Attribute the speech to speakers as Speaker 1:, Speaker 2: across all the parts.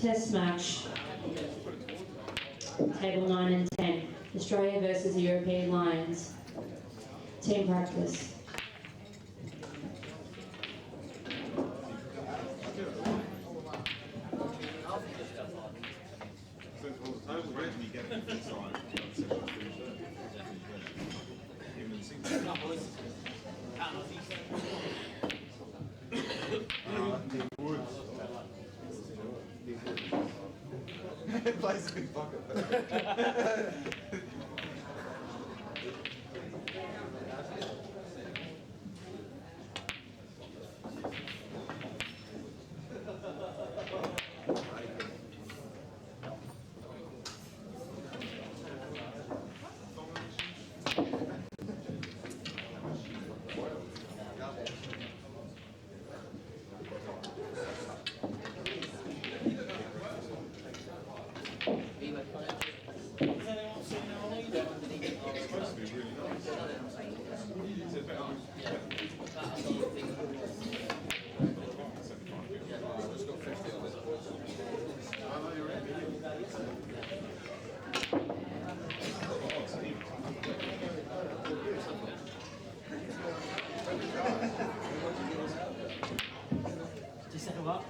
Speaker 1: Test match. Table 9 and 10. Australia versus the European Lions. Team practice.
Speaker 2: It plays a big bucket.
Speaker 3: Just set them up.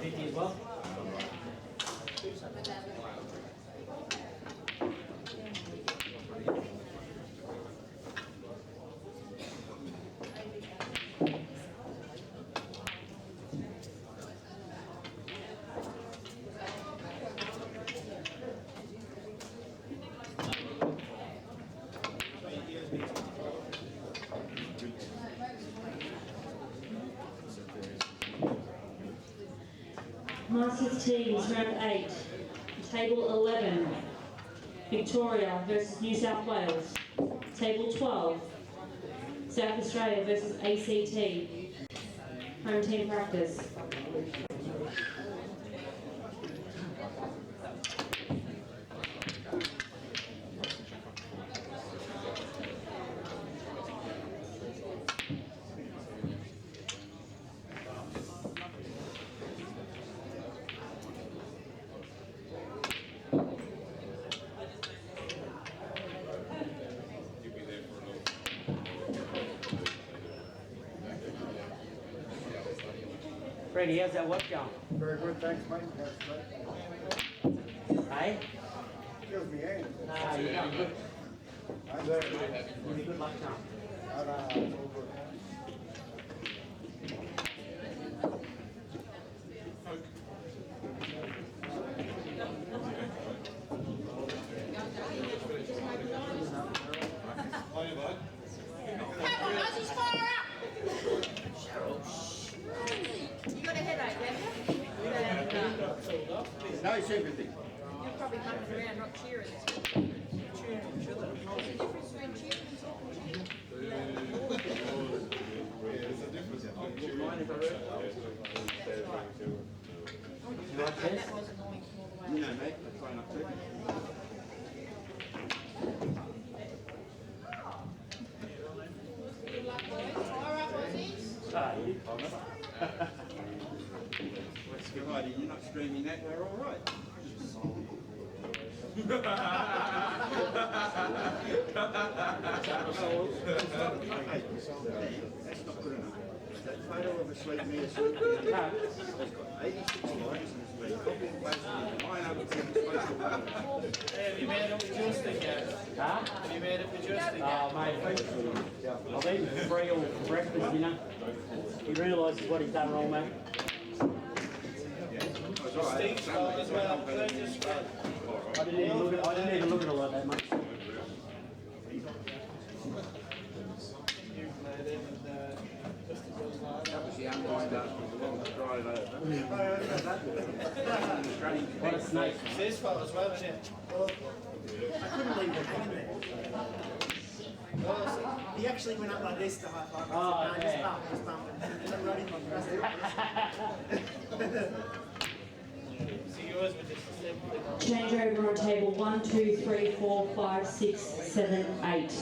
Speaker 3: 50 as well.
Speaker 1: Masters teams, round 8. Table 11. Victoria versus New South Wales. Table 12. South Australia versus ACT. Home team practice.
Speaker 3: Freddie, how's that work going?
Speaker 4: Very good, thanks, mate. That's great.
Speaker 3: Hey?
Speaker 4: Kills me hand.
Speaker 3: Nah, you're going good.
Speaker 4: I'm very good.
Speaker 3: Really good luck, Tom.
Speaker 4: It's all good.
Speaker 5: Come on, Ozzy's fire up! You got a headache, haven't you?
Speaker 4: No sympathy.
Speaker 5: You're probably hunting around, not cheering. There's a difference between cheering and talking.
Speaker 3: You like this?
Speaker 5: That was annoying from all the way.
Speaker 4: You know, mate, I try not to.
Speaker 5: Good luck, boys. Fire up, Aussies.
Speaker 4: Let's get right in. You're not streaming that, we're all right. That's not good enough. That photo of a sweet me asleep has got 86 likes and it's been copied and pasted into mine over 10
Speaker 6: Have you made up the joystick yet?
Speaker 3: Huh?
Speaker 6: Have you made up the joystick yet?
Speaker 3: Oh, mate, I've eaten 3 all for breakfast, you know. He realises what he's done wrong, mate.
Speaker 6: Steve's fault as well. They just
Speaker 3: I didn't even look at it like that, mate.
Speaker 6: you played him and just as those lines.
Speaker 4: That was the unwind up with the long drive over.
Speaker 3: What a snake.
Speaker 6: It's his fault as well, isn't it?
Speaker 7: I couldn't leave it hanging there. He actually went up like this to high five.
Speaker 3: Oh,
Speaker 7: I said, no, just bump it. And I wrote him on the rest.
Speaker 6: So yours was just a simple thing.
Speaker 1: Change over on table 1, 2, 3, 4, 5, 6, 7, 8.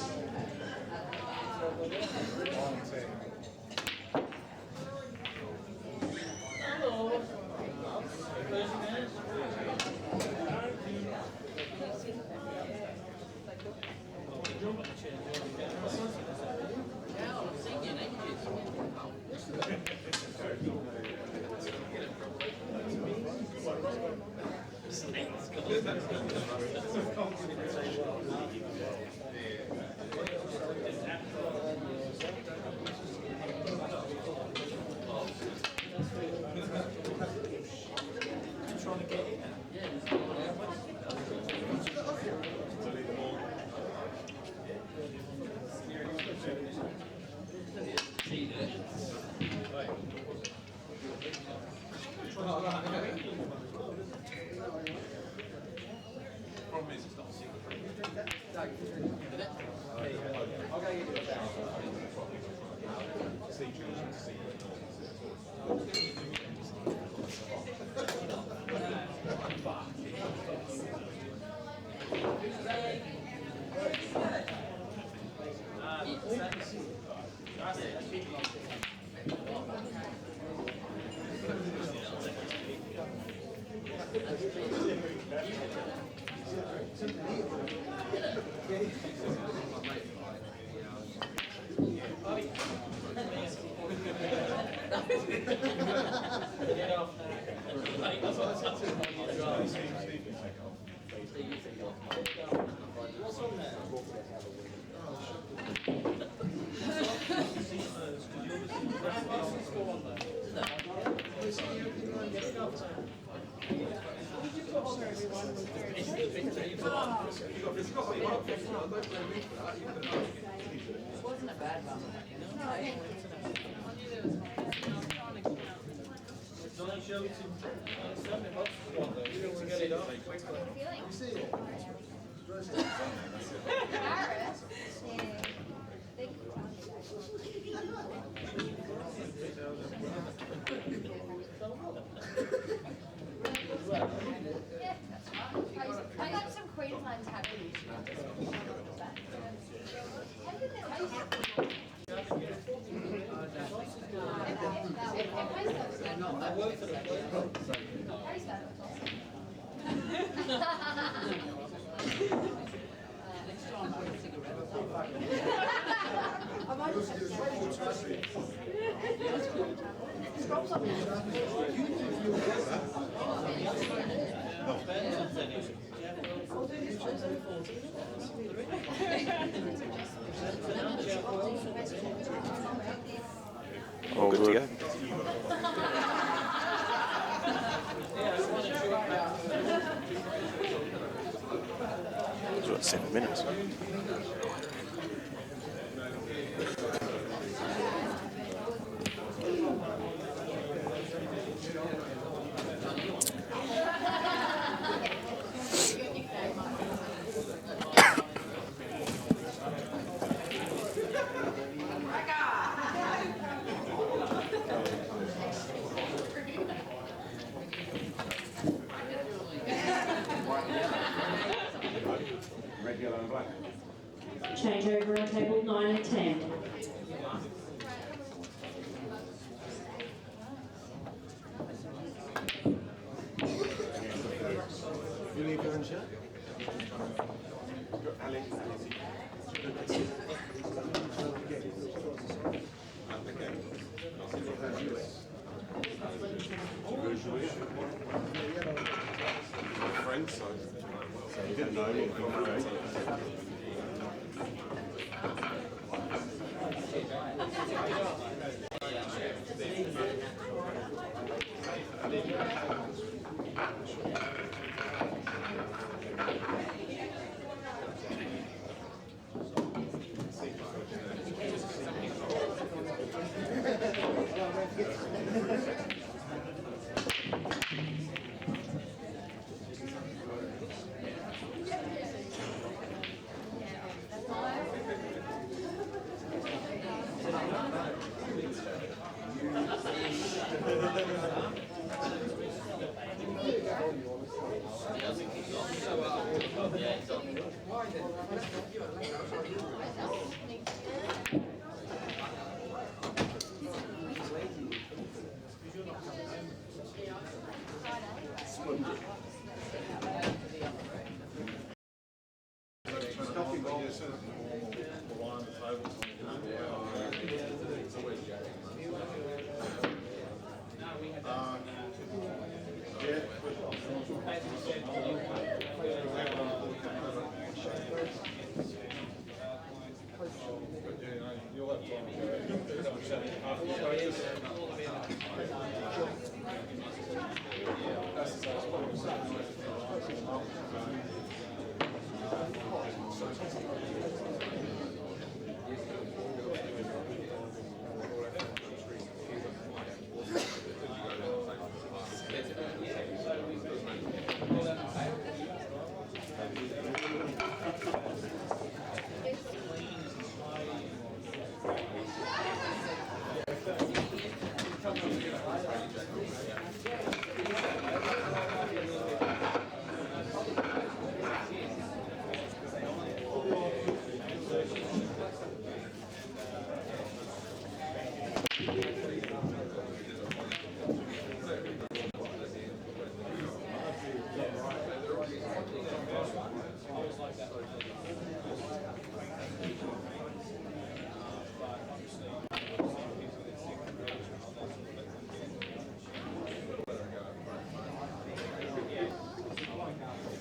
Speaker 5: Wasn't a bad one. No, I knew there was one.
Speaker 8: I got some Queensland tattoos.
Speaker 9: All good to go. It's about 7 minutes.
Speaker 1: Change over on table 9 and 10.
Speaker 2: You leave your own shirt? Ali. Friends, so you didn't know me.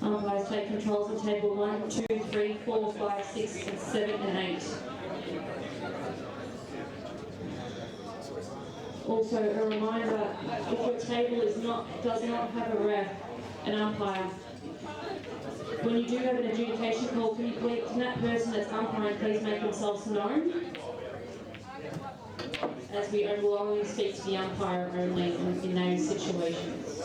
Speaker 1: Umpires take control of table 1, 2, 3, 4, 5, 6, 7 and 8. Also a reminder, if your table does not have a ref, an umpire, when you do have an adjudication call, can that person that's umpiring please make themselves known? As we will only speak to the umpire only in those situations.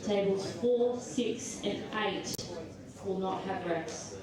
Speaker 1: Tables 4, 6 and 8 will not have refs.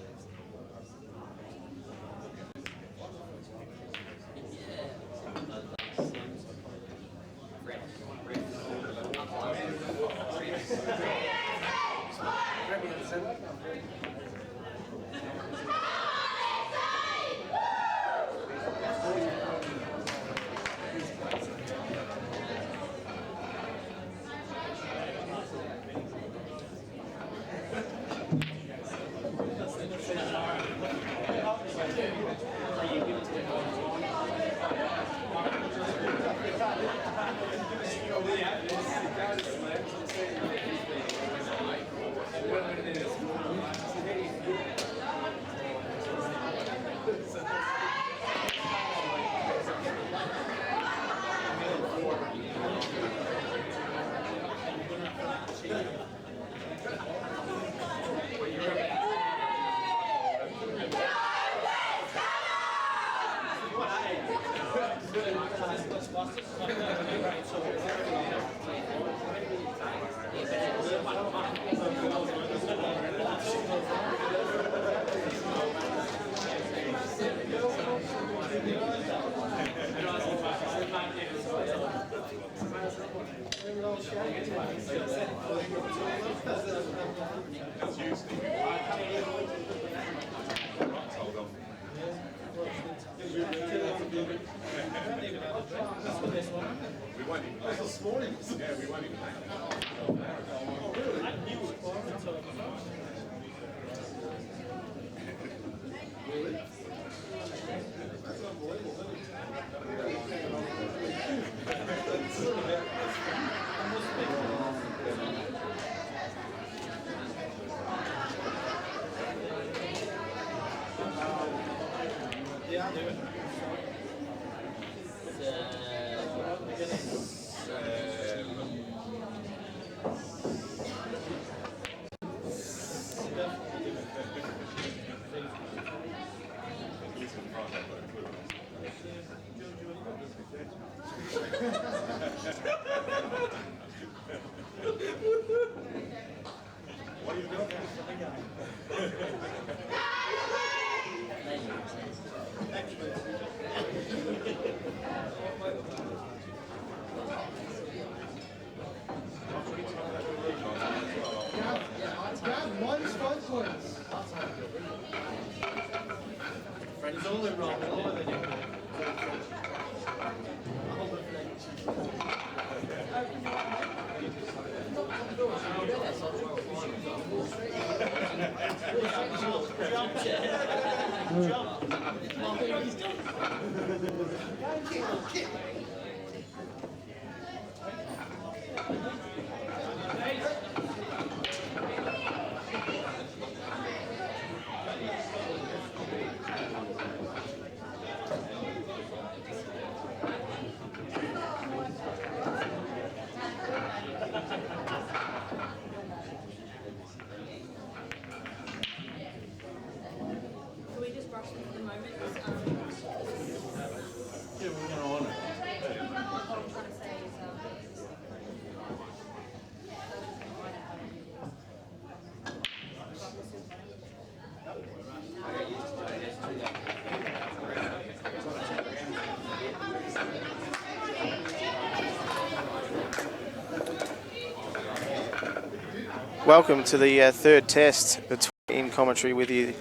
Speaker 10: welcome to the third test in commentary with you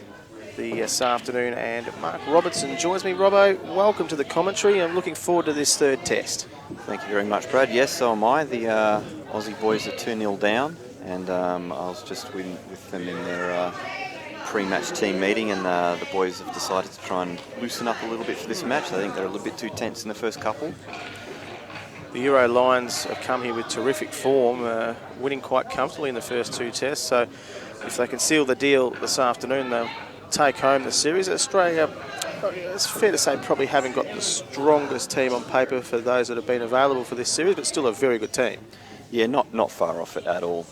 Speaker 10: this afternoon, and Mark Robertson joins me. Robbo, welcome to the commentary. I'm looking forward to this third test.
Speaker 9: Thank you very much, Brad. Yes, so am I. The Aussie boys are 2-0 down, and I was just with them in their pre-match team meeting, and the boys have decided to try and loosen up a little bit for this match. I think they're a little bit too tense in the first couple.
Speaker 10: The Euro Lions have come here with terrific form, winning quite comfortably in the first two tests. So if they can seal the deal this afternoon, they'll take home the series. Australia, it's fair to say, probably haven't got the strongest team on paper for those that have been available for this series, but still a very good team.
Speaker 9: Yeah, not far off it at all.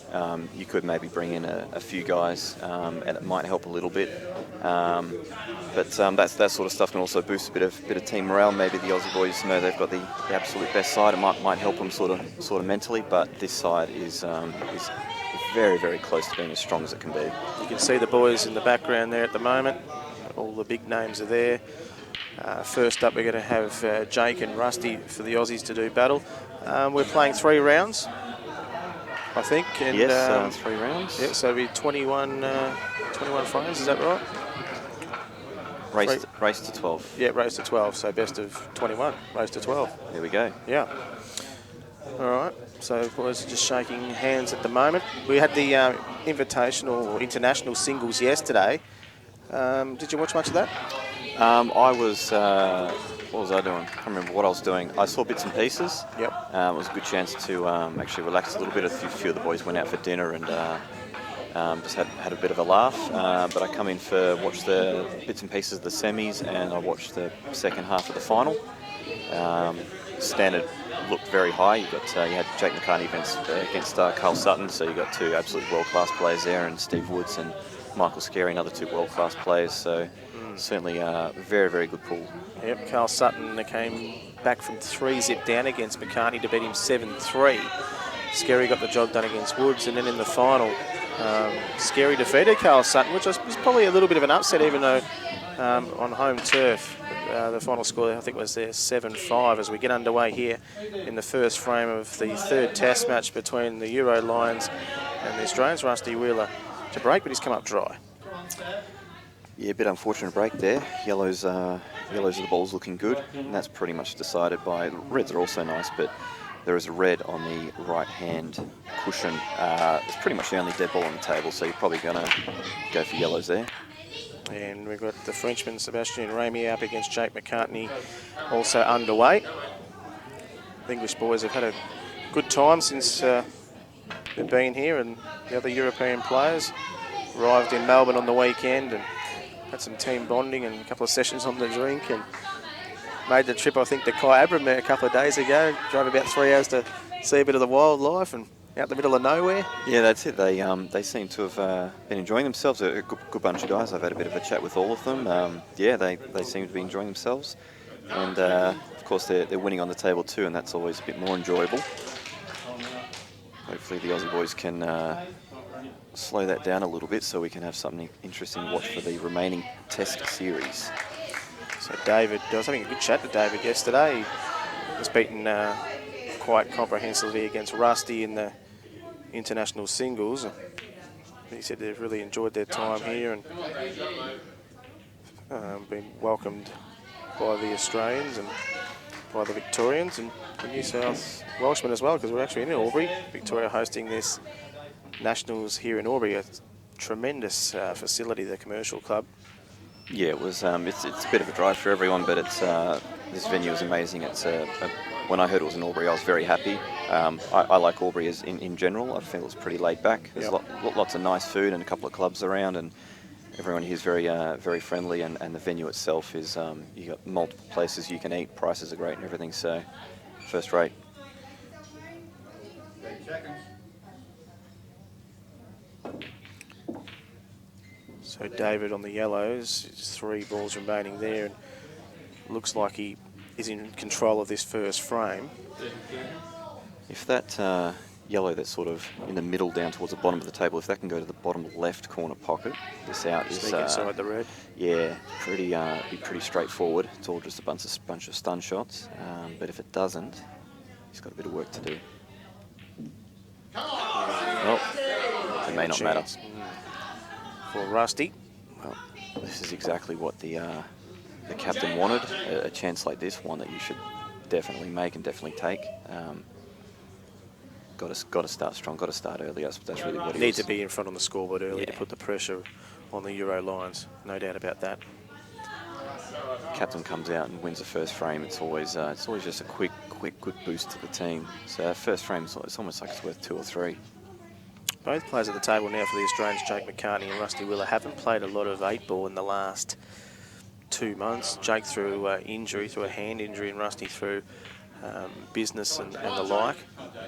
Speaker 9: You could maybe bring in a few guys, and it might help a little bit. But that sort of stuff can also boost a bit of team morale. Maybe the Aussie boys know they've got the absolute best side. It might help them sort of mentally. But this side is very, very close to being as strong as it can be.
Speaker 10: You can see the boys in the background there at the moment. All the big names are there. First up, we're going to have Jake and Rusty for the Aussies to do battle. We're playing 3 rounds, I think. And,
Speaker 9: yes, 3 rounds.
Speaker 10: Yeah, so it'll be 21 frames, is that right?
Speaker 9: Race to 12.
Speaker 10: Yeah, race to 12, so best of 21, race to 12.
Speaker 9: There we go.
Speaker 10: Yeah. All right, so boys are just shaking hands at the moment. We had the invitational or international singles yesterday. Did you watch much of that?
Speaker 9: I was, what was I doing? I can't remember what I was doing. I saw bits and pieces.
Speaker 10: Yep.
Speaker 9: It was a good chance to actually relax a little bit. A few of the boys went out for dinner and just had a bit of a laugh. But I come in for watch the bits and pieces of the semis, and I watched the second half of the final. Standard looked very high. You had Jake McCartney against Carl Sutton, so you got 2 absolute world-class players there, and Steve Woods and Michael Scarry, another 2 world-class players. So certainly a very, very good pool.
Speaker 10: Yep, Carl Sutton came back from 3-zip down against McCartney to beat him 7-3. Scarry got the job done against Woods, and then in the final, Scarry defeated Carl Sutton, which was probably a little bit of an upset, even though on home turf, the final score I think was there 7-5 as we get underway here in the first frame of the third test match between the Euro Lions and the Australians. Rusty Wheeler to break, but he's come up dry.
Speaker 9: Yeah, a bit unfortunate break there. Yellows of the ball's looking good, and that's pretty much decided by... Reds are also nice, but there is a red on the right-hand cushion. It's pretty much the only dead ball on the table, so you're probably going to go for yellows there.
Speaker 10: And we've got the Frenchman Sebastian Ramey up against Jake McCartney, also underway. The English boys have had a good time since they've been here, and the other European players arrived in Melbourne on the weekend and had some team bonding and a couple of sessions on the drink, and made the trip, I think, to Kyabram a couple of days ago. Drove about 3 hours to see a bit of the wildlife and out in the middle of nowhere.
Speaker 9: Yeah, that's it. They seem to have been enjoying themselves. A good bunch of guys. I've had a bit of a chat with all of them. Yeah, they seem to be enjoying themselves. And, of course, they're winning on the table too, and that's always a bit more enjoyable. Hopefully the Aussie boys can slow that down a little bit so we can have something interesting to watch for the remaining test series.
Speaker 10: So David, I was having a good chat to David yesterday. He was beaten quite comprehensively against Rusty in the international singles. He said they've really enjoyed their time here and been welcomed by the Australians and by the Victorians and the New South Welshmen as well, because we're actually in Albury. Victoria hosting this Nationals here in Albury, a tremendous facility, the commercial club.
Speaker 9: Yeah, it was. It's a bit of a drive for everyone, but it's this venue is amazing. It's when I heard it was in Albury, I was very happy. I like Albury as in general. I feel it's pretty laid back. There's lots of nice food and a couple of clubs around, and everyone here is very friendly. And the venue itself is you got multiple places you can eat. Prices are great and everything. So first rate.
Speaker 4: 30 seconds.
Speaker 10: So David on the yellows, it's 3 balls remaining there, and looks like he is in control of this first frame.
Speaker 9: If that yellow that's sort of in the middle down towards the bottom of the table, if that can go to the bottom left corner pocket, this out is
Speaker 10: inside the red.
Speaker 9: Yeah, be pretty straightforward. It's all just a bunch of stun shots. But if it doesn't, he's got a bit of work to do. Well, may not matter.
Speaker 10: For Rusty.
Speaker 9: Well, this is exactly what the captain wanted. A chance like this, one that you should definitely make and definitely take. Got to start strong. Got to start early. That's really what he
Speaker 10: Need
Speaker 9: was.
Speaker 10: to be in front on the scoreboard early to
Speaker 9: Yeah.
Speaker 10: put the pressure on the Euro lines. No doubt about that.
Speaker 9: Captain comes out and wins the first frame. It's always just a quick, good boost to the team. So first frame, it's almost like it's worth 2 or 3.
Speaker 10: Both players at the table now for the Australians, Jake McCartney and Rusty Willer, haven't played a lot of 8-ball in the last 2 months. Jake through injury, through a hand injury, and Rusty through business and the like.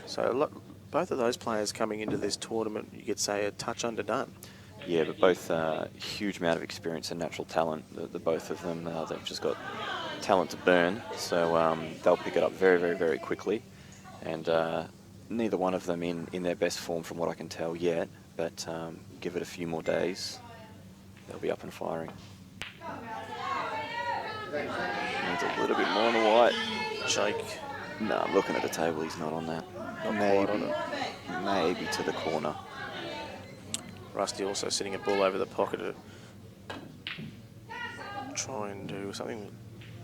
Speaker 10: So both of those players coming into this tournament, you could say, a touch underdone.
Speaker 9: Yeah, but both huge amount of experience and natural talent. The both of them, they've just got talent to burn. So they'll pick it up very quickly. And neither one of them in their best form from what I can tell yet. But give it a few more days, they'll be up and firing. Needs a little bit more on the white.
Speaker 10: Jake.
Speaker 9: No, I'm looking at the table, he's not on that.
Speaker 10: Not quite on it.
Speaker 9: Maybe to the corner.
Speaker 10: Rusty also sitting a ball over the pocket to try and do something.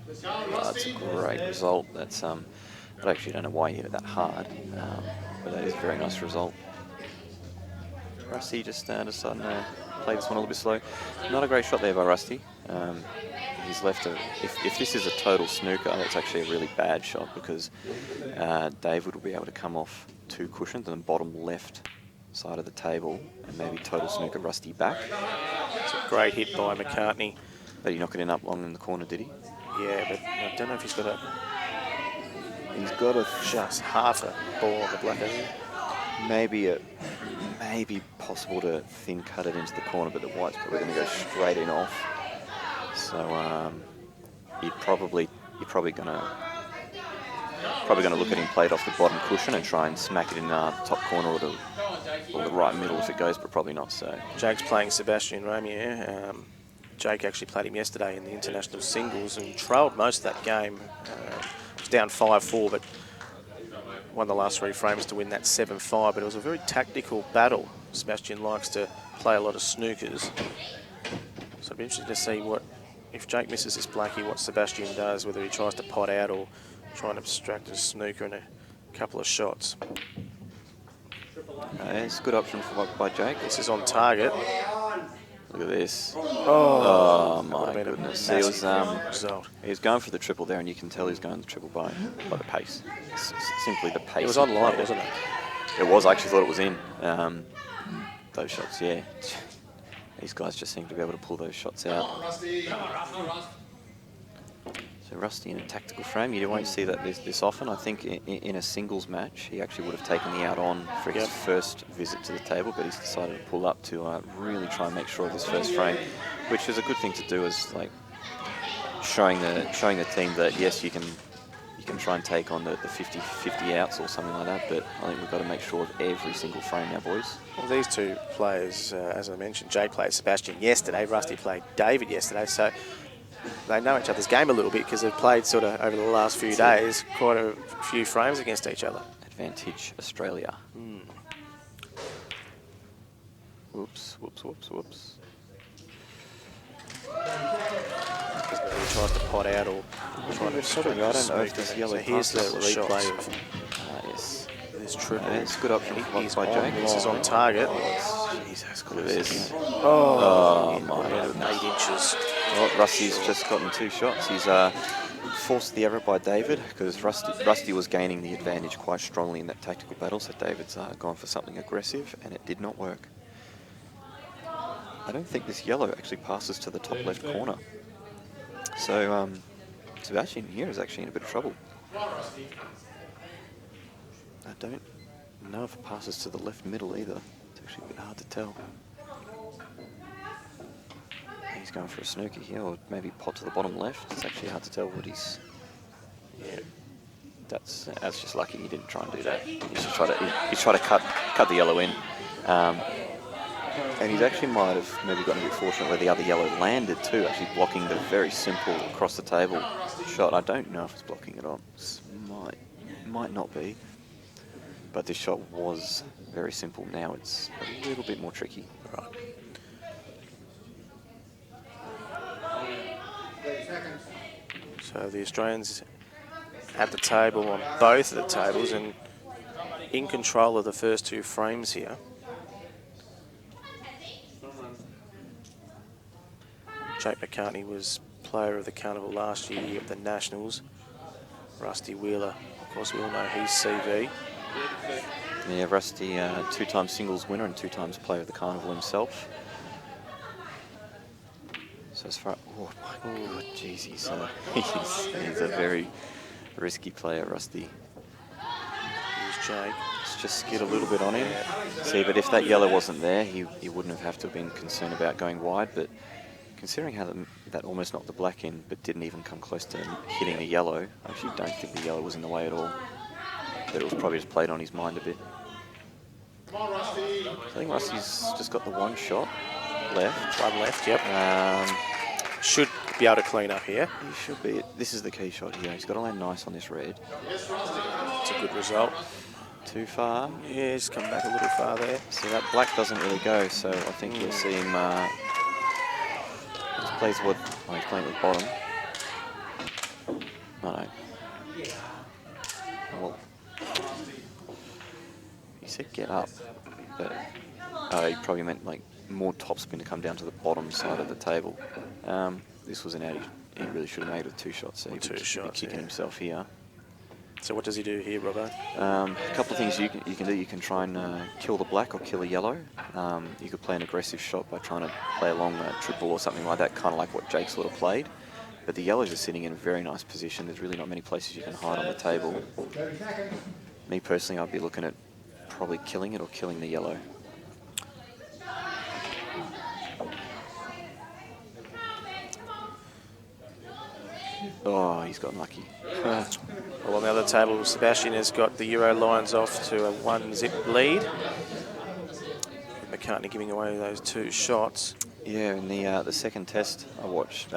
Speaker 9: That's a great result. That's I actually don't know why he hit it that hard, but that is a very nice result. Rusty just decided to play this one a little bit slow. Not a great shot there by Rusty. He's left if this is a total snooker, that's actually a really bad shot because David will be able to come off 2 cushions and the bottom left side of the table and maybe total snooker Rusty back.
Speaker 10: It's a great hit by McCartney.
Speaker 9: But he knocked it in up long in the corner, did he?
Speaker 10: Yeah, but I don't know if he's got a...
Speaker 9: He's got a...
Speaker 10: Just half a ball on the black, hasn't he?
Speaker 9: Maybe possible to thin cut it into the corner, but the white's probably going to go straight in off. So you're probably going to look at him play it off the bottom cushion and try and smack it in the top corner or the right middle if it goes, but probably not so.
Speaker 10: Jake's playing Sebastian Ramier. Jake actually played him yesterday in the international singles and trailed most of that game. Was down 5-4, but won the last 3 frames to win that 7-5. But it was a very tactical battle. Sebastian likes to play a lot of snookers. So it'd be interesting to see if Jake misses this blackie, what Sebastian does, whether he tries to pot out or try and abstract a snooker in a couple of shots.
Speaker 9: It's a good option by Jake.
Speaker 10: This is on target.
Speaker 9: Look at this.
Speaker 10: Oh
Speaker 9: my goodness. He was going for the triple there, and you can tell he's going the triple by the pace. It's simply the pace.
Speaker 10: It was online, wasn't it?
Speaker 9: It was. I actually thought it was in. Those shots, yeah. These guys just seem to be able to pull those shots out. So Rusty in a tactical frame, you won't see that this often. I think in a singles match, he actually would have taken the out on for his first visit to the table, but he's decided to pull up to really try and make sure of this first frame, which is a good thing to do, is like showing the team that yes, you can try and take on the 50-50 outs or something like that, but I think we've got to make sure of every single frame now, boys.
Speaker 10: Well, these two players, as I mentioned, Jay played Sebastian yesterday, Rusty played David yesterday, so they know each other's game a little bit because they've played sort of over the last few days quite a few frames against each other.
Speaker 9: Advantage Australia. Whoops.
Speaker 10: He tries to pot out or try to
Speaker 9: I don't know if this yellow
Speaker 10: so here's the replay of
Speaker 9: yes.
Speaker 10: this triple.
Speaker 9: It's a good option by Jake.
Speaker 10: This is on target.
Speaker 9: Jesus, look at this.
Speaker 10: Oh
Speaker 9: my goodness.
Speaker 10: 8 inches.
Speaker 9: Well, Rusty's just gotten 2 shots. He's forced the error by David because Rusty was gaining the advantage quite strongly in that tactical battle, so David's gone for something aggressive and it did not work. I don't think this yellow actually passes to the top left corner. So Sebastian here is actually in a bit of trouble. I don't know if it passes to the left middle either. It's actually a bit hard to tell. He's going for a snooker here, or maybe pot to the bottom left. It's actually hard to tell what he's... Yeah, that's just lucky he didn't try and do that. He's tried to cut the yellow in. And he's actually might have maybe gotten a bit fortunate where the other yellow landed too, actually blocking the very simple across the table shot. I don't know if it's blocking it on. It might not be. but this shot was very simple. Now it's a little bit more tricky.
Speaker 10: Right.
Speaker 4: 30 seconds.
Speaker 10: So the Australians at the table on both of the tables and in control of the first 2 frames here. Jake McCartney was player of the carnival last year at the Nationals. Rusty Wheeler, of course, we all know his CV.
Speaker 9: Yeah, Rusty, 2-time singles winner and 2 times player of the carnival himself. So as far, oh jeez, he's a very risky player, Rusty.
Speaker 10: Here's Jake.
Speaker 9: Let's just skid a little bit on him. See, but if that yellow wasn't there, he wouldn't have to have been concerned about going wide. But considering how that almost knocked the black in, but didn't even come close to hitting the yellow, I actually don't think the yellow was in the way at all. But it was probably just played on his mind a bit.
Speaker 2: Come on, Rusty.
Speaker 9: So I think Rusty's just got the 1 shot left.
Speaker 10: 1 left, yep. Should be able to clean up here.
Speaker 9: He should be. This is the key shot here. He's got to land nice on this red.
Speaker 2: Yes, Rusty.
Speaker 10: It's a good result.
Speaker 9: Too far.
Speaker 10: Yeah, he's come back a little far there.
Speaker 9: So that black doesn't really go, so I think you'll see him just plays what he's playing with bottom. Oh no. Well, he said get up, but he probably meant like more topspin to come down to the bottom side of the table. This was an out. He really should have made it with 2 shots. So he
Speaker 10: Two
Speaker 9: would just be
Speaker 10: shots,
Speaker 9: kicking
Speaker 10: yeah.
Speaker 9: himself here.
Speaker 10: So what does he do here, Robbo?
Speaker 9: A couple of things you can do. You can try and kill the black or kill a yellow. You could play an aggressive shot by trying to play along a triple or something like that, kind of like what Jake sort of played. But the yellows are sitting in a very nice position. There's really not many places you can hide on the table.
Speaker 4: 30 seconds.
Speaker 9: Me personally, I'd be looking at probably killing it or killing the yellow. Oh, he's got lucky.
Speaker 10: Well, on the other table, Sebastian has got the Euro Lions off to a 1-zip lead. McCartney giving away those 2 shots.
Speaker 9: Yeah, in the second test I watched,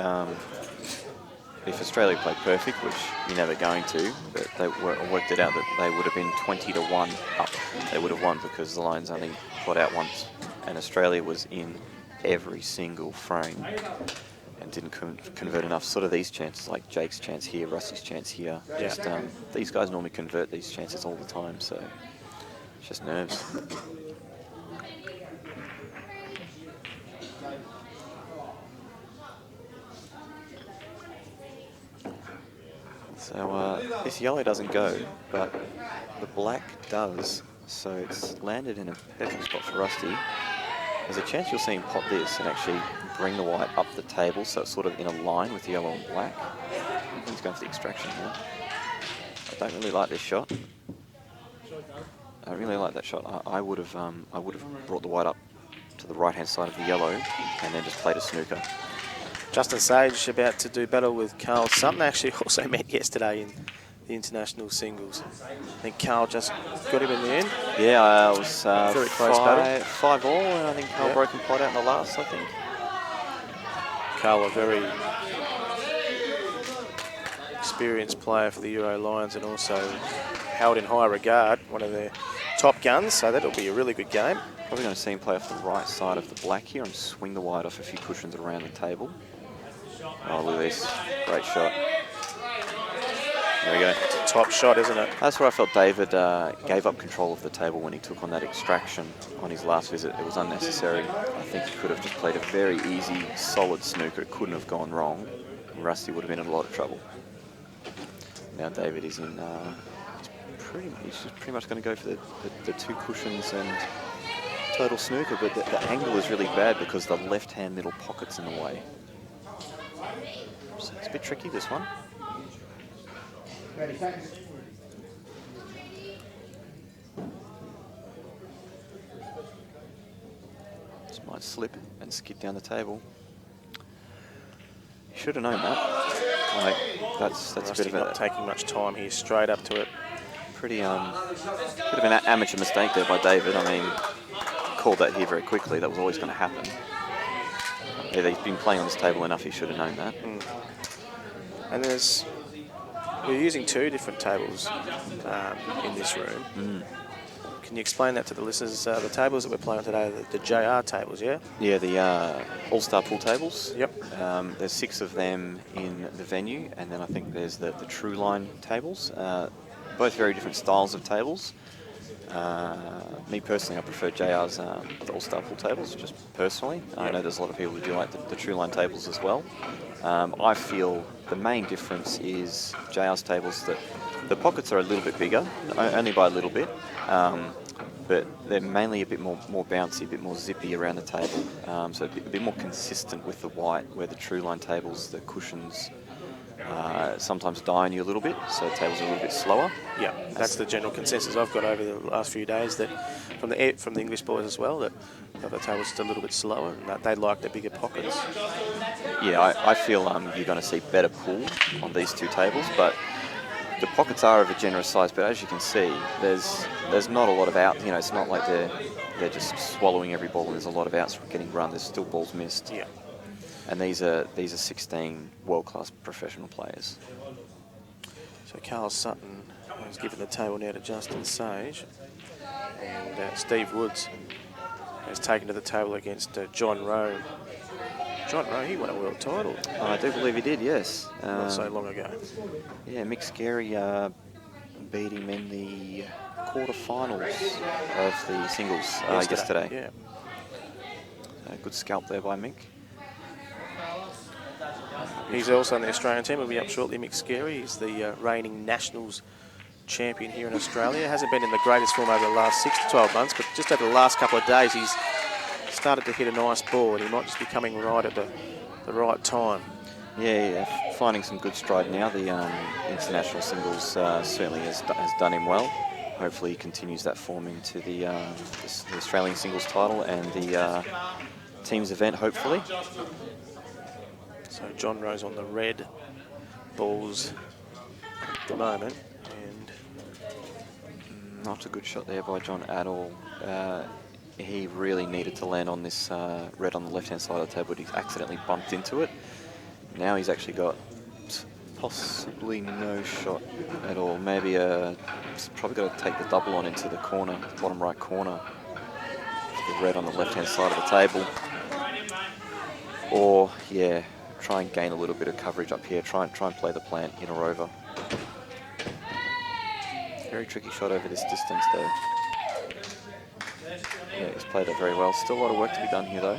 Speaker 9: if Australia played perfect, which you're never going to, but they worked it out that they would have been 20-1 up. They would have won because the Lions only got out once, and Australia was in every single frame and didn't convert enough. Sort of these chances, like Jake's chance here, Rusty's chance here. Just these guys normally convert these chances all the time, so it's just nerves. So this yellow doesn't go, but the black does. So it's landed in a perfect spot for Rusty. There's a chance you'll see him pop this and actually bring the white up the table, so it's sort of in a line with the yellow and black. I think he's going for the extraction here. I don't really like this shot. I really like that shot. I would have brought the white up to the right-hand side of the yellow and then just played a snooker.
Speaker 10: Justin Sage about to do battle with Carl Sutton. Actually also met yesterday in the international singles. I think Carl just got him in the end.
Speaker 9: Yeah, it was
Speaker 10: very close battle.
Speaker 9: 5-5 all, and I think Carl broke and pot out in the last, I think.
Speaker 10: Carl, a very experienced player for the Euro Lions and also held in high regard, one of their top guns, so that'll be a really good game.
Speaker 9: Probably going to see him play off the right side of the black here and swing the white off a few cushions around the table. Oh, look at this. Great shot. There we go.
Speaker 10: It's a top shot, isn't it?
Speaker 9: That's where I felt David gave up control of the table when he took on that extraction on his last visit. It was unnecessary. I think he could have just played a very easy, solid snooker. It couldn't have gone wrong. Rusty would have been in a lot of trouble. Now David is in... he's just pretty much going to go for the 2 cushions and total snooker, but the angle is really bad because the left-hand middle pocket's in the way. So it's a bit tricky, this one.
Speaker 4: 30 seconds.
Speaker 9: Just might slip and skid down the table. You should have known that. Like, that's a bit of
Speaker 10: not taking much time here, straight up to it.
Speaker 9: Pretty bit of an amateur mistake there by David. I mean, called that here very quickly. That was always going to happen. Yeah, he's been playing on this table enough. He should have known that.
Speaker 10: And we're using 2 different tables in this room. Can you explain that to the listeners? The tables that we're playing today, the JR tables, yeah?
Speaker 9: Yeah, the all-star pool tables.
Speaker 10: Yep.
Speaker 9: There's 6 of them in the venue, and then I think there's the True Line tables. Both very different styles of tables. Me personally, I prefer JR's the all-star pool tables, just personally. I know there's a lot of people who do like the True Line tables as well. I feel the main difference is JR's tables that the pockets are a little bit bigger, only by a little bit, but they're mainly a bit more bouncy, a bit more zippy around the table, so a bit more consistent with the white, where the True Line tables, the cushions sometimes die on you a little bit, so the tables are a little bit slower.
Speaker 10: Yeah, that's the general consensus I've got over the last few days, that from the English boys as well, that the tables just a little bit slower and that they like the bigger pockets.
Speaker 9: Yeah, I feel you're going to see better pull on these 2 tables, but the pockets are of a generous size. But as you can see, there's not a lot of out. You know, it's not like they're just swallowing every ball and there's a lot of outs getting run. There's still balls missed.
Speaker 10: Yeah.
Speaker 9: And these are 16 world-class professional players.
Speaker 10: So Carl Sutton has given the table now to Justin Sage, and Steve Woods has taken to the table against John Rowe. John Rowe, he won a world title.
Speaker 9: I do believe he did, yes.
Speaker 10: Not so long ago.
Speaker 9: Yeah, Mick Scary beat him in the quarterfinals of the singles yesterday.
Speaker 10: Yeah.
Speaker 9: Good scalp there by Mick.
Speaker 10: He's also on the Australian team. He'll be up shortly. Mick Scary. He's the reigning Nationals champion here in Australia. Hasn't been in the greatest form over the last 6 to 12 months, but just over the last couple of days, he's started to hit a nice ball, and he might just be coming right at the right time.
Speaker 9: Yeah, finding some good stride now. The international singles certainly has done him well. Hopefully he continues that form into the Australian singles title and the teams event, hopefully.
Speaker 10: So John Rowe's on the red balls at the moment, and
Speaker 9: not a good shot there by John at all. He really needed to land on this red on the left-hand side of the table, but he's accidentally bumped into it. Now he's actually got possibly no shot at all. Maybe he's probably got to take the double on into the corner, bottom right corner. The red on the left-hand side of the table. Or, yeah, try and gain a little bit of coverage up here. Try and play the plant in or over. Very tricky shot over this distance, though. Yeah, he's played it very well. Still a lot of work to be done here, though.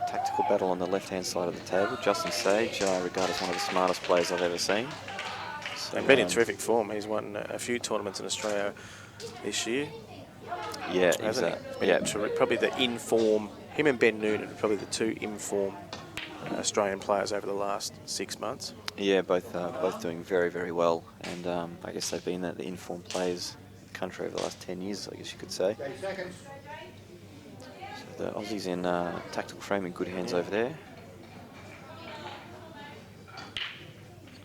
Speaker 9: Tactical battle on the left-hand side of the table. Justin Sage, I regard as one of the smartest players I've ever seen. So,
Speaker 10: they've been in terrific form. He's won a few tournaments in Australia this year.
Speaker 9: Yeah,
Speaker 10: probably the in-form. Him and Ben Noonan are probably the 2 in-form Australian players over the last 6 months.
Speaker 9: Yeah, both doing very, very well. And I guess they've been the in-form players in the country over the last 10 years, I guess you could say. So the Aussies in tactical frame in good hands over there.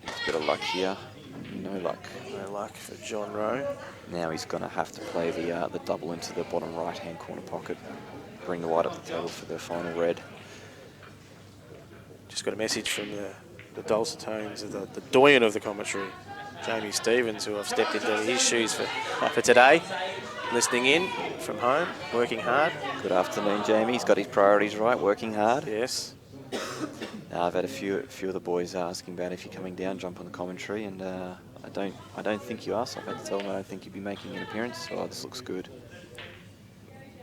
Speaker 9: Just a bit of luck here. No luck.
Speaker 10: No luck for John Rowe.
Speaker 9: Now he's going to have to play the double into the bottom right-hand corner pocket. Bring the white up the table for the final red.
Speaker 10: Just got a message from the dulcet tones of the doyen of the commentary, Jamie Stevens, who I've stepped into his shoes for today. Listening in from home, working hard.
Speaker 9: Good afternoon, Jamie. He's got his priorities right, working hard.
Speaker 10: Yes.
Speaker 9: I've had a few of the boys asking about if you're coming down, jump on the commentary, and I don't think you are. So I've had to tell them I don't think you'd be making an appearance. Oh, this looks good.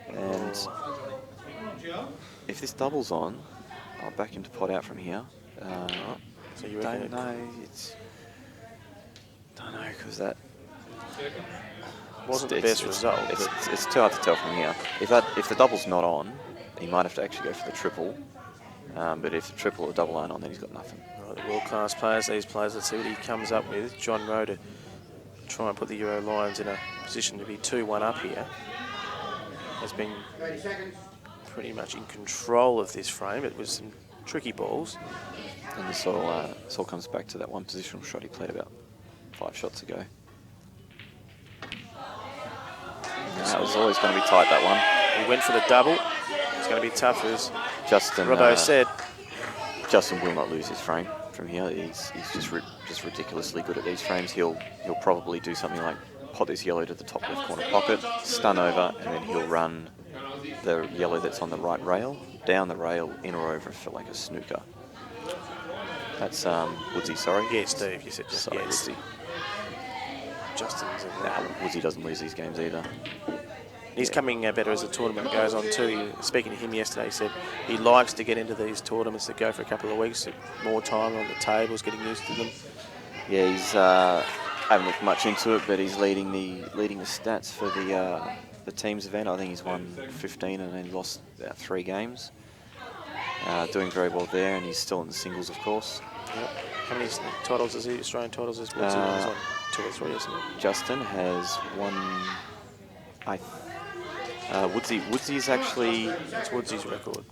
Speaker 9: And if this double's on, I'll back him to pot out from here.
Speaker 10: So you
Speaker 9: don't know. Don't know, because that
Speaker 10: wasn't the best result.
Speaker 9: It's too hard to tell from here. If the double's not on, he might have to actually go for the triple. But if the triple or double aren't on, then he's got nothing.
Speaker 10: Right, the world-class players, these players, let's see what he comes up with. John Rowe to try and put the Euro Lions in a position to be 2-1 up here. Has been pretty much in control of this frame. It was some tricky balls.
Speaker 9: And this all comes back to that one positional shot he played about 5 shots ago. That was always going to be tight, that one.
Speaker 10: He went for the double. It's going to be tough, as Robbo said.
Speaker 9: Justin will not lose his frame from here. He's just ridiculously good at these frames. He'll probably do something like pot this yellow to the top left corner pocket, stun over, and then he'll run the yellow that's on the right rail, down the rail, in or over for like a snooker. That's Woodsy, sorry.
Speaker 10: Yeah, Steve, you said just
Speaker 9: Sorry,
Speaker 10: yes.
Speaker 9: Woodsy.
Speaker 10: Justin's in
Speaker 9: Nah,
Speaker 10: there.
Speaker 9: Woodsy doesn't lose these games either.
Speaker 10: He's coming better as the tournament goes on too. Speaking to him yesterday, he said he likes to get into these tournaments that go for a couple of weeks, more time on the tables, getting used to them.
Speaker 9: Yeah, he's haven't looked much into it, but he's leading the stats for the teams event. I think he's won 15 and then lost 3 games. Doing very well there, and he's still in the singles, of course.
Speaker 10: Yep. How many titles is he? Australian titles is Woodsy? He's on 2 or 3, isn't he?
Speaker 9: Justin has won. Woodsy's actually.
Speaker 10: It's Woodsy's record.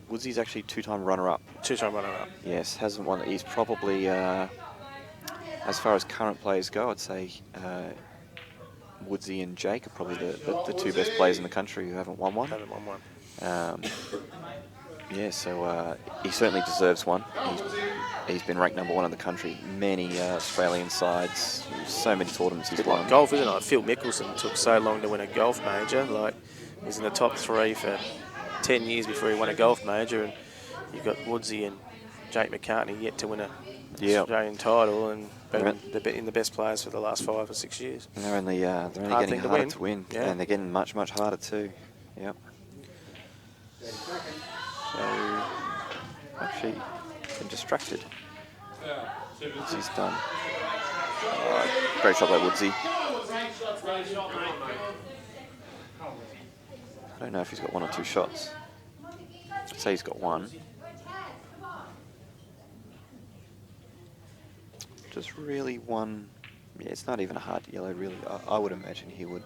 Speaker 9: Woodsy's actually 2-time runner-up.
Speaker 10: 2-time runner-up.
Speaker 9: Yes, hasn't won. He's probably, as far as current players go, I'd say Woodsy and Jake are probably the 2 best players in the country who haven't won one.
Speaker 10: Haven't won one.
Speaker 9: Yeah, so he certainly deserves one. He's been ranked #1 in the country. Many Australian sides, so many tournaments he's won.
Speaker 10: Like golf, isn't it? Phil Mickelson took so long to win a golf major. Like, he was in the top 3 for 10 years before he won a golf major, and you've got Woodsy and Jake McCartney yet to win a Australian title, and been in the best players for the last 5 or 6 years.
Speaker 9: And they're only getting harder to win,
Speaker 10: yeah.
Speaker 9: And they're getting much harder too. Yep. So actually, been distracted. Woodsy's done. Great shot by Woodsy. I don't know if he's got 1 or 2 shots. I'd say he's got 1. Just really 1. Yeah, it's not even a hard yellow, really. I would imagine he would.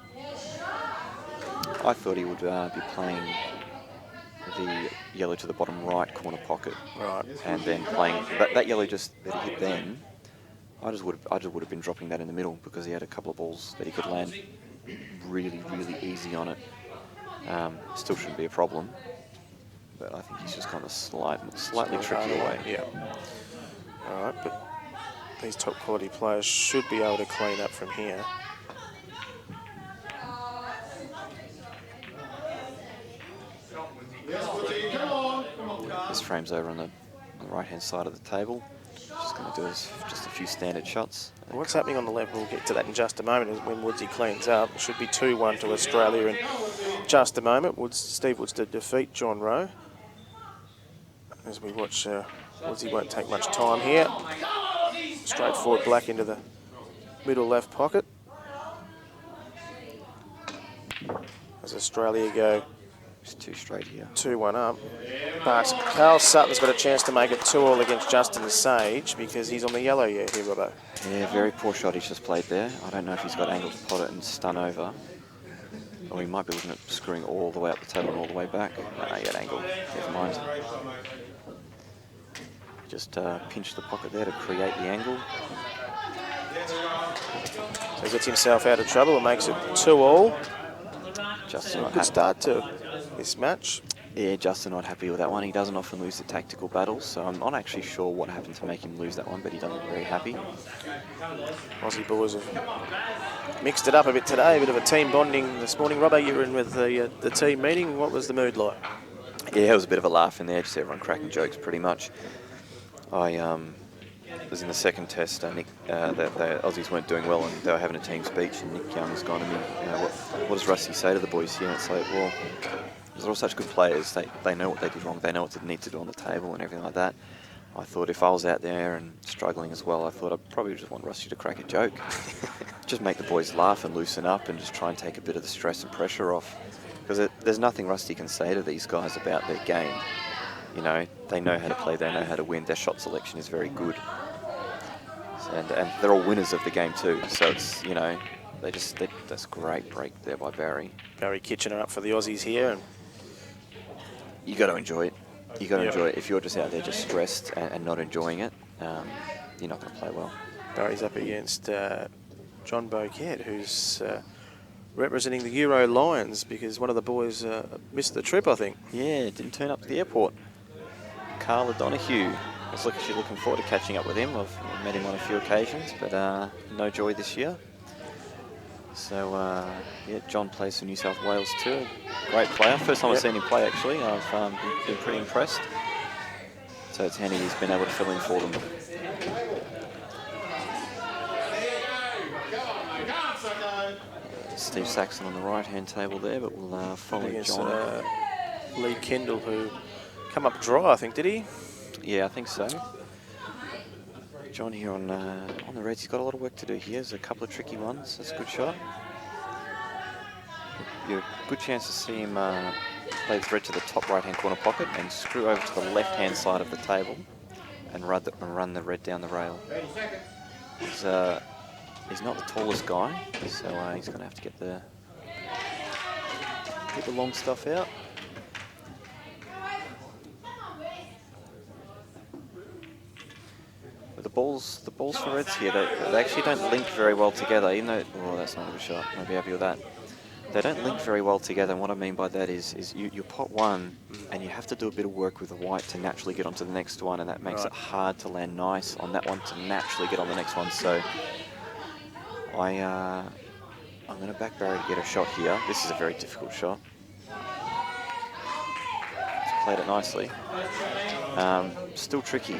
Speaker 9: I thought he would be playing the yellow to the bottom right corner pocket,
Speaker 10: right,
Speaker 9: and then playing that yellow just that he hit then. I just would have been dropping that in the middle because he had a couple of balls that he could land really easy on it. Still shouldn't be a problem, but I think he's just kind of slightly tricky away.
Speaker 10: Yeah. All right, but these top quality players should be able to clean up from here.
Speaker 9: This frame's over on the right-hand side of the table. Just going to do just a few standard shots.
Speaker 10: What's happening on the left, we'll get to that in just a moment, is when Woodsy cleans up. It should be 2-1 to Australia in just a moment. Steve Woods to defeat John Rowe. As we watch, Woodsy won't take much time here. Straightforward black into the middle left pocket. As Australia go
Speaker 9: It's 2 straight here.
Speaker 10: 2-1 up. But Carl Sutton's got a chance to make it 2-all against Justin Sage because he's on the yellow here, Robbo.
Speaker 9: Yeah, very poor shot he's just played there. I don't know if he's got angle to pot it and stun over. Or he might be looking at screwing all the way up the table and all the way back. No, he got angle. Never mind. Just pinch the pocket there to create the angle.
Speaker 10: So he gets himself out of trouble and makes it 2-all.
Speaker 9: Justin
Speaker 10: Good start to this match.
Speaker 9: Yeah, Justin not happy with that one. He doesn't often lose the tactical battles, so I'm not actually sure what happened to make him lose that one, but he doesn't look very happy.
Speaker 10: Aussie boys have mixed it up a bit today, a bit of a team bonding this morning. Robbo, you were in with the team meeting. What was the mood like?
Speaker 9: Yeah, it was a bit of a laugh in there, just everyone cracking jokes pretty much. I was in the second test, the Aussies weren't doing well and they were having a team speech, and Nick Young's gone to me, what does Rusty say to the boys here? And it's like, well, they're all such good players, they know what they did wrong, they know what they need to do on the table and everything like that. I thought if I was out there and struggling as well, I thought I'd probably just want Rusty to crack a joke. Just make the boys laugh and loosen up and just try and take a bit of the stress and pressure off. Because there's nothing Rusty can say to these guys about their game. You know, they know how to play, they know how to win, their shot selection is very good. And they're all winners of the game too, so it's, you know, that's a great break there by Barry.
Speaker 10: Barry Kitchener up for the Aussies here. And
Speaker 9: you got to enjoy it. You got to enjoy it. If you're just out there just stressed and not enjoying it, you're not going to play well.
Speaker 10: Barry's up against John Boquette, who's representing the Euro Lions because one of the boys missed the trip, I think.
Speaker 9: Yeah, didn't turn up to the airport. Carl O'Donoghue. I was actually looking forward to catching up with him. I've met him on a few occasions, but no joy this year. So, yeah, John plays for New South Wales too. Great player. First time I've seen him play, actually. I've been pretty impressed. So it's handy he's been able to fill in for them. Steve Saxon on the right-hand table there, but we'll follow
Speaker 10: Against,
Speaker 9: John.
Speaker 10: Lee Kendall, who come up dry, I think, did he?
Speaker 9: Yeah, I think so. John here on the Reds, he's got a lot of work to do here. There's a couple of tricky ones. That's a good shot. You've a good chance to see him play the red to the top right-hand corner pocket and screw over to the left-hand side of the table and run the red down the rail. He's not the tallest guy, so he's going to have to get the long stuff out. But the balls for Reds here, they actually don't link very well together, even though, oh, that's not a good shot, I'll be happy with that. They don't link very well together, and what I mean by that is you pot one, and you have to do a bit of work with the white to naturally get onto the next one, and that makes it hard to land nice on that one to naturally get on the next one. So I'm going to back Barry to get a shot here. This is a very difficult shot. He's played it nicely. Still tricky.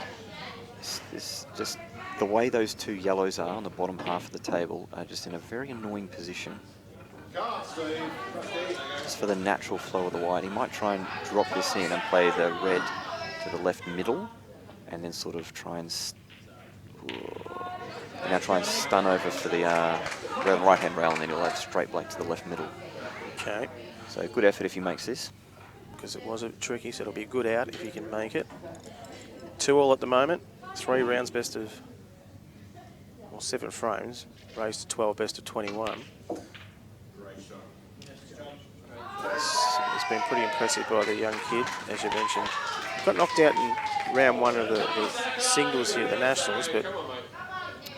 Speaker 9: It's just the way those two yellows are on the bottom half of the table are just in a very annoying position. Just for the natural flow of the white. He might try and drop this in and play the red to the left middle and then sort of try and stun over for the right-hand rail, and then he'll have straight black to the left middle.
Speaker 10: Okay.
Speaker 9: So good effort if he makes this.
Speaker 10: Because it was a bit tricky, so it'll be a good out if he can make it. 2-all at the moment. 3 rounds best of, well, 7 frames. Raised to 12 best of 21. It's been pretty impressive by the young kid, as you mentioned. Got knocked out in round 1 of the singles here at the Nationals, but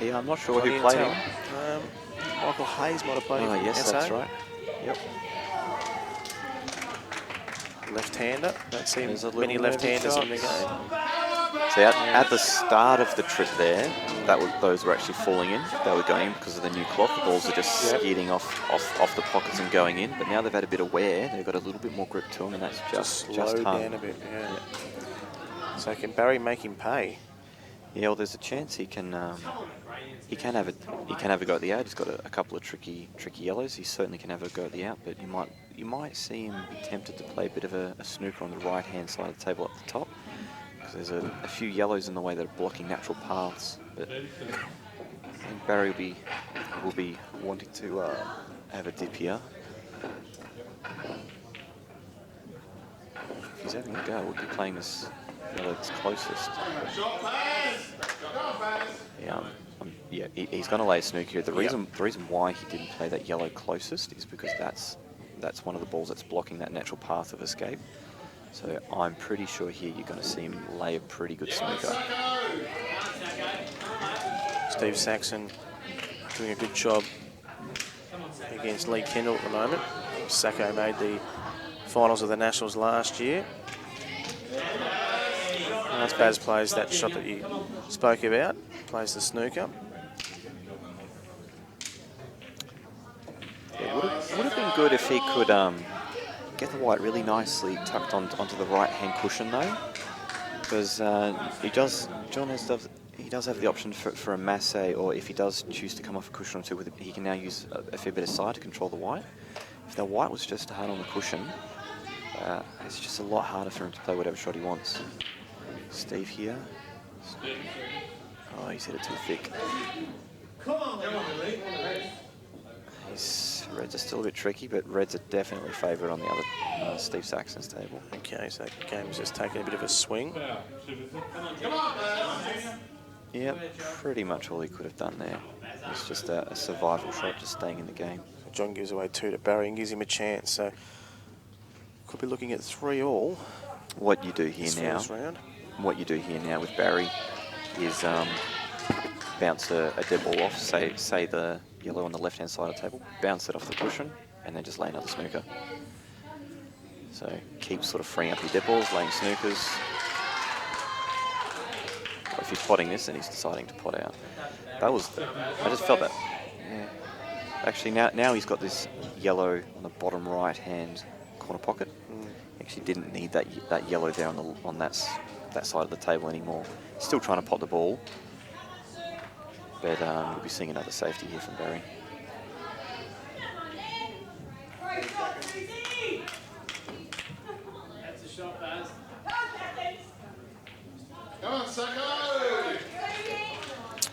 Speaker 9: yeah, I'm not sure who played him.
Speaker 10: Michael Hayes might have played him.
Speaker 9: Oh, yes,
Speaker 10: SA.
Speaker 9: that's right. Yep.
Speaker 10: Left-hander. Don't see many
Speaker 9: little
Speaker 10: left-handers in the
Speaker 9: nervy
Speaker 10: game.
Speaker 9: So at the start of the trip there, those were actually falling in. They were going in because of the new cloth. The balls are just skidding off the pockets and going in. But now they've had a bit of wear. They've got a little bit more grip to them, and that's just
Speaker 10: slowed
Speaker 9: hung.
Speaker 10: down a bit. Yeah. So can Barry make him pay?
Speaker 9: Yeah, well, there's a chance he can have a go at the out. He's got a couple of tricky yellows. He certainly can have a go at the out, but you might see him be tempted to play a bit of a snooker on the right-hand side of the table up the top, because there's a few yellows in the way that are blocking natural paths. But I think Barry will be wanting to have a dip here. If he's having a go, we'll be playing this yellow that's closest. Yeah, he's going to lay a snooker here. The reason why he didn't play that yellow closest is because that's one of the balls that's blocking that natural path of escape. So I'm pretty sure here you're going to see him lay a pretty good snooker.
Speaker 10: Steve Saxon doing a good job against Lee Kendall at the moment. Sacco made the finals of the Nationals last year. As Baz plays that shot that you spoke about, plays the snooker.
Speaker 9: It would have been good if he could get the white really nicely tucked onto the right-hand cushion though, because he does have the option for a masse, or if he does choose to come off a cushion or two, he can now use a fair bit of side to control the white. If the white was just hard on the cushion, it's just a lot harder for him to play whatever shot he wants. Steve here. Oh, he's hit it too thick. Reds are still a bit tricky, but Reds are definitely favourite on the other Steve Saxon's table.
Speaker 10: Okay, so the game's just taking a bit of a swing.
Speaker 9: Yeah, pretty much all he could have done there. It's just a survival shot, just staying in the game.
Speaker 10: John gives away 2 to Barry and gives him a chance, so could be looking at 3-all.
Speaker 9: What you do here now with Barry is bounce a dead ball off, say the yellow on the left-hand side of the table, bounce it off the cushion, and then just lay another snooker. So keep sort of freeing up your dead balls, laying snookers. If he's potting this, then he's deciding to pot out. I just felt that. Yeah. Actually, now he's got this yellow on the bottom right-hand corner pocket. Actually, didn't need that yellow there on that side of the table anymore. Still trying to pot the ball, but we'll be seeing another safety here from Barry.
Speaker 3: That's a shot, Baz.
Speaker 2: Come on, Sacco!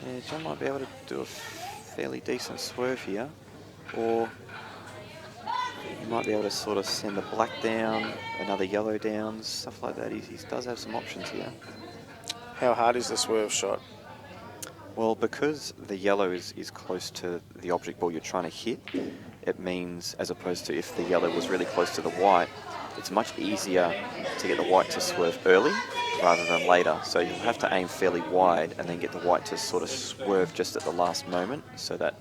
Speaker 9: Yeah, John might be able to do a fairly decent swerve here, or he might be able to sort of send the black down, another yellow down, stuff like that. He does have some options here.
Speaker 10: How hard is the swerve shot?
Speaker 9: Well, because the yellow is close to the object ball you're trying to hit, it means, as opposed to if the yellow was really close to the white, it's much easier to get the white to swerve early rather than later. So you'll have to aim fairly wide and then get the white to sort of swerve just at the last moment, so that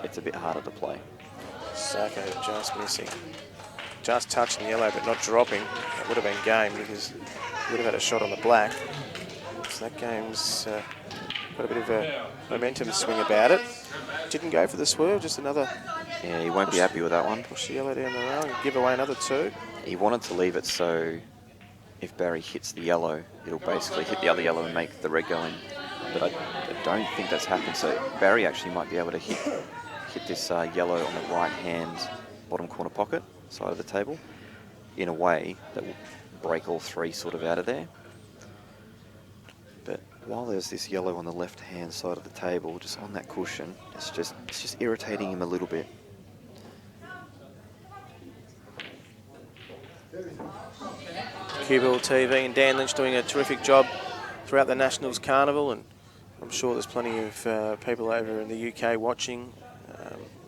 Speaker 9: it's a bit harder to play.
Speaker 10: Sacco just missing. Just touching the yellow but not dropping. It would have been game because he would have had a shot on the black. So that game's got a bit of a momentum swing about it. Didn't go for the swerve, just another...
Speaker 9: Yeah, he won't be happy with that one.
Speaker 10: Push the yellow down the rail and give away another 2.
Speaker 9: He wanted to leave it so if Barry hits the yellow, it'll basically hit the other yellow and make the red go in. But I don't think that's happened. So Barry actually might be able to hit this yellow on the right-hand bottom corner pocket side of the table in a way that will break all 3 sort of out of there. But while there's this yellow on the left-hand side of the table, just on that cushion, it's just irritating him a little bit.
Speaker 10: QBall TV and Dan Lynch doing a terrific job throughout the Nationals Carnival, and I'm sure there's plenty of people over in the UK watching.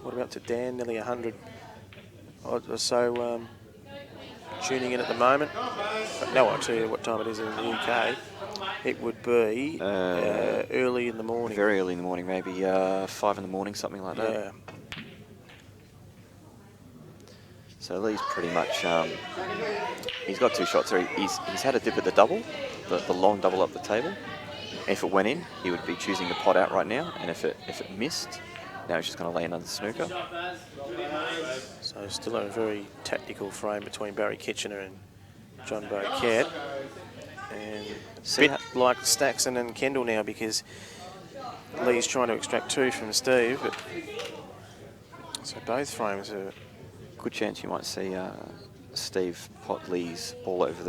Speaker 10: What about to Dan? Nearly 100 odd or so tuning in at the moment. But no, I'll tell you what time it is in the UK. It would be early in the morning.
Speaker 9: Very early in the morning, maybe 5 in the morning, something like that.
Speaker 10: Yeah.
Speaker 9: So Lee's pretty much, he's got 2 shots there. He's had a dip at the double, the long double up the table. If it went in, he would be choosing the pot out right now, and if it missed, now he's just going to lay another snooker.
Speaker 10: So still a very tactical frame between Barry Kitchener and John Boquette. And a bit like Staxon and Kendall now, because Lee's trying to extract 2 from Steve. But so both frames are...
Speaker 9: Good chance you might see Steve pot Lee's ball over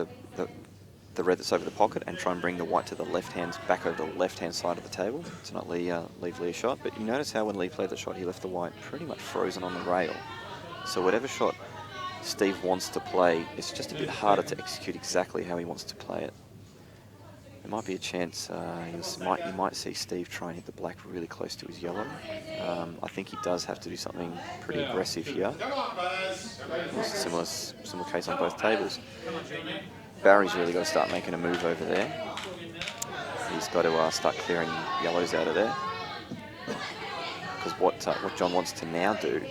Speaker 9: the red that's over the pocket and try and bring the white to the left hand, back over the left-hand side of the table. It's not leave Lee a shot, but you notice how when Lee played the shot, he left the white pretty much frozen on the rail. So whatever shot Steve wants to play, it's just a bit harder to execute exactly how he wants to play it. There might be a chance you might see Steve try and hit the black really close to his yellow. I think he does have to do something pretty aggressive here. Similar case on both tables. Barry's really got to start making a move over there. He's got to start clearing yellows out of there. Because what John wants to now do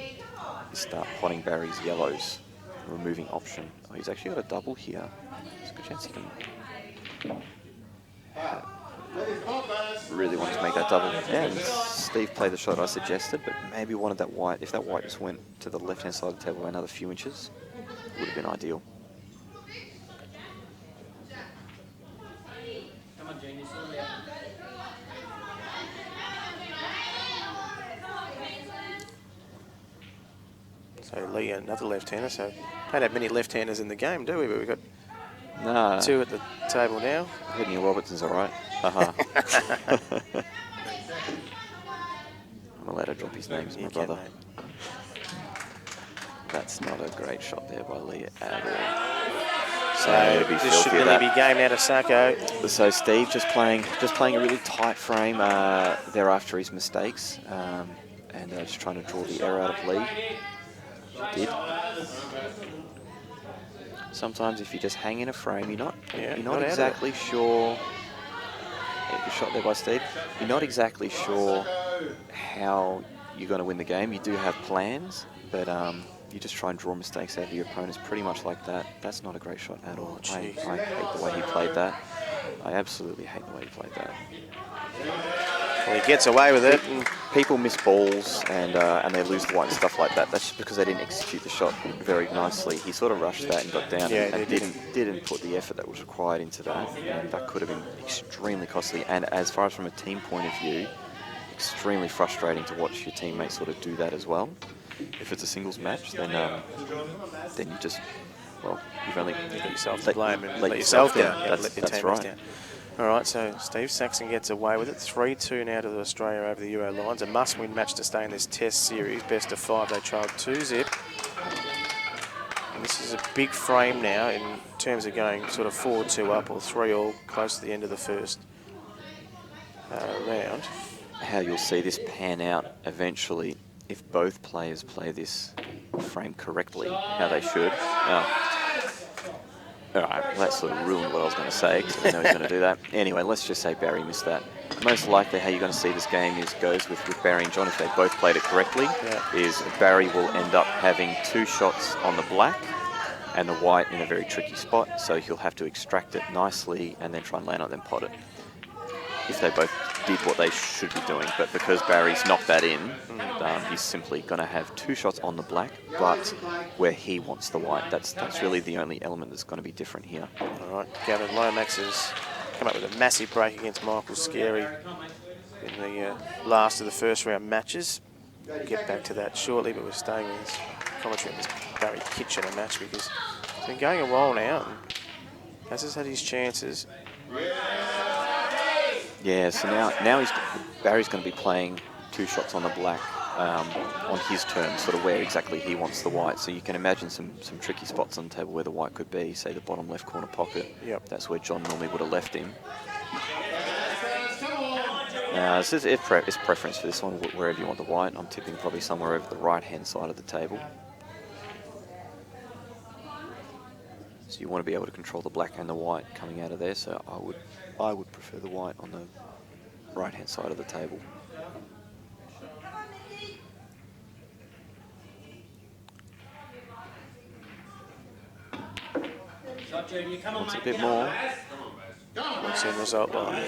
Speaker 9: is start potting Barry's yellows, removing option. Oh, he's actually got a double here. There's a good chance he can... Really wanted to make that double. Yeah, and Steve played the shot I suggested, but maybe wanted that white. If that white just went to the left-hand side of the table by another few inches, it would have been ideal.
Speaker 3: Come on, Junior.
Speaker 10: So Lee, another left-hander. So don't have many left-handers in the game, do we? But we've got
Speaker 9: Nah.
Speaker 10: 2 at the table now.
Speaker 9: Whitney Robertson's all right. Haha. I'm allowed to drop his name, he's my brother. That's not a great shot there by Lee at all.
Speaker 10: So this should really be game out of Sacco.
Speaker 9: So Steve just playing a really tight frame there after his mistakes, and just trying to draw the error out of Lee. He did. Sometimes if you just hang in a frame, you're not exactly sure. Good shot there by Steve. You're not exactly sure how you're going to win the game. You do have plans, but you just try and draw mistakes out of your opponents pretty much like that. That's not a great shot at all. I hate the way he played that. I absolutely hate the way he played that.
Speaker 10: Well, he gets away with it. And
Speaker 9: People miss balls and they lose the white and stuff like that. That's just because they didn't execute the shot very nicely. He sort of rushed that and got down and didn't put the effort that was required into that. And that could have been extremely costly. And as far as from a team point of view, extremely frustrating to watch your teammates sort of do that as well. If it's a singles match, then you just, well, you've only
Speaker 10: let yourself to blame and let
Speaker 9: yourself
Speaker 10: down.
Speaker 9: down.
Speaker 10: Yeah, let your
Speaker 9: That's
Speaker 10: teammates
Speaker 9: right.
Speaker 10: down. All right, so Steve Saxon gets away with it. 3-2 now to Australia over the Euro lines. A must-win match to stay in this Test series. Best of 5, they trailed 2-zip. And this is a big frame now in terms of going sort of 4-2 up or 3-all close to the end of the first round.
Speaker 9: How you'll see this pan out eventually if both players play this frame correctly, how they should. All right, well, that sort of ruined what I was going to say because I know he's going to do that. Anyway, let's just say Barry missed that. Most likely how you're going to see this game goes with Barry and John, if they both played it correctly, is Barry will end up having 2 shots on the black and the white in a very tricky spot, so he'll have to extract it nicely and then try and land on it, then pot it. If they both did what they should be doing, but because Barry's knocked that in, he's simply going to have 2 shots on the black, but where he wants the white. That's really the only element that's going to be different here.
Speaker 10: All right, Gavin Lomax has come up with a massive break against Michael Scary in the last of the first round matches. We'll get back to that shortly, but we're staying with this commentary on this Barry Kitchener match because it's been going a while now and has had his chances.
Speaker 9: Yeah, so now Barry's going to be playing 2 shots on the black on his terms, sort of where exactly he wants the white. So you can imagine some tricky spots on the table where the white could be, say the bottom left corner pocket.
Speaker 10: Yep.
Speaker 9: That's where John normally would have left him. It's preference for this one, wherever you want the white. I'm tipping probably somewhere over the right-hand side of the table. So you want to be able to control the black and the white coming out of there. So I would prefer the white on the right-hand side of the table. Wants a bit more.
Speaker 10: What's the end result line?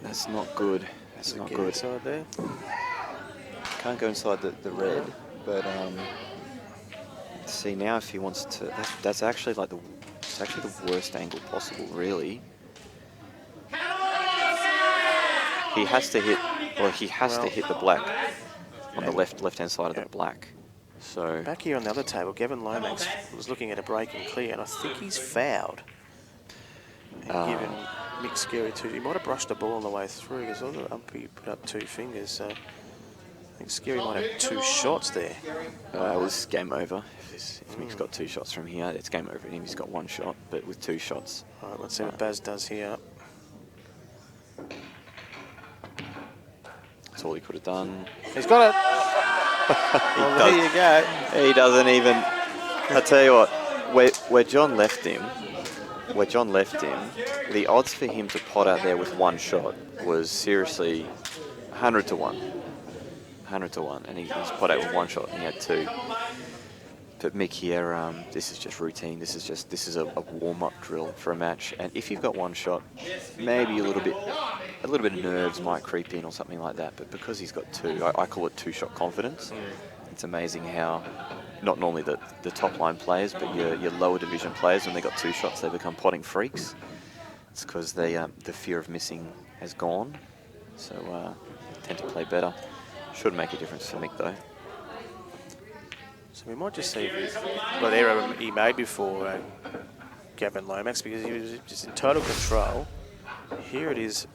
Speaker 9: That's not good. That's not good.
Speaker 10: Inside there.
Speaker 9: Can't go inside the red, but see now if he wants to. That's actually like the worst angle possible, really. He has to hit, or he has to hit the black on the left-hand side of the black. So
Speaker 10: back here on the other table, Gavin Lomax was looking at a break and clear, and I think he's fouled. And given Mick Scary too, he might have brushed the ball on the way through because all the umpire put up 2 fingers. So I think Scary might have 2 shots there.
Speaker 9: Well, this is game over. If Mick's got 2 shots from here, it's game over for him. He's got 1 shot, but with 2 shots.
Speaker 10: All right, let's see what Baz does here.
Speaker 9: That's all he could have done.
Speaker 10: He's got it. Well, there you go.
Speaker 9: He doesn't even. I tell you what, where John left him, the odds for him to pot out there with 1 shot was seriously 100 to 1. 100 to 1, and he's pot out with 1 shot, and he had 2. But Mick here, this is just routine. This is a warm-up drill for a match. And if you've got 1 shot, maybe a little bit of nerves might creep in or something like that. But because he's got 2, I call it 2-shot confidence. It's amazing how not normally the top line players, but your lower division players, when they got 2 shots, they become potting freaks. It's because the fear of missing has gone, so they tend to play better. Should make a difference for Mick though.
Speaker 10: So we might just see what error he made before Gavin Lomax, because he was just in total control. Here it is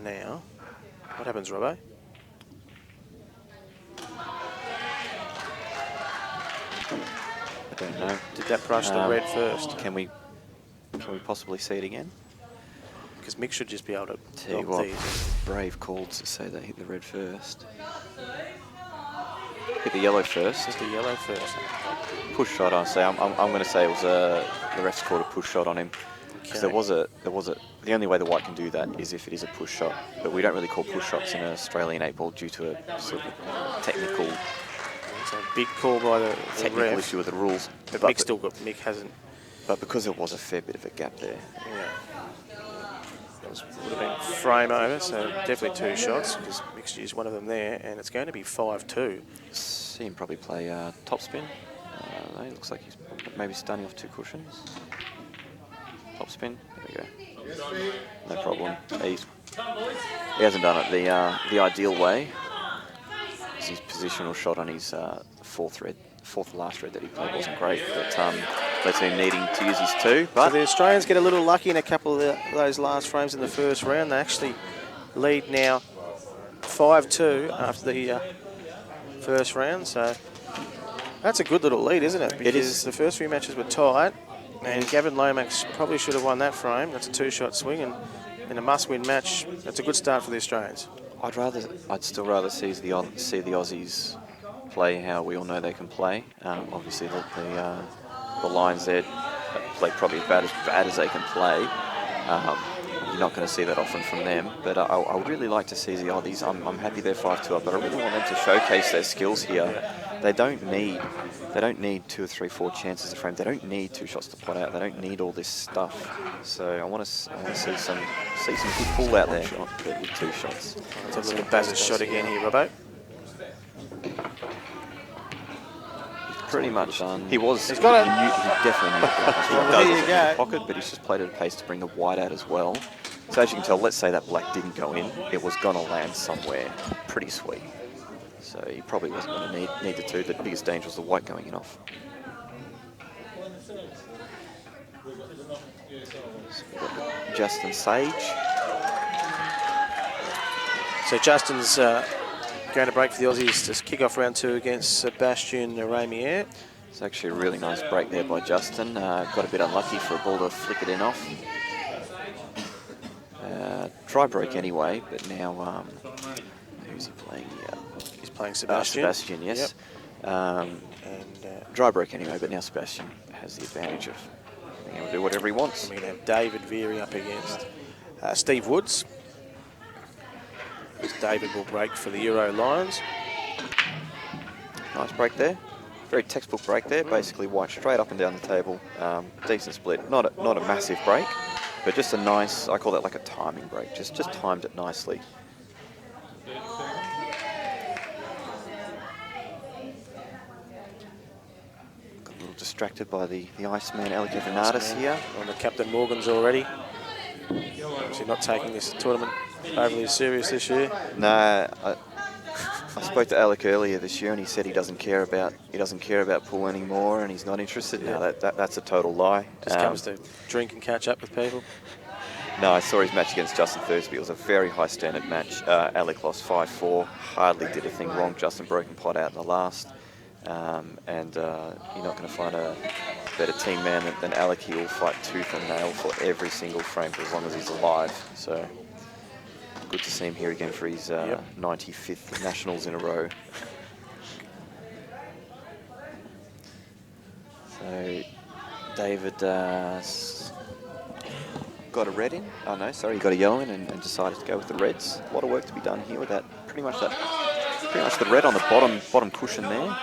Speaker 10: now. What happens, Robbo?
Speaker 9: I don't know.
Speaker 10: Did that brush the red first?
Speaker 9: Can we possibly see it again?
Speaker 10: Because Mick should just be able to
Speaker 9: Tell you
Speaker 10: block
Speaker 9: what,
Speaker 10: these.
Speaker 9: brave call to say they hit the red first. Hit the yellow first.
Speaker 10: Just the yellow first.
Speaker 9: Push shot. I say I'm going to say it was the refs called a push shot on him because there was a. The only way the white can do that is if it is a push shot, but we don't really call push shots in an Australian 8-ball due to a sort of technical.
Speaker 10: It's a big call by the
Speaker 9: technical
Speaker 10: ref.
Speaker 9: issue with the rules.
Speaker 10: But Mick hasn't.
Speaker 9: But because there was a fair bit of a gap there.
Speaker 10: Yeah. would have been frame over, so definitely 2 shots because Mixed used one of them there, and it's going to be 5-2.
Speaker 9: See him probably play top spin. It looks like he's maybe starting off 2 cushions. Top spin. There we go. No problem. He hasn't done it the ideal way. It's his positional shot on his fourth last red that he played wasn't great, but led to him needing to use his 2. But
Speaker 10: so the Australians get a little lucky in a couple of those last frames in the first round. They actually lead now 5-2 after the first round, so that's a good little lead, isn't it? Because
Speaker 9: it is.
Speaker 10: The first few matches were tight, and Gavin Lomax probably should have won that frame. That's a 2-shot swing, and in a must-win match, that's a good start for the Australians.
Speaker 9: I'd still rather see the Aussies play how we all know they can play. Obviously, the Lions there play probably about as bad as they can play. You're not going to see that often from them, but I would really like to see the Aussies. I'm happy they're 5-2 up, but I really want them to showcase their skills here. They don't need 2 or 3, 4 chances a frame. They don't need 2 shots to pot out. They don't need all this stuff. So I want to see some good pull out there with 2 shots.
Speaker 10: Let's have a look at Baz's shot again here, Robbo.
Speaker 9: Pretty much done. He was.
Speaker 10: He's got it.
Speaker 9: He definitely knew it. He
Speaker 10: Well,
Speaker 9: does
Speaker 10: there you
Speaker 9: look
Speaker 10: go.
Speaker 9: in the pocket, but he's just played at a pace to bring the white out as well. So as you can tell, let's say that black didn't go in, it was going to land somewhere pretty sweet. So he probably wasn't going to need the 2. The biggest danger was the white going in off. So we've got Justin Sage.
Speaker 10: So Justin's going to break for the Aussies to kick off round 2 against Sebastian Ramier.
Speaker 9: It's actually a really nice break there by Justin. Got a bit unlucky for a ball to flick it in off. Try break anyway, but now who's he playing here?
Speaker 10: He's playing Sebastian.
Speaker 9: Sebastian, yes. Yep. Dry break anyway, but now Sebastian has the advantage of being able to do whatever he wants.
Speaker 10: And we have David veering up against Steve Woods. David will break for the Euro Lions.
Speaker 9: Nice break there. Very textbook break there. Basically white straight up and down the table. Decent split. Not a massive break, but just a nice, I call that like a timing break. Just timed it nicely. Got a little distracted by the Iceman Alec Evernatis here.
Speaker 10: On the Captain Morgans already. Obviously not taking this tournament overly serious this year.
Speaker 9: No, I spoke to Alec earlier this year, and he said he doesn't care about pool anymore, and he's not interested.
Speaker 10: Yeah.
Speaker 9: No, that's a total lie.
Speaker 10: Just comes to drink and catch up with people.
Speaker 9: No, I saw his match against Justin Thursby. It was a very high standard match. Alec lost 5-4. Hardly did a thing wrong. Justin broken pot out in the last, and you're not going to find a better team man than Alec. He will fight tooth and nail for every single frame for as long as he's alive. So good to see him here again for his 95th Nationals in a row. So David got a red in. Oh no, sorry, he got a yellow in and decided to go with the reds. A lot of work to be done here with that. Pretty much the red on the bottom cushion there.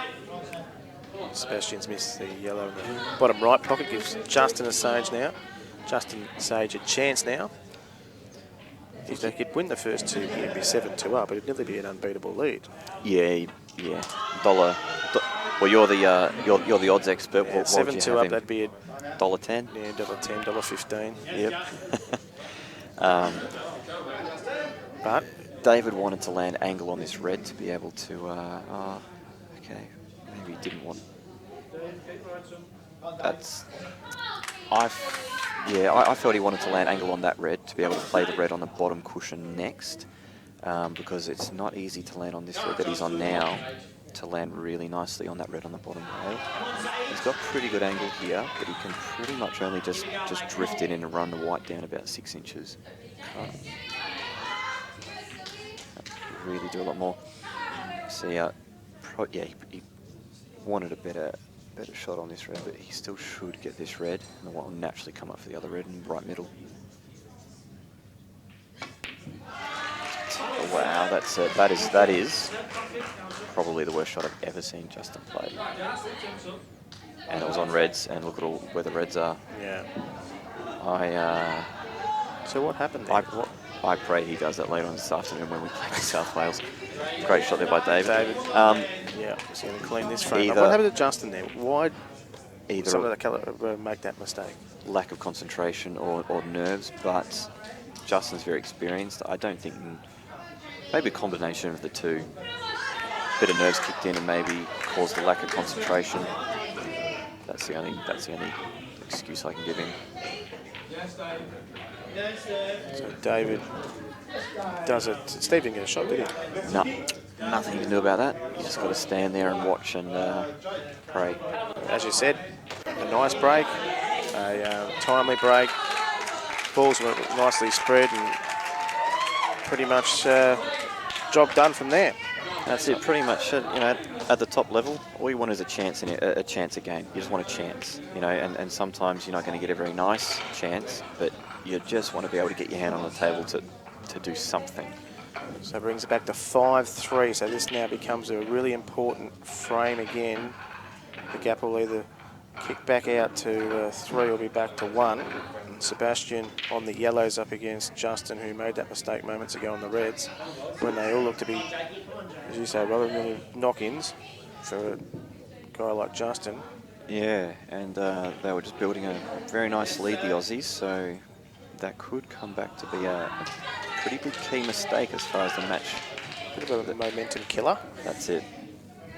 Speaker 10: Sebastian's missed the yellow in the bottom right pocket. Gives Justin Sage now. Justin Sage a chance now. If they could win the first 2, it'd be 7-2 up. It'd nearly be an unbeatable lead.
Speaker 9: Yeah. Well, you're the odds expert.
Speaker 10: Yeah, 7-2 up. That'd be
Speaker 9: $1.10.
Speaker 10: Yeah, $1.10, $1.15.
Speaker 9: Yep.
Speaker 10: But
Speaker 9: David wanted to land angle on this red to be able to. Okay, maybe he didn't want. I felt he wanted to land angle on that red to be able to play the red on the bottom cushion next, because it's not easy to land on this red that he's on now, to land really nicely on that red on the bottom rail. He's got pretty good angle here, but he can pretty much only just drift it in and run the white down about 6 inches. Can't really do a lot more. So he wanted a better shot on this red, but he still should get this red, and the white will naturally come up for the other red in right middle. Oh, wow, that is probably the worst shot I've ever seen Justin play. And it was on reds, and look at where the reds are.
Speaker 10: yeah, So what happened there?
Speaker 9: I pray he does that later on this afternoon when we play in South Wales. Great shot there by David.
Speaker 10: Yeah, he's going to clean this frame up.
Speaker 9: Either-
Speaker 10: What happened to Justin there? Why
Speaker 9: Either
Speaker 10: some of the colour make that mistake?
Speaker 9: lack of concentration or nerves, but Justin's very experienced. I don't think, maybe a combination of the two. Bit of nerves kicked in and maybe caused the lack of concentration. That's the only excuse I can give him.
Speaker 10: So David does it. Steve didn't get a shot, did he?
Speaker 9: No, nothing you can do about that. You just got to stand there and watch and pray.
Speaker 10: As you said, a nice break, a timely break. Balls were nicely spread and pretty much job done from there.
Speaker 9: That's it, pretty much. At the top level, all you want is a chance in a chance a game. You just want a chance, and sometimes you're not going to get a very nice chance, but you just want to be able to get your hand on the table to do something.
Speaker 10: So it brings it back to 5-3. So this now becomes a really important frame again. The gap will either kick back out to 3 or be back to 1. And Sebastian on the yellows up against Justin, who made that mistake moments ago on the reds, when they all look to be, as you say, rather than knock-ins for a guy like Justin.
Speaker 9: Yeah, and they were just building a very nice lead, the Aussies, so that could come back to be a pretty big key mistake as far as the match.
Speaker 10: Bit of a momentum killer.
Speaker 9: That's it.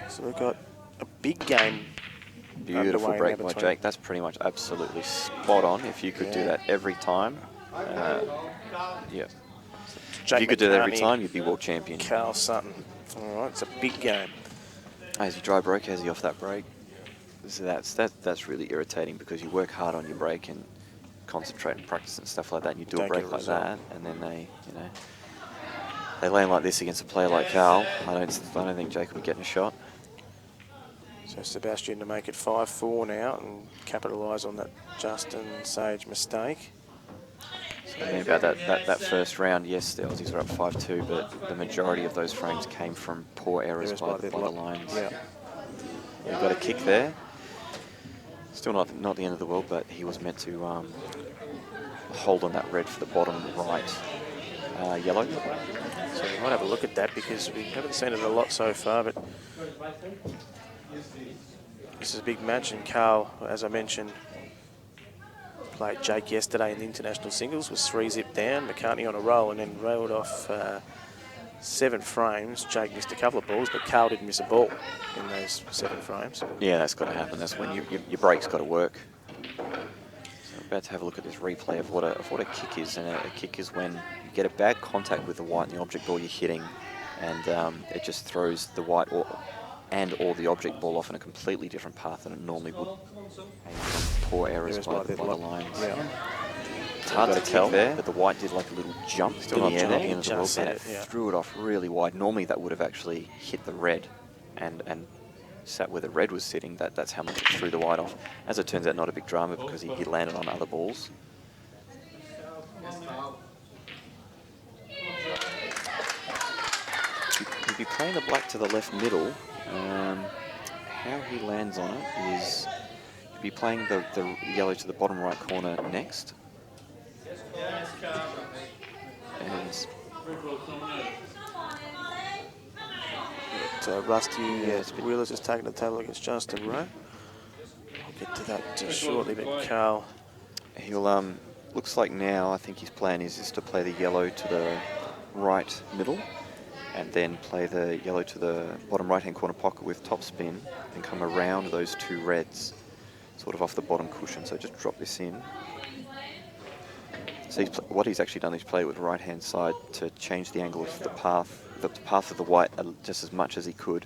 Speaker 10: So we've got a big game.
Speaker 9: Beautiful
Speaker 10: underway
Speaker 9: break
Speaker 10: now
Speaker 9: by
Speaker 10: between-
Speaker 9: Jake. That's pretty much absolutely spot on. If you could do that every time, yeah.
Speaker 10: Jake
Speaker 9: if you could do that every
Speaker 10: McCartney,
Speaker 9: time, you'd be world champion.
Speaker 10: Carl Sutton. All right, it's a big game.
Speaker 9: Has he dry break? Has he off that break? So that's really irritating because you work hard on your break and concentrate and practice and stuff like that, and you do a
Speaker 10: Don't get
Speaker 9: break
Speaker 10: a
Speaker 9: like
Speaker 10: result.
Speaker 9: that, and then they land like this against a player like Carl. I don't think Jake will be getting a shot.
Speaker 10: So Sebastian to make it 5-4 now and capitalise on that Justin Sage mistake.
Speaker 9: So I mean, about that first round, yes, the Aussies were up 5-2, but the majority of those frames came from poor errors by the Lions.
Speaker 10: Yeah.
Speaker 9: He got a kick there. Still not the end of the world, but he was meant to hold on that red for the bottom right yellow.
Speaker 10: So we might have a look at that because we haven't seen it a lot so far, but this is a big match, and Carl, as I mentioned, played Jake yesterday in the international singles, was 3-zip down, McCartney on a roll, and then railed off 7 frames. Jake missed a couple of balls, but Carl didn't miss a ball in those 7 frames.
Speaker 9: Yeah, that's got to happen. That's when your break's got to work. So I'm about to have a look at this replay of what a kick is, and a kick is when you get a bad contact with the white and the object ball you're hitting, and it just throws the white or the object ball off in a completely different path than it normally would. And poor errors by the Lions.
Speaker 10: Yeah.
Speaker 9: It's hard to tell there, but the white did like a little jump in the air at the end of the world,
Speaker 10: Just
Speaker 9: and
Speaker 10: hit
Speaker 9: it
Speaker 10: it, yeah.
Speaker 9: threw it off really wide. Normally that would have actually hit the red and sat where the red was sitting. That's how much it threw the white off. As it turns out, not a big drama because he landed on other balls. He'd be playing the black to the left middle. How he lands on it is he'd be playing the yellow to the bottom right corner next. And
Speaker 10: Rusty Wheeler's just taking the table against Justin Rowe. I'll get to that shortly, but Carl...
Speaker 9: he'll, looks like now, I think his plan is to play the yellow to the right middle and then play the yellow to the bottom right-hand corner pocket with top spin and come around those 2 reds, sort of off the bottom cushion. So just drop this in. So what he's actually done is play with the right-hand side to change the angle of the path of the white just as much as he could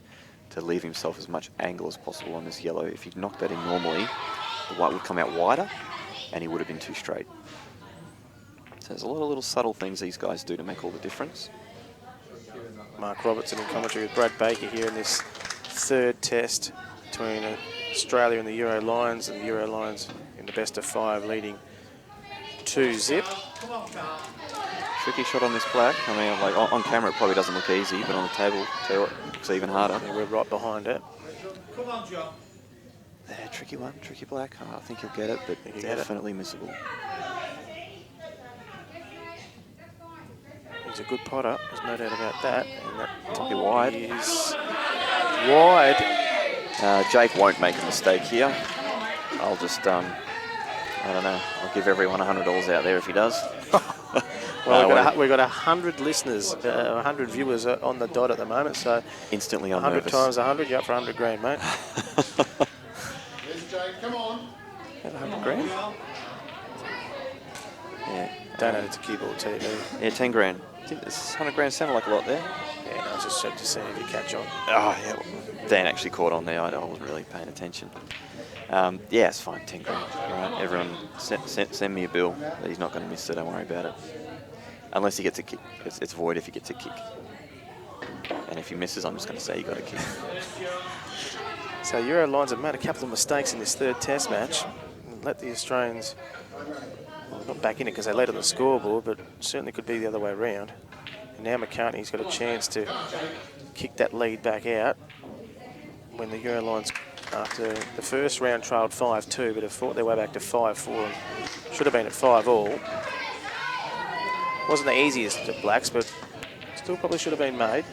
Speaker 9: to leave himself as much angle as possible on this yellow. If he'd knocked that in normally, the white would come out wider and he would have been too straight. So there's a lot of little subtle things these guys do to make all the difference.
Speaker 10: Mark Robertson in commentary with Brad Baker here in this 3rd test between Australia and the Euro Lions, and the Euro Lions in the best of 5 leading 2-zip.
Speaker 9: Tricky shot on this black. I mean, like on camera it probably doesn't look easy, but on the table, tell you what, it looks even harder.
Speaker 10: Yeah, we're right behind it.
Speaker 6: Come on, John.
Speaker 9: Yeah, tricky one, tricky black. I think he'll get it, but
Speaker 10: Think he'll get it.
Speaker 9: definitely missable.
Speaker 10: He's a good potter, there's no doubt about that. And that
Speaker 9: Might be wide.
Speaker 10: is wide.
Speaker 9: Jake won't make a mistake here. I'll just, I don't know, I'll give everyone $100 out there if he does.
Speaker 10: Well, we've got 100 listeners, 100 viewers on the dot at the moment, so
Speaker 9: instantly I'm
Speaker 10: 100
Speaker 9: nervous.
Speaker 10: times 100, you're up for 100 grand, mate.
Speaker 7: There's Jake, come on.
Speaker 10: 100 grand?
Speaker 9: Yeah,
Speaker 10: Donate it to Keyboard TV.
Speaker 9: yeah, 10 grand. This 100 grand sounded like a lot there.
Speaker 10: Yeah, no, I was just seeing if you catch on.
Speaker 9: Oh, yeah. Dan actually caught on there. I wasn't really paying attention. Yeah, it's fine. 10 grand. All right, everyone, send me a bill. He's not going to miss it. Don't worry about it. Unless he gets a kick. It's void if he gets a kick. And if he misses, I'm just going to say he got a kick.
Speaker 10: So Eurolines have made a couple of mistakes in this third test match. Let the Australians, well, not back in it because they led on the scoreboard, but certainly could be the other way around. And now McCartney's got a chance to kick that lead back out when the Eurolines, after the first round, trailed 5-2, but have fought their way back to 5-4 and should have been at 5-all. Wasn't the easiest at Blacks, but still probably should have been made.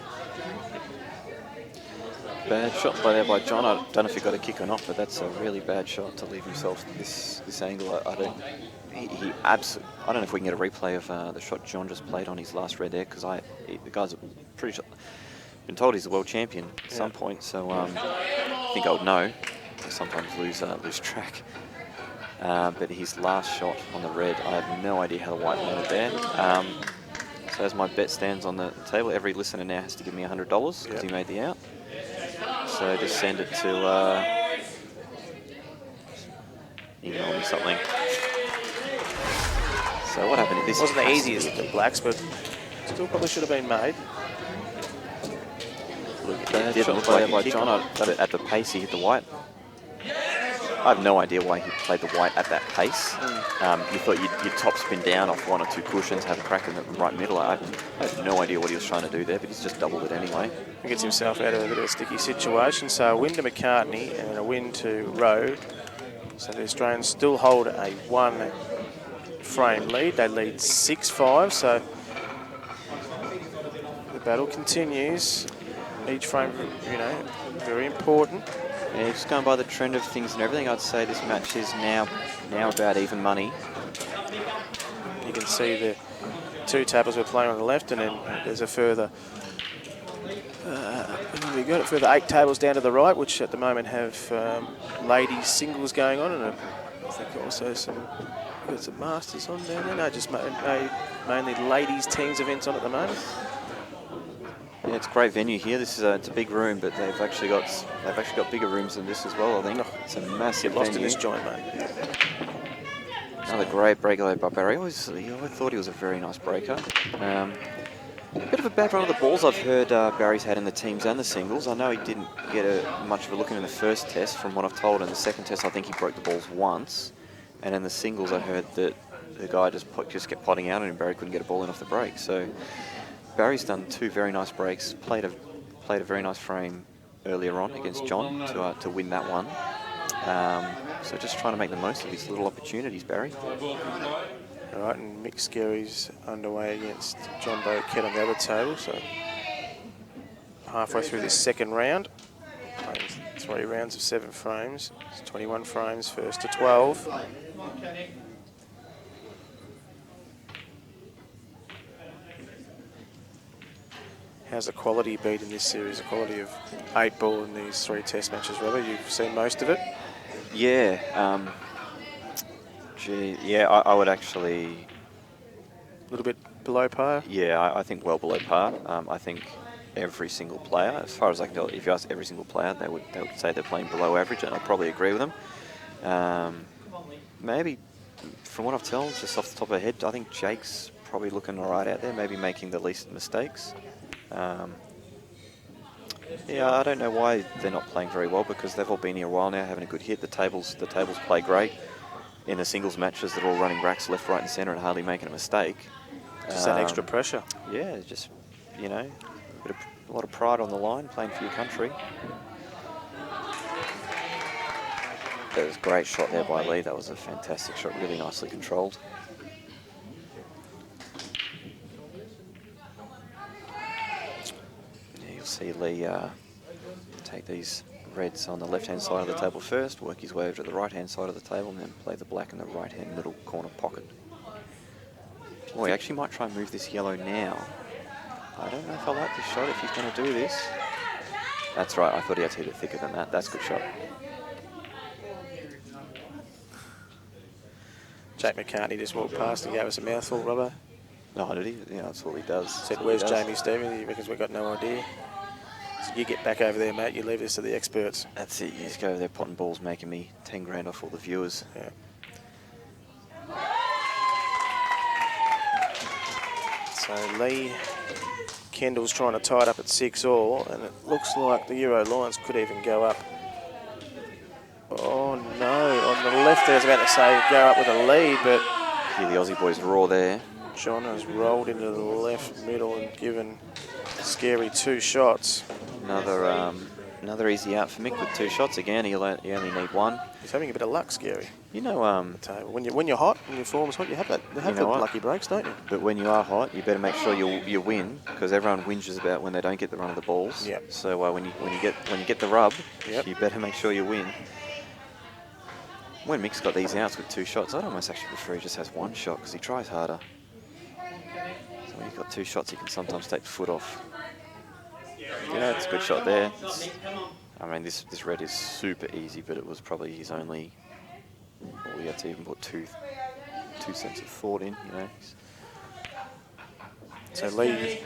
Speaker 9: Bad shot by John. I don't know if he got a kick or not, but that's a really bad shot to leave himself this angle. I don't know if we can get a replay of the shot John just played on his last red there, because the guy's pretty sure, been told he's the world champion at some point, so I think I would know. I sometimes lose track. But his last shot on the red, I have no idea how the white landed there. So as my bet stands on the table, every listener now has to give me $100 because he made the out. So just send it to email me something. So what happened? This
Speaker 10: wasn't the easiest at Blacks, but still probably should have been made.
Speaker 9: It didn't look like by John. At the pace he hit the white. I have no idea why he played the white at that pace. You thought you'd top spin down off one or two cushions, have a crack in the right middle. I have no idea what he was trying to do there, but he's just doubled it anyway.
Speaker 10: He gets himself out of a bit of a sticky situation. So a win to McCartney and a win to Rowe. So the Australians still hold a 1-frame lead. They lead 6-5. So the battle continues. Each frame, very important.
Speaker 9: Yeah, just going by the trend of things and everything, I'd say this match is now about even money.
Speaker 10: You can see the two tables we're playing on the left, and then there's a further, we've got a further 8 tables down to the right, which at the moment have ladies singles going on, and I think also got some masters on down there. No, just mainly ladies teams events on at the moment.
Speaker 9: Yeah, it's a great venue here. This is it's a big room, but they've actually got bigger rooms than this as well. I think it's a massive
Speaker 10: Get lost
Speaker 9: venue.
Speaker 10: in this joint, mate.
Speaker 9: Another great breakaway by Barry. I always thought he was a very nice breaker. A bit of a bad run of the balls I've heard Barry's had in the teams and the singles. I know he didn't get much of a look in the first test, from what I've told. In the second test, I think he broke the balls once, and in the singles, I heard that the guy just kept potting out, and Barry couldn't get a ball in off the break. So Barry's done 2 very nice breaks, played a very nice frame earlier on against John to win that one. So just trying to make the most of his little opportunities, Barry.
Speaker 10: All right, and Mick Skerry's underway against John Boquette on the other table. So halfway through this second round, 3 rounds of 7 frames. It's 21 frames, first to 12. How's the quality been in this series? The quality of 8 ball in these 3 test matches, Robert? You've seen most of it?
Speaker 9: Yeah. I would actually...
Speaker 10: A little bit below par?
Speaker 9: Yeah, I think well below par. I think every single player, as far as I can tell, if you ask every single player, they would say they're playing below average, and I'd probably agree with them. Maybe, from what I've told, just off the top of my head, I think Jake's probably looking all right out there, maybe making the least mistakes. Yeah, I don't know why they're not playing very well, because they've all been here a while now, having a good hit. The tables play great. In the singles matches, they're all running racks left, right and centre and hardly making a mistake.
Speaker 10: Just that extra pressure.
Speaker 9: Yeah, just, a lot of pride on the line, playing for your country. That was a great shot there by Lee. That was a fantastic shot, really nicely controlled. see Lee take these reds on the left-hand side of the table first, work his way over to the right-hand side of the table, and then play the black in the right-hand middle corner pocket. Oh, he actually might try and move this yellow now. I don't know if I like this shot, if he's going to do this. That's right, I thought he had to hit it thicker than that. That's a good shot.
Speaker 10: Jake McCartney just walked past and gave us a mouthful, Robbo.
Speaker 9: No, did he? Yeah, that's all he does.
Speaker 10: Said, where's Jamie Stevens? He reckons we've got no idea. So you get back over there, mate. You leave this to the experts.
Speaker 9: That's it. You just go over there potting balls, making me 10 grand off all the viewers.
Speaker 10: Yeah. So Lee Kendall's trying to tie it up at 6-all, and it looks like the Euro Lions could even go up. Oh no, on the left there, I was about to say go up with a lead, but
Speaker 9: Hear the Aussie boys roar there.
Speaker 10: John has rolled into the left middle and given Scary 2 shots.
Speaker 9: Another easy out for Mick with 2 shots. Again, he only need 1.
Speaker 10: He's having a bit of luck, Scary.
Speaker 9: You know,
Speaker 10: When you're hot, when your form's hot, you have the lucky breaks, don't you?
Speaker 9: but when you are hot, you better make sure you win, because everyone whinges about when they don't get the run of the balls.
Speaker 10: Yep.
Speaker 9: So when you get the rub,
Speaker 10: Yep.
Speaker 9: you better make sure you win. When Mick's got these outs with 2 shots, I'd almost actually prefer he just has 1 shot, because he tries harder. So when he's got 2 shots, he can sometimes take the foot off. Yeah, it's a good shot there. I mean, this red is super easy, but it was probably his only. Well, he had to even put two cents of thought in, you know.
Speaker 10: So Lee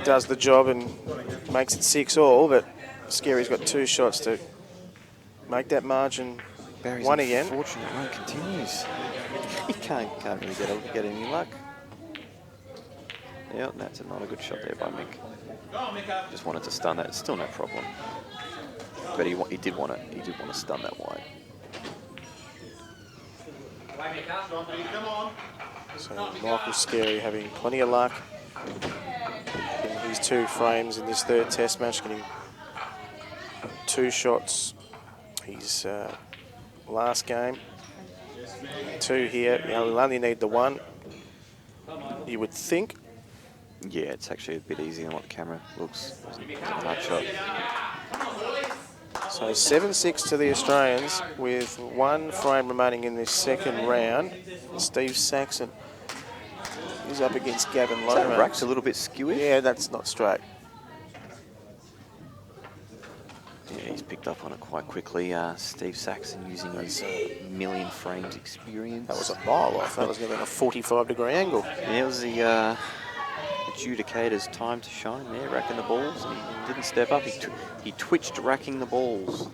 Speaker 10: does the job and makes it 6-all, but Scary's got 2 shots to make that margin
Speaker 9: Barry's
Speaker 10: 1 again.
Speaker 9: Unfortunate run continues. He can't really get any luck. Yeah, that's not a good shot there by Mick. Just wanted to stun that. It's still no problem. But he did want to stun that wide.
Speaker 10: So Michael Scary having plenty of luck in his 2 frames in this 3rd test match, getting 2 shots. His last game, 2 here. You know, we'll only need the 1, you would think.
Speaker 9: Yeah, it's actually a bit easier than what the camera looks. It's a hard shot.
Speaker 10: So 7-6 to the Australians with 1 frame remaining in this 2nd round. Steve Saxon is up against Gavin
Speaker 9: That
Speaker 10: Lomax.
Speaker 9: rack's a little bit skewy.
Speaker 10: Yeah, that's not straight.
Speaker 9: Yeah, he's picked up on it quite quickly. Steve Saxon using his million frames experience.
Speaker 10: That was a mile off. That was going to be a 45-degree angle.
Speaker 9: Yeah, it was the adjudicator's time to shine there, racking the balls. And he didn't step up. He twitched racking the balls.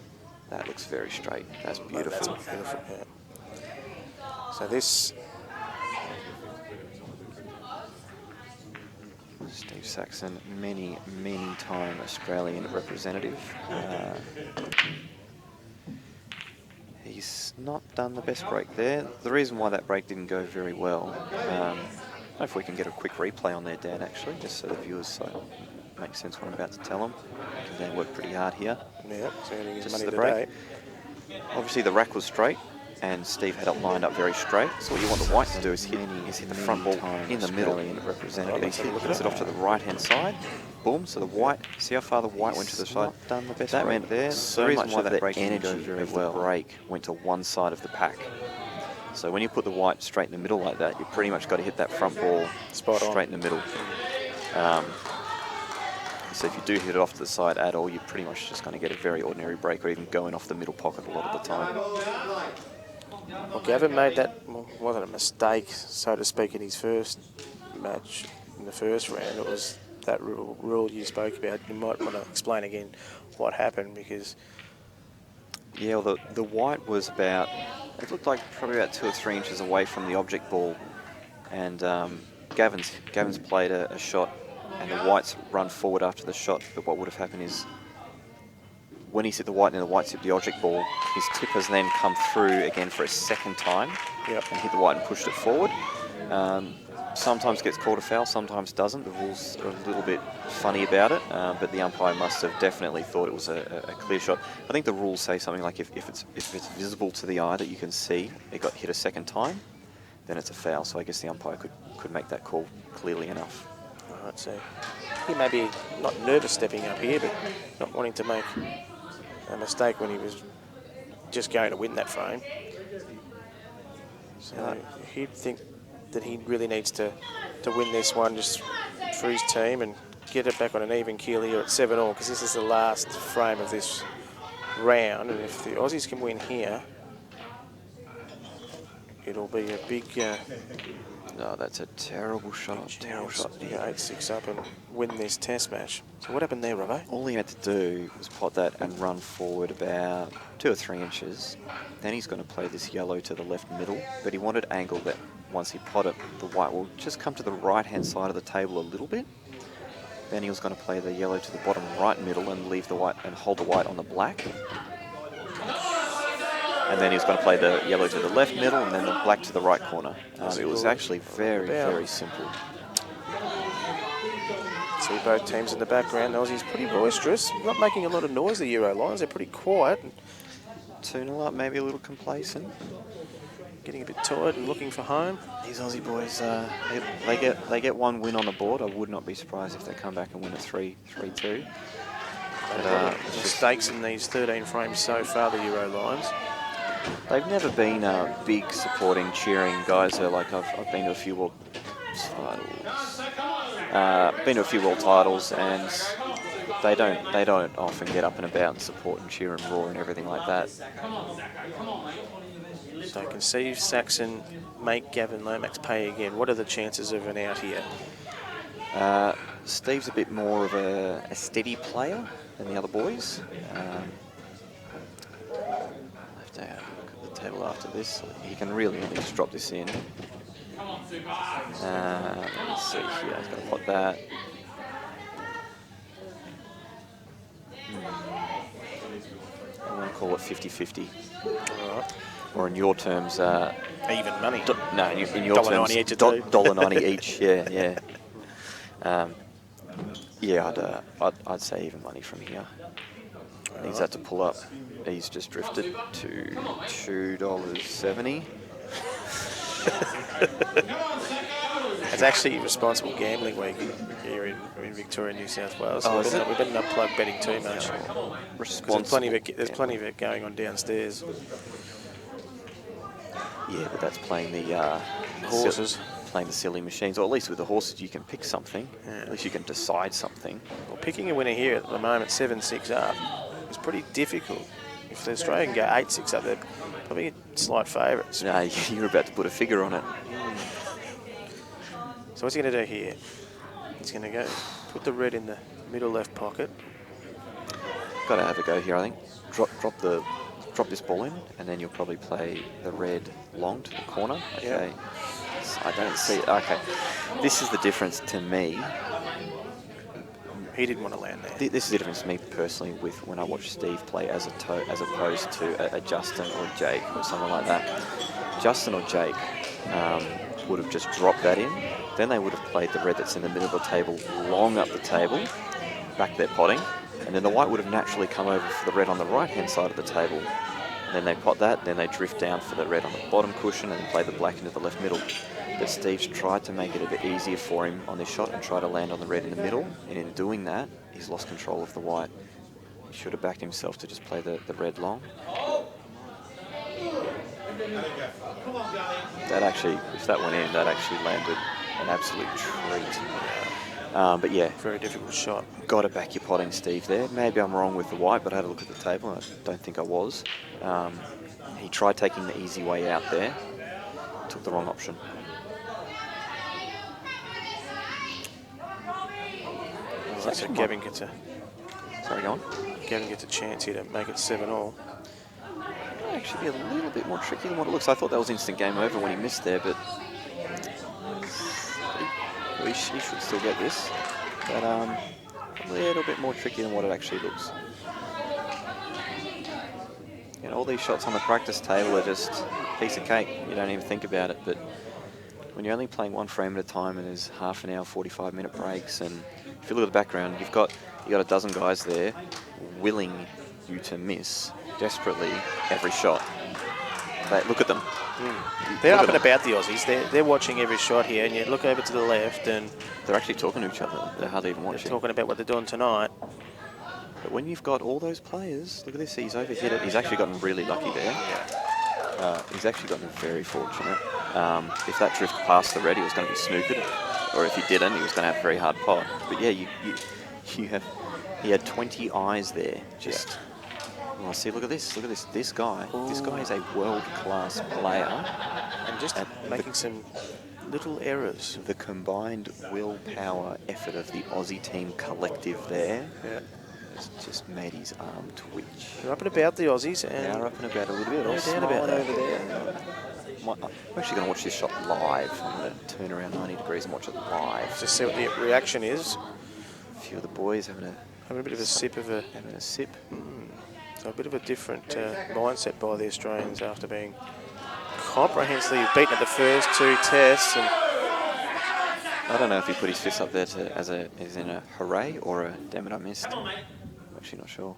Speaker 9: That looks very straight. That's beautiful.
Speaker 10: That's beautiful, yeah. So this...
Speaker 9: Steve Saxon, many time Australian representative. He's not done the best break there. The reason why that break didn't go very well, if we can get a quick replay on there, Dan, actually, just so the viewers make sense what I'm about to tell them. Because Dan worked pretty hard here.
Speaker 10: Yeah, so earning his
Speaker 9: Just
Speaker 10: money
Speaker 9: the
Speaker 10: today.
Speaker 9: break. Obviously the rack was straight, and Steve had it lined up very straight. So what you want the white to do is hit the front ball in the middle. Representative. He hits it off to the right-hand side. Boom. So the white. See how far the white went to the side. Done the best. That meant there. So much why that break energy of the break went to one side of the pack. So when you put the white straight in the middle like that, you pretty much got to hit that front ball straight in the middle. So if you do hit it off to the side at all, you're pretty much just going to get a very ordinary break, or even going off the middle pocket a lot of the time.
Speaker 10: Well, Gavin made that, wasn't a mistake, so to speak, in his first match in the first round. It was that rule you spoke about. You might want to explain again what happened, because...
Speaker 9: Yeah, well, the white was about, it looked like probably about 2 or 3 inches away from the object ball, and Gavin's played a shot, and the white's run forward after the shot. But what would have happened is, when he's hit the white and the white's hit the object ball, his tip has then come through again for a second time, and hit the white and pushed it forward. Sometimes gets called a foul, sometimes doesn't. The rules are a little bit funny about it, but the umpire must have definitely thought it was a clear shot. I think the rules say something like if it's visible to the eye that you can see it got hit a second time, then it's a foul. So I guess the umpire could make that call clearly enough.
Speaker 10: Right, so he may be not nervous stepping up here, but not wanting to make a mistake when he was just going to win that frame. So he'd think that he really needs to win this one just for his team and get it back on an even keel here at 7-all, because this is the last frame of this round, and if the Aussies can win here, it'll be a big...
Speaker 9: No, that's a terrible shot. Terrible shot.
Speaker 10: to get 8-6 up and win this test match. So what happened there, Robbo?
Speaker 9: All he had to do was pot that and run forward about 2 or 3 inches. Then he's going to play this yellow to the left middle, but he wanted angle that once he pot it, the white will just come to the right-hand side of the table a little bit. Then he was going to play the yellow to the bottom right middle and leave the white and hold the white on the black. And then he was going to play the yellow to the left middle and then the black to the right corner. It was actually very, very simple.
Speaker 10: See both teams in the background. Aussie's pretty boisterous, not making a lot of noise, the Euro Lions. They're pretty quiet.
Speaker 9: 2-0 up, maybe a little complacent.
Speaker 10: Getting a bit tired and looking for home.
Speaker 9: These Aussie boys, they get one win on the board. I would not be surprised if they come back and win at 3-2. But
Speaker 10: mistakes in these 13 frames so far, the Euro Lions.
Speaker 9: They've never been big supporting, cheering guys. They're like I've been to a few world titles, and they don't often get up and about and support and cheer and roar and everything like that.
Speaker 10: So can Steve Saxon make Gavin Lomax pay again? What are the chances of an out here?
Speaker 9: Steve's a bit more of a steady player than the other boys. Have to have a look at the table after this. He can really only just drop this in. Let's see here, he's going to pot that. I'm going to call it 50-50.
Speaker 10: All right.
Speaker 9: Or in your terms...
Speaker 10: even money.
Speaker 9: No, in your terms...
Speaker 10: $1.90 each.
Speaker 9: $1.90 each, yeah. I'd say even money from here. He's had to pull up. He's just drifted to $2.70.
Speaker 10: It's actually responsible gambling week here in Victoria, New South Wales. So we've been not plug betting too much. There's plenty of it going on downstairs.
Speaker 9: Yeah, but that's playing the
Speaker 10: horses.
Speaker 9: Playing the silly machines, or at least with the horses you can pick something. Yeah. At least you can decide something.
Speaker 10: Well, picking a winner here at the moment, 7-6 up, is pretty difficult. If the Australian go 8-6 up, they're probably slight favourites.
Speaker 9: No, you're about to put a figure on it.
Speaker 10: So what's he going to do here? He's going to go put the red in the middle left pocket.
Speaker 9: Got to have a go here, I think. Drop this ball in, and then you'll probably play the red long to the corner. Okay. Yep. I don't see. Okay, this is the difference to me.
Speaker 10: He didn't want to land there.
Speaker 9: This is the difference to me personally with when I watch Steve play as opposed to a Justin or a Jake or someone like that. Justin or Jake would have just dropped that in. Then they would have played the red that's in the middle of the table long up the table, back there potting, and then the white would have naturally come over for the red on the right-hand side of the table. And then they pot that, then they drift down for the red on the bottom cushion and play the black into the left middle. But Steve's tried to make it a bit easier for him on this shot and try to land on the red in the middle, and in doing that, he's lost control of the white. He should have backed himself to just play the red long. That actually, if that went in, that actually landed an absolute treat. But yeah.
Speaker 10: Very difficult shot.
Speaker 9: Got to back your potting, Steve, there. Maybe I'm wrong with the white, but I had a look at the table, and I don't think I was. He tried taking the easy way out there. Took the wrong option.
Speaker 10: So Gavin gets a...
Speaker 9: Sorry, go on.
Speaker 10: Gavin gets a chance here to make it 7-all.
Speaker 9: Actually be a little bit more tricky than what it looks. I thought that was instant game over when he missed there, but he should still get this. But a little bit more tricky than what it actually looks. You know, all these shots on the practice table are just a piece of cake. You don't even think about it, but when you're only playing one frame at a time and there's half an hour, 45-minute breaks, and if you look at the background, you've got a dozen guys there willing you to miss desperately every shot. look at them.
Speaker 10: They're
Speaker 9: Look
Speaker 10: up
Speaker 9: at
Speaker 10: and about the Aussies. They're watching every shot here, and you look over to the left, and
Speaker 9: They're actually talking to each other. They're hardly even
Speaker 10: they're
Speaker 9: watching.
Speaker 10: talking about what they're doing tonight.
Speaker 9: But when you've got all those players, look at this. He's overhit it. He's actually gotten really lucky there. He's actually gotten very fortunate. If that drift past the red, he was going to be snookered, or if he didn't, he was going to have a very hard pot. But yeah, he had 20 eyes there. Just. Well, see, look at this. Look at this. This guy. This guy is a world-class player.
Speaker 10: And just making some little errors.
Speaker 9: The combined willpower effort of the Aussie team collective there has just made his arm twitch.
Speaker 10: They're up and about the Aussies,
Speaker 9: They
Speaker 10: and
Speaker 9: are up and about a little bit.
Speaker 10: no
Speaker 9: All
Speaker 10: doubt about
Speaker 9: smiling
Speaker 10: that.
Speaker 9: over there. I'm actually going to watch this shot live. I'm going to turn around 90 degrees and watch it live.
Speaker 10: Just see what the reaction is.
Speaker 9: A few of the boys having
Speaker 10: a bit of a sip of a...
Speaker 9: Having a sip.
Speaker 10: So a bit of a different mindset by the Australians after being comprehensively beaten at the first 2 tests. And
Speaker 9: I don't know if he put his fist up there as in a hooray or a damn it I missed. I'm actually not sure.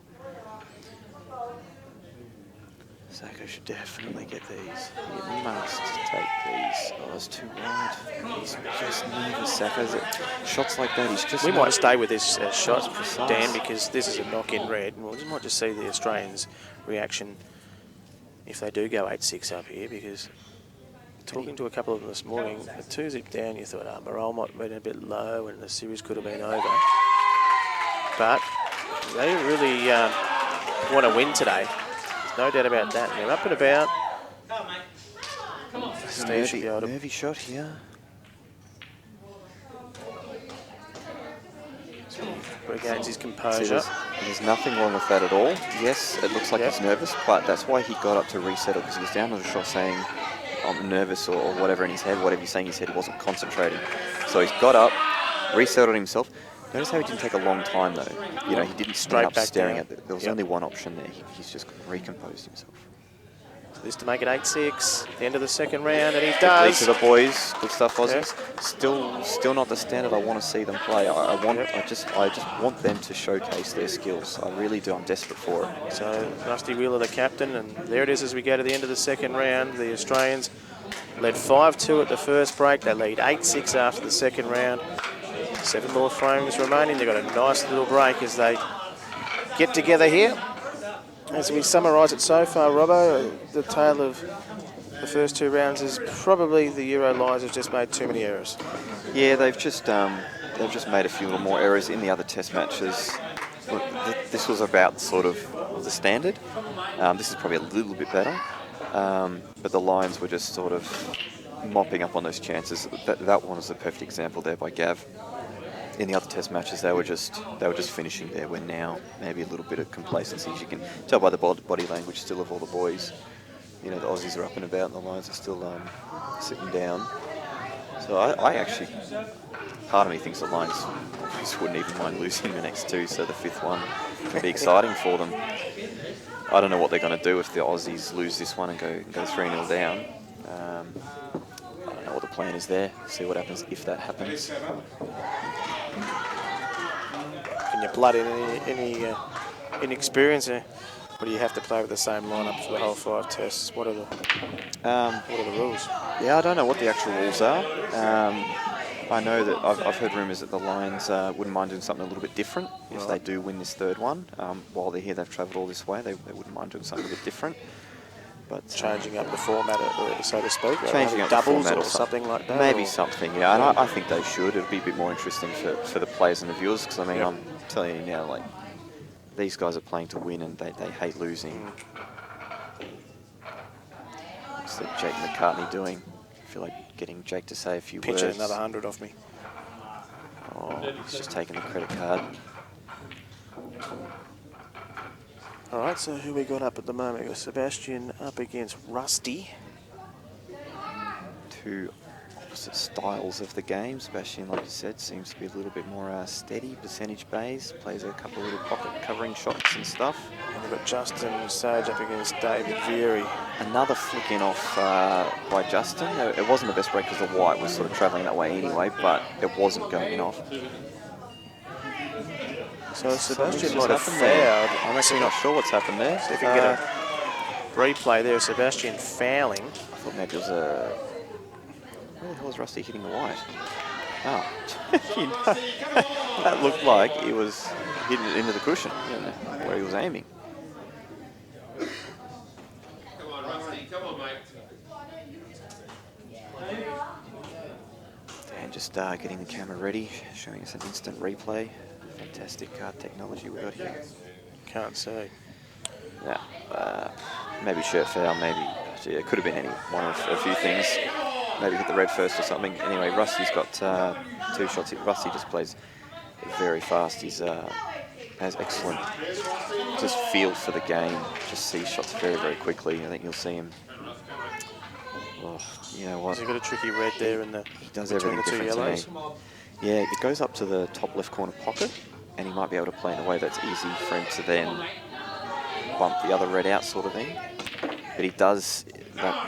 Speaker 9: Sacco should definitely get these. He must take these. Oh, it's too wide. He's just nervous, Sacco's shots like that, he's just...
Speaker 10: we might stay with this shot,
Speaker 9: precise.
Speaker 10: Dan, because this is a knock-in red. And we might just see the Australians' reaction if they do go 8-6 up here, because talking to a couple of them this morning, the 2-zip down, you thought, Morale might have been a bit low and the series could have been over. But they really want to win today. No doubt about that. They're up and about. Steve should be able to...
Speaker 9: nervy shot here.
Speaker 10: regains his composure.
Speaker 9: There's nothing wrong with that at all. Yes, it looks like he's nervous, but that's why he got up to resettle, because he was down on the shot saying, I'm nervous or whatever in his head, whatever he's saying in his head, he wasn't concentrating. So he's got up, resettled himself. Notice how he didn't take a long time though. You know, he didn't stand up staring at there was only one option there. He's just recomposed himself.
Speaker 10: So this to make it 8-6, the end of the second round, and he does.
Speaker 9: These are the boys, good stuff, Aussies. Still not the standard I want to see them play. I just want them to showcase their skills. I really do. I'm desperate for it.
Speaker 10: So Rusty Wheeler, the captain, and there it is as we go to the end of the second round. The Australians led 5-2 at the first break. They lead 8-6 after the second round. 7 more frames remaining. They've got a nice little break as they get together here. As we summarise it so far, Robbo, the tale of the first 2 rounds is probably the Euro Lions have just made too many errors.
Speaker 9: Yeah, they've just made a few little more errors in the other test matches. Look, this was about sort of the standard. This is probably a little bit better, but the Lions were just sort of mopping up on those chances. That one was the perfect example there by Gav. In the other test matches, they were just finishing there. Where now maybe a little bit of complacency, as you can tell by the body language still of all the boys. You know, the Aussies are up and about, and the Lions are still sitting down. So I actually, part of me thinks the Lions just wouldn't even mind losing the next 2, so the 5th one would be exciting for them. I don't know what they're going to do if the Aussies lose this one and go 3-0 down. I don't know what the plan is there. See what happens if that happens.
Speaker 10: Can you blood in any inexperience? Or do you have to play with the same lineup for the whole 5 tests? What are the rules?
Speaker 9: Yeah, I don't know what the actual rules are. I know that I've heard rumours that the Lions wouldn't mind doing something a little bit different if they do win this 3rd one. While they're here, they've travelled all this way. They wouldn't mind doing something a bit different. But
Speaker 10: changing up the format, so to speak,
Speaker 9: changing up
Speaker 10: doubles
Speaker 9: the format
Speaker 10: or something like that.
Speaker 9: Maybe something, yeah. And I think they should. It'd be a bit more interesting for the players and the viewers. Because I mean, I'm telling you now, like these guys are playing to win, and they hate losing. What's that Jake McCartney doing? I feel like getting Jake to say a few words.
Speaker 10: Pinching another 100 off me.
Speaker 9: Oh, he's just taking the credit card.
Speaker 10: All right, so who we got up at the moment? We've got Sebastian up against Rusty.
Speaker 9: 2 opposite styles of the game. Sebastian, like you said, seems to be a little bit more steady, percentage-based, plays a couple of little pocket covering shots and stuff.
Speaker 10: And we've got Justin Sage up against David Veary.
Speaker 9: Another flicking off by Justin. It wasn't the best break because the white was sort of travelling that way anyway, but it wasn't going off.
Speaker 10: So Sebastian
Speaker 9: might
Speaker 10: might have fouled.
Speaker 9: I'm actually not sure what's happened there.
Speaker 10: See if we can get a replay there of Sebastian fouling.
Speaker 9: I thought maybe it was a... Where the hell is Rusty hitting the white? Oh, you know, that looked like he was hitting it into the cushion, you know, where he was aiming.
Speaker 2: Come on, Rusty. Come on, mate.
Speaker 9: And just getting the camera ready, showing us an instant replay. Fantastic technology we got here.
Speaker 10: Can't see.
Speaker 9: Yeah, maybe shirt foul, maybe it could have been any one of a few things. Maybe hit the red first or something. Anyway, Rusty's got 2 shots. Rusty just plays very fast. He's has excellent just feel for the game. Just sees shots very, very quickly. I think you'll see him. Oh, you know what?
Speaker 10: He's got a tricky red there in the
Speaker 9: He does
Speaker 10: between
Speaker 9: everything
Speaker 10: the two
Speaker 9: different to
Speaker 10: yellows.
Speaker 9: me. Yeah, it goes up to the top left corner pocket, and he might be able to play in a way that's easy for him to then bump the other red out, sort of thing. But he does.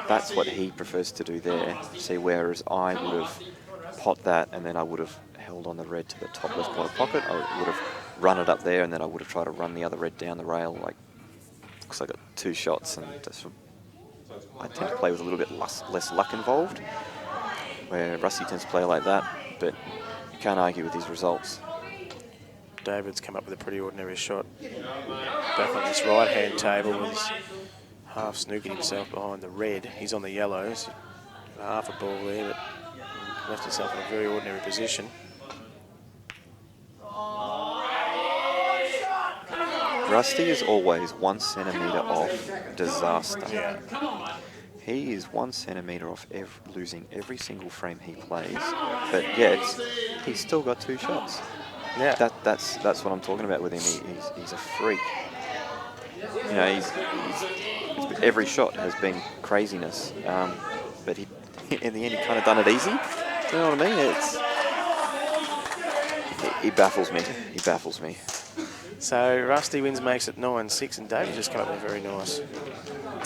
Speaker 9: That's what he prefers to do there. See, whereas I would have pot that, and then I would have held on the red to the top left corner pocket. I would have run it up there, and then I would have tried to run the other red down the rail. Like, because I got 2 shots, and I tend to play with a little bit less luck involved. Where Rusty tends to play like that, but you can't argue with his results.
Speaker 10: David's come up with a pretty ordinary shot. Back on this right-hand table, he's half snookered himself behind the red. He's on the yellows. Half a ball there, but left himself in a very ordinary position.
Speaker 9: Rusty is always 1 centimetre off disaster.
Speaker 10: Yeah.
Speaker 9: He is 1 centimetre off losing every single frame he plays, but yet he's still got 2 shots.
Speaker 10: Yeah.
Speaker 9: That's what I'm talking about with him. He's a freak. You know, every shot has been craziness, but he in the end he kind of done it easy. Do you know what I mean? He baffles me. He baffles me.
Speaker 10: So Rusty wins, makes it 9-6, and David just come up with a very nice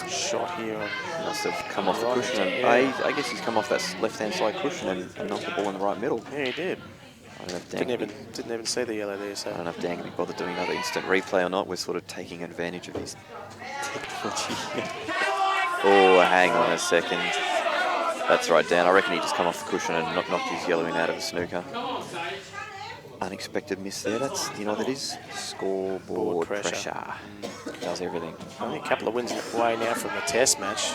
Speaker 10: shot here.
Speaker 9: Must have come off the cushion, and
Speaker 10: Yeah.
Speaker 9: I guess he's come off that left-hand side cushion and knocked the ball in the right middle.
Speaker 10: Yeah, he did.
Speaker 9: I don't know if Dan
Speaker 10: Didn't even see the yellow there.
Speaker 9: I
Speaker 10: So
Speaker 9: don't know if Dan can be bothered doing another instant replay or not. We're sort of taking advantage of his technology. Oh, hang on a second. That's right, Dan. I reckon he just come off the cushion and knocked his yellow in out of the snooker. Unexpected miss there. That's, you know what that is? Scoreboard pressure. Does everything.
Speaker 10: only a couple of wins away now from the test match.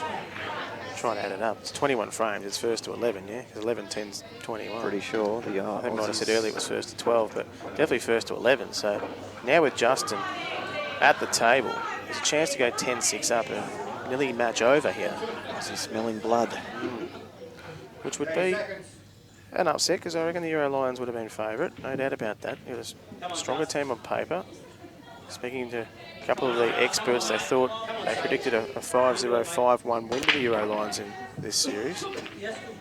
Speaker 10: Trying to add it up. It's 21 frames. It's first to 11, yeah? 11, 10's 21.
Speaker 9: Pretty sure the
Speaker 10: I think I might have said earlier it was first to 12, but definitely first to 11. So now with Justin at the table, there's a chance to go 10-6 up and nearly match over here.
Speaker 9: Is he smelling blood?
Speaker 10: Which would be an upset, because I reckon the Euro Lions would have been favourite. No doubt about that. It was a stronger team on paper. Speaking to a couple of the experts, they predicted a 5-0, 5-1 win to the Euro Lions in this series.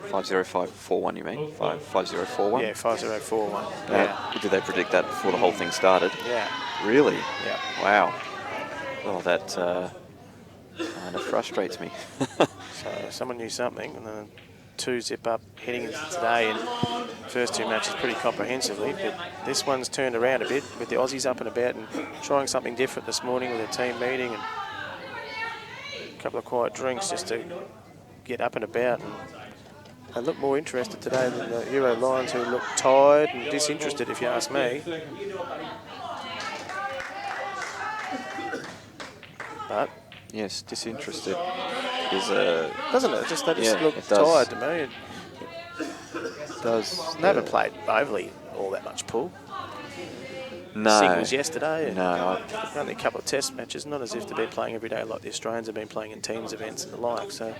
Speaker 9: 5-0-5-4-1, you mean? 5-0-4-1?
Speaker 10: Yeah, 5-0, 4-1. Yeah.
Speaker 9: Did they predict that before the whole thing started?
Speaker 10: Yeah.
Speaker 9: Really?
Speaker 10: Yeah.
Speaker 9: Wow. Well, that kind of frustrates me.
Speaker 10: So someone knew something, and then 2 zip up heading into today, and first 2 matches pretty comprehensively, but this one's turned around a bit with the Aussies up and about and trying something different this morning with a team meeting and a couple of quiet drinks just to get up and about, and they look more interested today than the Euro Lions, who look tired and disinterested, if you ask me. But
Speaker 9: Yes, disinterested is a...
Speaker 10: doesn't it? Just they just
Speaker 9: Yeah,
Speaker 10: look
Speaker 9: it does.
Speaker 10: tired to me.
Speaker 9: It does.
Speaker 10: They haven't played overly all that much pool.
Speaker 9: No.
Speaker 10: Singles yesterday.
Speaker 9: No.
Speaker 10: Only a couple of test matches, not as if they've been playing every day like the Australians have been playing in teams events and the like. So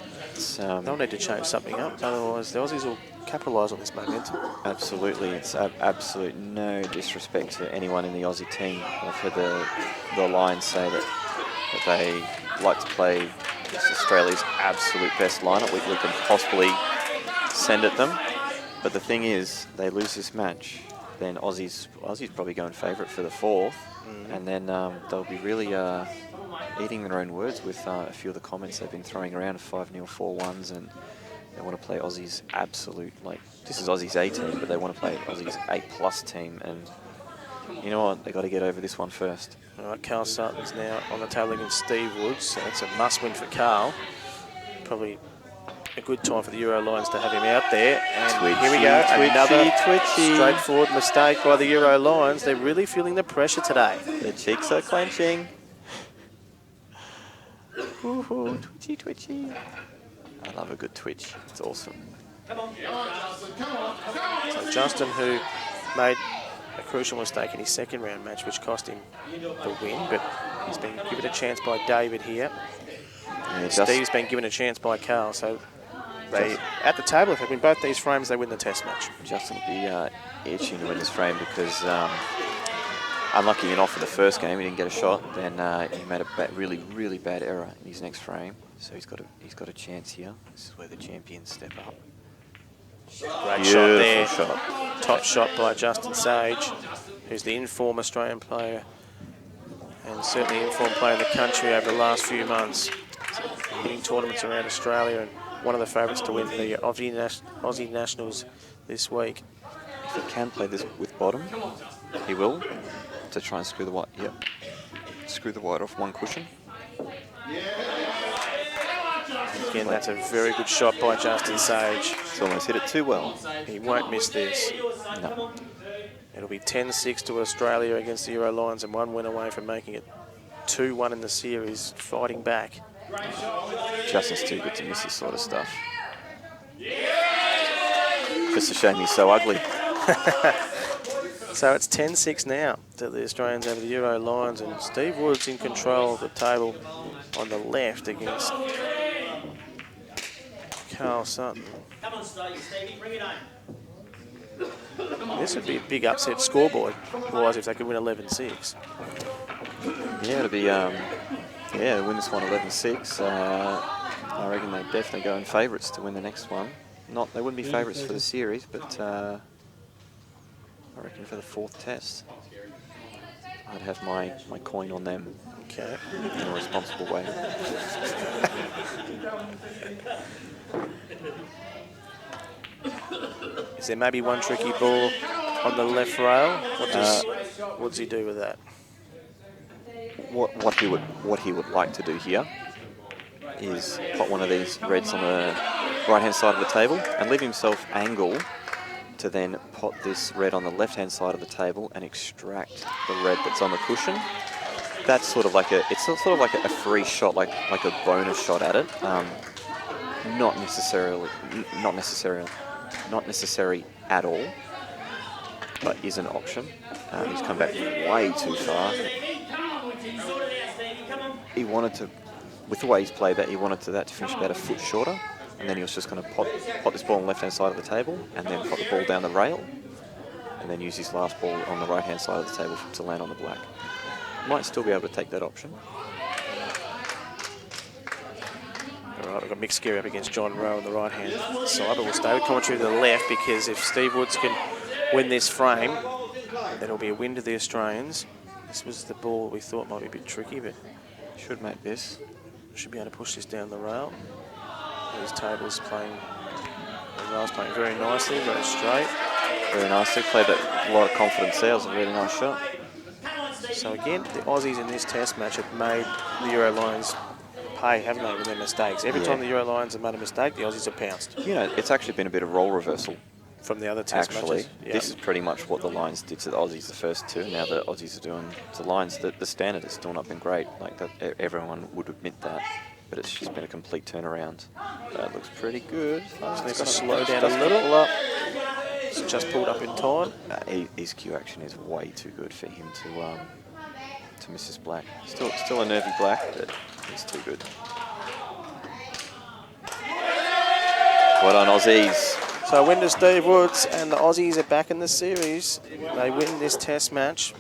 Speaker 10: they'll need to change something up. Otherwise, the Aussies will capitalise on this momentum.
Speaker 9: Absolutely. It's absolute no disrespect to anyone in the Aussie team. I've heard the Lions say that they like to play just Australia's absolute best lineup we can possibly send at them. But the thing is, they lose this match, then Aussies probably going favourite for the 4th, and then they'll be really eating their own words with a few of the comments they've been throwing around of 5-0, 4-1s, and they want to play Aussies absolute, like, this is Aussies A team, but they want to play Aussies A+ team, and you know what, they got to get over this one first.
Speaker 10: All right, Carl Sutton's now on the table against Steve Woods. So that's a must-win for Carl. Probably a good time for the Euro Lions to have him out there. And here we go, another straightforward mistake by the Euro Lions. They're really feeling the pressure today.
Speaker 9: Their cheeks are clenching. Woohoo, twitchy, twitchy. I love a good twitch. It's awesome.
Speaker 10: So Justin, who made a crucial mistake in his second round match, which cost him the win, but he's been given a chance by David here.
Speaker 9: Yeah,
Speaker 10: Steve's been given a chance by Carl, so they, at the table, if they win both these frames, they win the test match.
Speaker 9: Justin will be itching to win this frame because unlucky enough for the first game, he didn't get a shot. Then he made a really, really bad error in his next frame, so he's got a chance here. This is where the champions step up.
Speaker 10: Great
Speaker 9: Beautiful
Speaker 10: shot there.
Speaker 9: Shot.
Speaker 10: Top shot by Justin Sage, who's the informed Australian player and certainly informed player in the country over the last few months. Hitting tournaments around Australia and one of the favourites to win the Aussie Nationals this week.
Speaker 9: If he can play this with bottom, he will, to try and screw the white. Yep. Screw the white off one cushion.
Speaker 10: Again, that's a very good shot by Justin Sage.
Speaker 9: He's almost hit it too well.
Speaker 10: He won't miss this.
Speaker 9: No.
Speaker 10: It'll be 10-6 to Australia against the Euro Lions and one win away from making it 2-1 in the series, fighting back.
Speaker 9: Justin's too good to miss this sort of stuff. Just a shame he's so ugly.
Speaker 10: So it's 10-6 now to the Australians over the Euro Lions, and Steve Woods in control of the table on the left against Carl Sutton.
Speaker 3: Come on, Stevie, bring it home.
Speaker 10: This would be a big upset scoreboard-wise if they could win 11-6.
Speaker 9: Yeah, it'll be, win this one 11-6. I reckon they're definitely going favourites to win the next one. They wouldn't be favourites for the series, but I reckon for the fourth test, I'd have my coin on them.
Speaker 10: Okay.
Speaker 9: In a responsible way.
Speaker 10: Is there maybe one tricky ball on the left rail? What does he do with that?
Speaker 9: What he would like to do here is put one of these reds on the right-hand side of the table and leave himself angle to then pot this red on the left-hand side of the table and extract the red that's on the cushion. That's sort of like a free shot, like a bonus shot at it. Not necessary at all, but is an option. He's come back way too far. He wanted to, with the way he's played that, he wanted that to finish about a foot shorter, and then he was just going to pot this ball on the left-hand side of the table, and then pot the ball down the rail, and then use his last ball on the right-hand side of the table to land on the black. Might still be able to take that option.
Speaker 10: All right, we've got Mick Scary up against John Rowe on the right-hand side, but we'll stay with commentary to the left because if Steve Woods can win this frame, then it'll be a win to the Australians. This was the ball we thought might be a bit tricky, but
Speaker 9: should make this.
Speaker 10: Should be able to push this down the rail. These tables playing, the rail's playing very nicely, very straight.
Speaker 9: Very nicely, played a lot of confidence there. It was a really nice shot.
Speaker 10: So again, the Aussies in this test match have made the Euro Lions pay, haven't they, with their mistakes. Every time the Euro Lions have made a mistake, the Aussies have pounced.
Speaker 9: You know, it's actually been a bit of role reversal.
Speaker 10: From the other test matches. Yep.
Speaker 9: This is pretty much what the Lions did to the Aussies the first two. Now the Aussies are doing to the Lions. The standard has still not been great. Like that, everyone would admit that. But it's just been a complete turnaround. That looks pretty good.
Speaker 10: Just needs to slow down a little. It's just pulled up in time.
Speaker 9: His cue action is way too good for him to miss his black. Still a nervy black, but he's too good. Well done, Aussies.
Speaker 10: So a win to Steve Woods, and the Aussies are back in the series. They win this test match.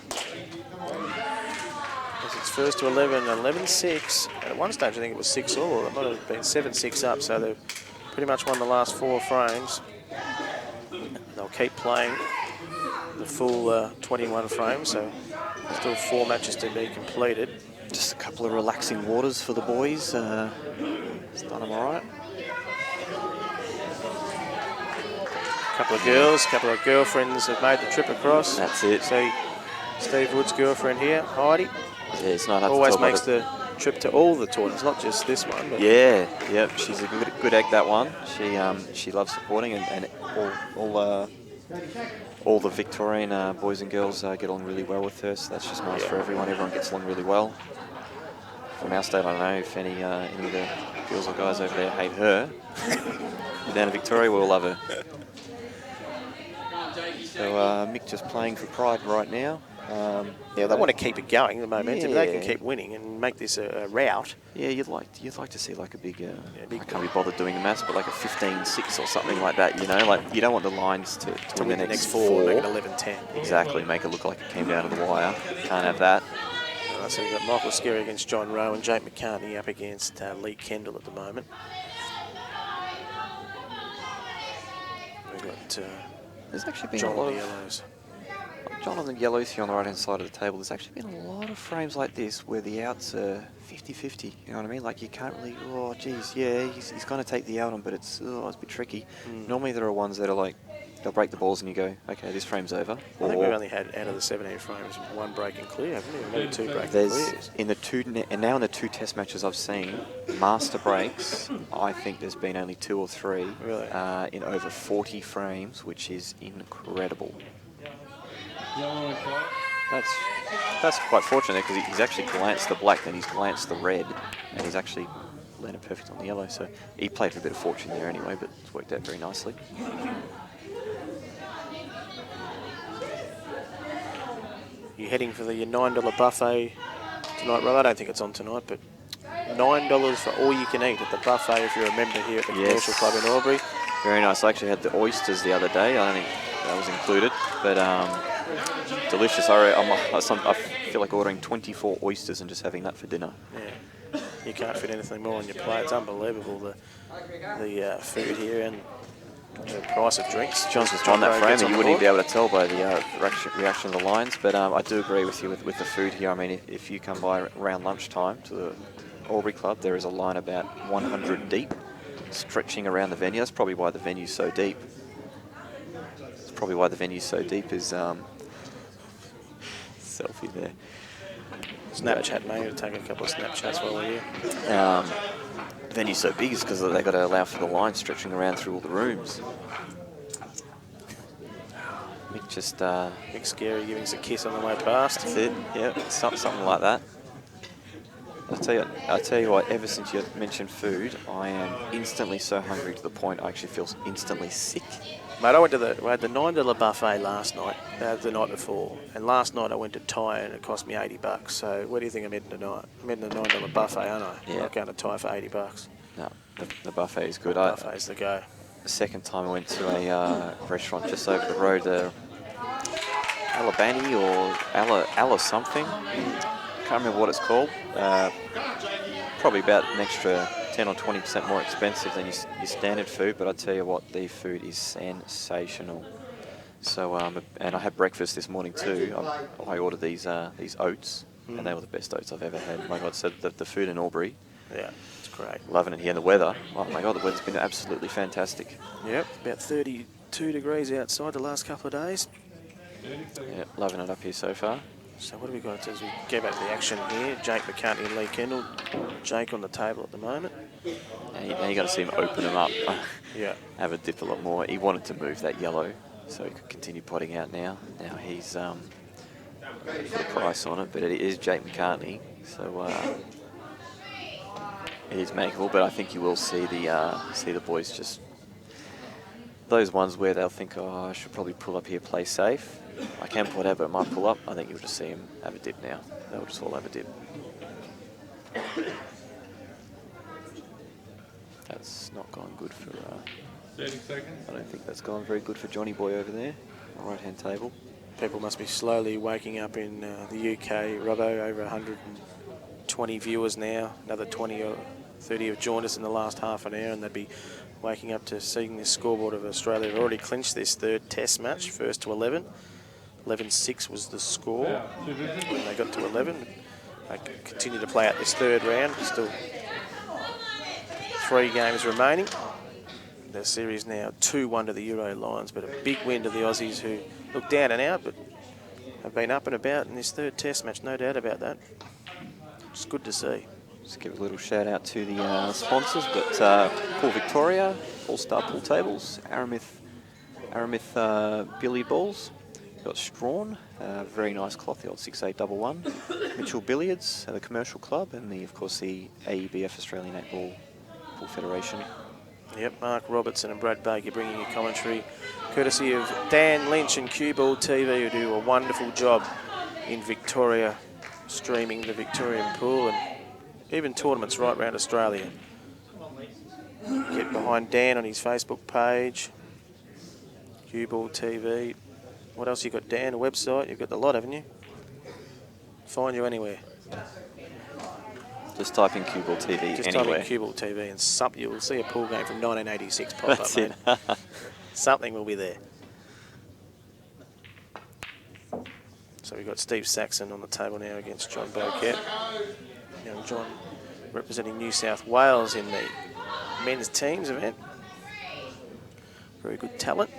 Speaker 10: As it's first to 11, 11-6. At one stage, I think it was 6-all. It might have been 7-6 up, so they've pretty much won the last 4 frames. They'll keep playing the full 21 frames, so still 4 matches to be completed.
Speaker 9: Just a couple of relaxing waters for the boys. It's done them all right.
Speaker 10: Couple of girls, couple of girlfriends have made the trip across.
Speaker 9: That's it.
Speaker 10: So Steve Wood's girlfriend here, Heidi.
Speaker 9: Yeah, it's not hard
Speaker 10: Always
Speaker 9: to tell by
Speaker 10: makes the trip to all the tournaments, not just this one. But
Speaker 9: Yeah, yep. She's a good egg, that one. She loves supporting, and all the Victorian boys and girls get along really well with her. So that's just nice for everyone. Everyone gets along really well. From our state, I don't know if any of the girls or guys over there hate her. Down in Victoria, we'll love her. So Mick just playing for Pride right now.
Speaker 10: yeah, they want to keep it going, the momentum. They can
Speaker 9: Yeah.
Speaker 10: keep winning and make this a rout.
Speaker 9: Yeah, you'd like to see like a big, I can't be bothered doing the maths, but like a 15-6 or something like that, you know? Like, you don't want the Lions to win the next four.
Speaker 10: Make it 11-10.
Speaker 9: Exactly, make it look like it came down to the wire. Can't have that.
Speaker 10: So we've got Michael Skerry against John Rowe and Jake McCartney up against Lee Kendall at the moment. We've got
Speaker 9: There's actually been
Speaker 10: John
Speaker 9: a lot
Speaker 10: on the
Speaker 9: of
Speaker 10: yellows.
Speaker 9: John on the yellows here on the right-hand side of the table. There's actually been a lot of frames like this where the outs are 50-50. You know what I mean? Like, you can't really, oh, geez, yeah, he's going to take the out on, but it's a bit tricky. Normally there are ones that are like, they'll break the balls and you go, okay, this frame's over.
Speaker 10: I think we've only had, out of the 17 frames, one break and clear, haven't we? Maybe two break and
Speaker 9: There's
Speaker 10: clears.
Speaker 9: now in the two test matches I've seen, master breaks, I think there's been only 2 or 3
Speaker 10: Really?
Speaker 9: in over 40 frames, which is incredible. That's quite fortunate because he's actually glanced the black, then he's glanced the red, and he's actually landed perfect on the yellow. So he played for a bit of fortune there anyway, but it's worked out very nicely.
Speaker 10: You're heading for the $9 buffet tonight, Rob. I don't think it's on tonight, but $9 for all you can eat at the buffet if you're a member here at the Commercial Club in Albury.
Speaker 9: Very nice. I actually had the oysters the other day. I don't think that was included, but delicious. I feel like ordering 24 oysters and just having that for dinner.
Speaker 10: Yeah, you can't fit anything more on your plate. It's unbelievable, the food here and the price of drinks.
Speaker 9: John's just on that frame, and you wouldn't even be able to tell by the reaction of the Lions. But I do agree with you with the food here. I mean, if you come by around lunchtime to the Albury Club, there is a line about 100 deep, stretching around the venue. That's probably why the venue's so deep. It's probably why the venue's so deep is selfie there.
Speaker 10: Snapchat, mate. We'll take a couple of Snapchats while we're here.
Speaker 9: The venue's so big is because they've got to allow for the line stretching around through all the rooms. Mick just...
Speaker 10: Mick Skerry giving us a kiss on the way past.
Speaker 9: That's it, yeah, something like that. I tell you what, ever since you mentioned food, I am instantly so hungry to the point I actually feel instantly sick.
Speaker 10: Mate, we had the $9 buffet last night, the night before, and last night I went to Thai and it cost me $80. So where do you think I'm heading tonight? I'm heading to the $9 buffet, aren't I?
Speaker 9: Yeah.
Speaker 10: I'm not going to Thai for $80.
Speaker 9: No, the buffet is good.
Speaker 10: Buffet's the go.
Speaker 9: The second time I went to a restaurant just over the road, Alabani or Ala something. Can't remember what it's called. Probably about an extra 10 or 20% more expensive than your standard food, but I tell you what, the food is sensational. So, and I had breakfast this morning too. I ordered these oats, and they were the best oats I've ever had. My God, so the food in Albury.
Speaker 10: Yeah, it's great.
Speaker 9: Loving it here. And the weather, oh my God, the weather's been absolutely fantastic.
Speaker 10: Yep, about 32 degrees outside the last couple of days.
Speaker 9: Yeah, loving it up here so far.
Speaker 10: So what do we got as we go back to the action here? Jake McCartney and Lee Kendall. Jake on the table at the moment.
Speaker 9: Now you got to see him open them up.
Speaker 10: Yeah.
Speaker 9: Have a dip a lot more. He wanted to move that yellow, so he could continue potting out now. Now he's put a price on it, but it is Jake McCartney, so it is makeable. But I think you will see the boys just those ones where they'll think, oh, I should probably pull up here, play safe. I can put out, but it might pull up. I think you'll just see him have a dip now. They'll just all have a dip. That's not gone good for...
Speaker 2: 30 seconds.
Speaker 9: I don't think that's gone very good for Johnny Boy over there, on the right-hand table.
Speaker 10: People must be slowly waking up in the UK. Robbo, over 120 viewers now. Another 20 or 30 have joined us in the last half an hour, and they'd be waking up to seeing this scoreboard of Australia. They've already clinched this third test match, first to 11. 11-6 was the score when they got to 11. They continue to play out this third round. Still 3 games remaining. The series now 2-1 to the Euro Lions, but a big win to the Aussies who look down and out, but have been up and about in this third test match, no doubt about that. It's good to see.
Speaker 9: Just give a little shout out to the sponsors. Got Pool Victoria, All-Star Pool Tables, Aramith billiard balls. Got Strawn, very nice cloth, the old 6811. Mitchell Billiards, the commercial club, and of course the AEBF Australian Netball Pool Federation.
Speaker 10: Yep, Mark Robertson and Brad Baker bringing you commentary, courtesy of Dan Lynch and Cue Ball TV, who do a wonderful job in Victoria, streaming the Victorian pool and even tournaments right around Australia. Get behind Dan on his Facebook page, Cue Ball TV. What else you got, Dan? A website? You've got the lot, haven't you? Find you anywhere.
Speaker 9: Just type in Cue Ball TV
Speaker 10: Just
Speaker 9: anywhere.
Speaker 10: type in Cue Ball TV and you will see a pool game from 1986 pop
Speaker 9: That's
Speaker 10: up,
Speaker 9: it.
Speaker 10: mate. Something will be there. So we've got Steve Saxon on the table now against John Boquette. Young John representing New South Wales in the men's teams event. Very good talent.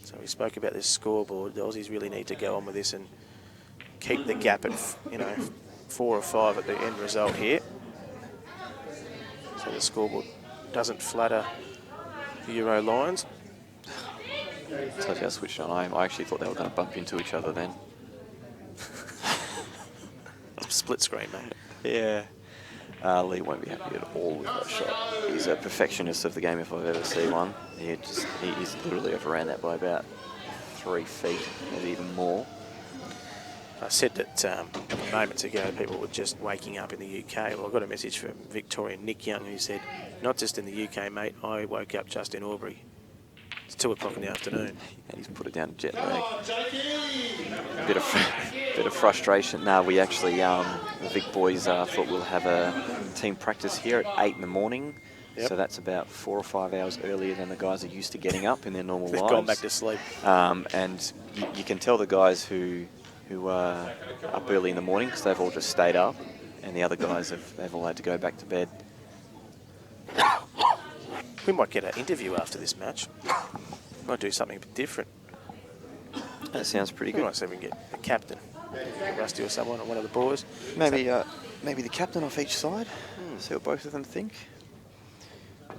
Speaker 10: So we spoke about this scoreboard. The Aussies really need to go on with this and keep the gap at 4 or 5 at the end result here. So the scoreboard doesn't flatter the Euro lines.
Speaker 9: So I switched on. I actually thought they were going to bump into each other then.
Speaker 10: Split screen, mate.
Speaker 9: Yeah. Lee won't be happy at all with that shot. He's a perfectionist of the game if I've ever seen one. He's literally overran that by about 3 feet, maybe even more.
Speaker 10: I said that moments ago people were just waking up in the UK. Well, I got a message from Victorian Nick Young who said, not just in the UK, mate, I woke up just in Albury. It's 2 o'clock in the afternoon.
Speaker 9: And he's put it down to jet lag. Bit of frustration. No, we actually, the Vic boys thought we'll have a team practice here at 8 in the morning.
Speaker 10: Yep.
Speaker 9: So that's about 4 or 5 hours earlier than the guys are used to getting up in their normal
Speaker 10: They've
Speaker 9: lives.
Speaker 10: gone back to sleep.
Speaker 9: And you can tell the guys who are up early in the morning because they've all just stayed up, and the other guys they've all had to go back to bed.
Speaker 10: We might get an interview after this match. Might do something a bit different.
Speaker 9: That sounds pretty
Speaker 10: We
Speaker 9: good.
Speaker 10: might see if we can get a captain, Rusty or someone, or one of the boys.
Speaker 9: Maybe the captain off each side. See what both of them think.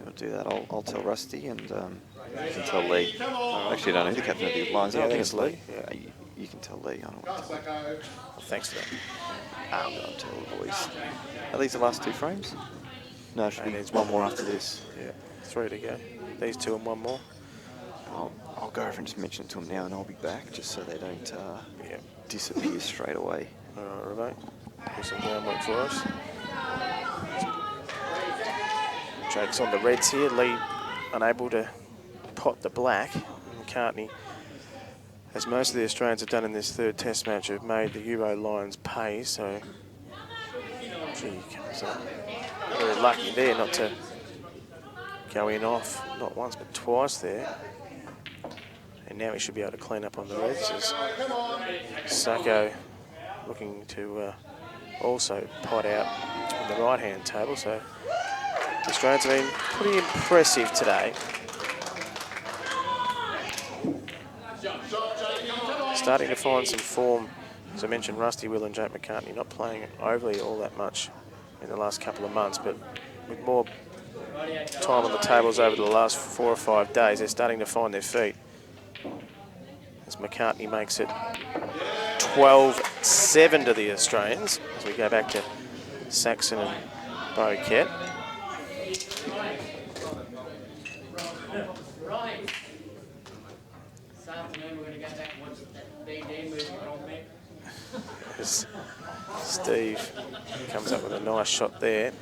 Speaker 9: We'll do that. I'll tell Rusty, and you can tell Lee. Actually, I don't know who the captain of the lines are.
Speaker 10: Yeah, I think it's Lee.
Speaker 9: Yeah, you can tell Lee. I don't want to tell him.
Speaker 10: Well, thanks for that.
Speaker 9: I'll tell the boys. Are these the last 2 frames? No, it should
Speaker 10: And
Speaker 9: be
Speaker 10: there's one more after this. Yeah, 3 to go. These 2 and 1 more.
Speaker 9: I'll go over and just mention it to them now, and I'll be back just so they don't
Speaker 10: Yeah.
Speaker 9: disappear straight away.
Speaker 10: All right, Remote. Do some groundwork for us. Jake's on the reds here. Lee unable to pot the black. McCartney, as most of the Australians have done in this 3rd test match, have made the Euro Lions pay, so gee, he comes up. Very lucky there not to go in off, not once but twice there. And now he should be able to clean up on the reds as Sacco looking to also pot out on the right-hand table. So the Australians have been pretty impressive today. Starting to find some form. As I mentioned, Rusty Will and Jake McCartney not playing overly all that much in the last couple of months, but with more time on the tables over the last 4 or 5 days, they're starting to find their feet. As McCartney makes it 12-7 to the Australians as we go back to Saxon and Boquette.
Speaker 5: Right. This afternoon we're going to go back and watch that BD movie on me.
Speaker 10: As Steve comes up with a nice shot there.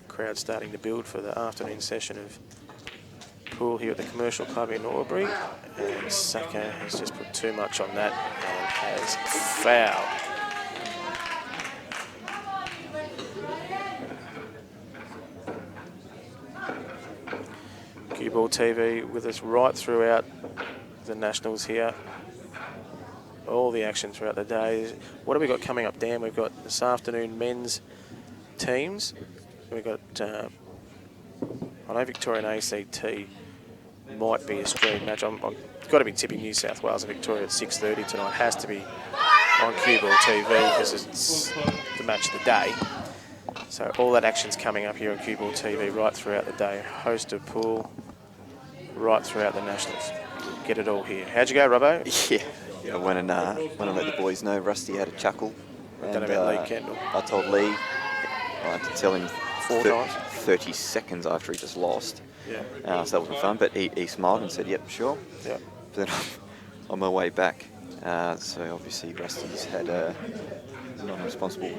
Speaker 10: Crowd starting to build for the afternoon session of pool here at the Commercial Club in Albury, and Sacco has just put too much on that and has fouled. Cue Ball TV with us right throughout the Nationals here. All the action throughout the day. What have we got coming up, Dan? We've got this afternoon men's teams. we've got, I know Victoria and ACT might be a stream match. I've got to be tipping New South Wales and Victoria at 6:30 tonight. Has to be on Cue Ball TV because it's the match of the day. So all that action's coming up here on Cue Ball TV right throughout the day. Host of pool right throughout the Nationals. Get it all here. How'd you go, Robbo?
Speaker 9: Yeah, I went and let the boys know Rusty had a chuckle.
Speaker 10: Don't know about Lee Kendall.
Speaker 9: I told Lee, I had to tell him
Speaker 10: 4 times.
Speaker 9: 30 seconds after he just lost.
Speaker 10: Yeah.
Speaker 9: So that wasn't fun, but he smiled and said, yep, sure.
Speaker 10: Yeah.
Speaker 9: But then on my way back, so obviously Rusty's had a non-responsible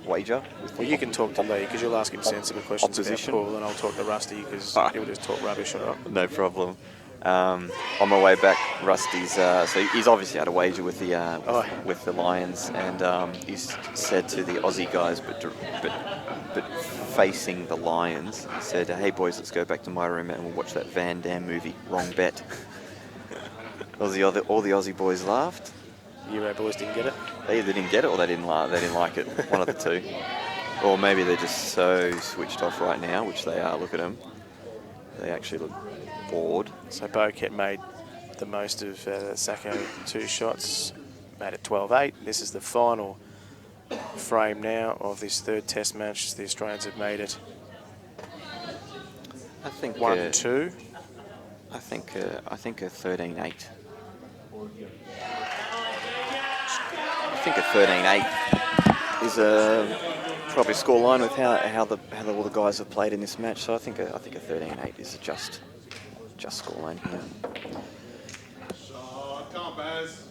Speaker 9: wager.
Speaker 10: Well, you can talk to Lee because you'll ask him sensible questions
Speaker 9: Opposition.
Speaker 10: about Paul, and I'll talk to Rusty because he'll just talk rubbish, all right?
Speaker 9: No problem. On my way back, Rusty's so he's obviously had a wager with the Lions, and he's said to the Aussie guys, but facing the Lions, he said, "Hey boys, let's go back to my room and we'll watch that Van Damme movie." Wrong bet. All the Aussie boys laughed.
Speaker 10: Euro boys didn't get it.
Speaker 9: They either didn't get it or they didn't like it. One of the two. Or maybe they're just so switched off right now, which they are. Look at them. They actually look bored.
Speaker 10: So Boket made the most of Sacco 2 shots, made it 12-8. This is the final frame now of this third test match. The Australians have made it
Speaker 9: I think
Speaker 10: 1-2.
Speaker 9: I think a 13-8. I think a 13-8 is probably a score line with how all the guys have played in this match. So I think a 13-8 is a just score line here.
Speaker 2: Come on, Baz.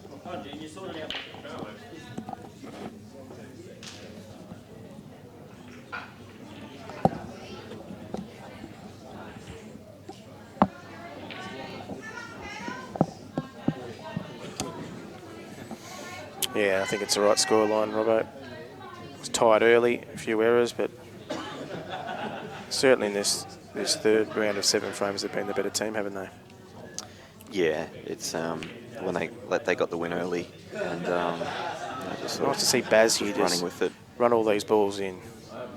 Speaker 10: Yeah, I think it's the right score line, Robbo. It was tied early, a few errors, but certainly in this third round of 7 frames, they've been the better team, haven't they?
Speaker 9: Yeah, it's when they got the win early, and just
Speaker 10: Nice to see Baz here
Speaker 9: running
Speaker 10: just
Speaker 9: with it.
Speaker 10: run all these balls in.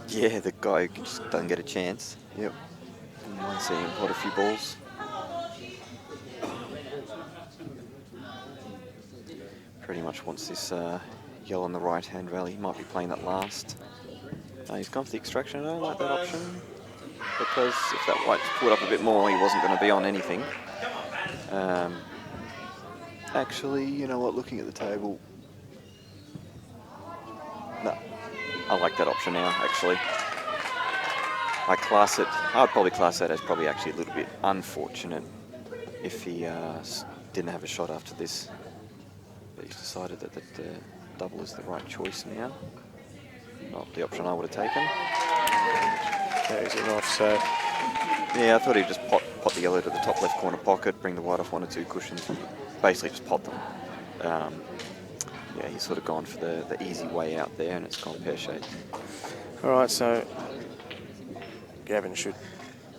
Speaker 9: Yeah, the guy just doesn't get a chance. Yep. Wouldn't mind seeing him pot a few balls. Pretty much wants this yellow on the right-hand rally. He might be playing that last. He's gone for the extraction. I don't like that option because if that white's pulled up a bit more, he wasn't going to be on anything. Actually, you know what? Looking at the table, no, I like that option now. Actually, I'd probably class that as probably actually a little bit unfortunate if he didn't have a shot after this. But he's decided that the double is the right choice now. Not the option I would have taken.
Speaker 10: Carries it off, so
Speaker 9: Yeah, I thought he'd just pot the yellow to the top left corner pocket, bring the white off 1 or 2 cushions, basically just pot them. Yeah, he's sort of gone for the easy way out there, and it's gone pear-shaped.
Speaker 10: all right, so Gavin should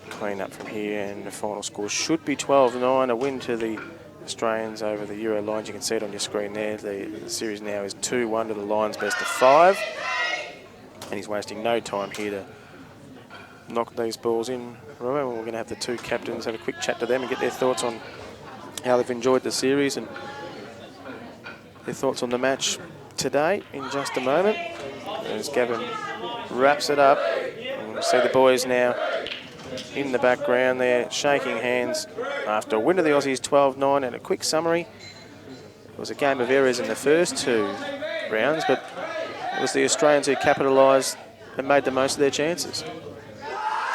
Speaker 10: clean up from here, and the final score should be 12-9, a win to the Australians over the Euro Lions. You can see it on your screen there. The series now is 2-1 to the Lions, best of 5, and he's wasting no time here to knock these balls in. Remember, we're going to have the 2 captains have a quick chat to them and get their thoughts on how they've enjoyed the series and their thoughts on the match today in just a moment. As Gavin wraps it up, and we'll see the boys now in the background there shaking hands after a win of the Aussies 12-9. And a quick summary: it was a game of errors in the first 2 rounds, but it was the Australians who capitalised and made the most of their chances.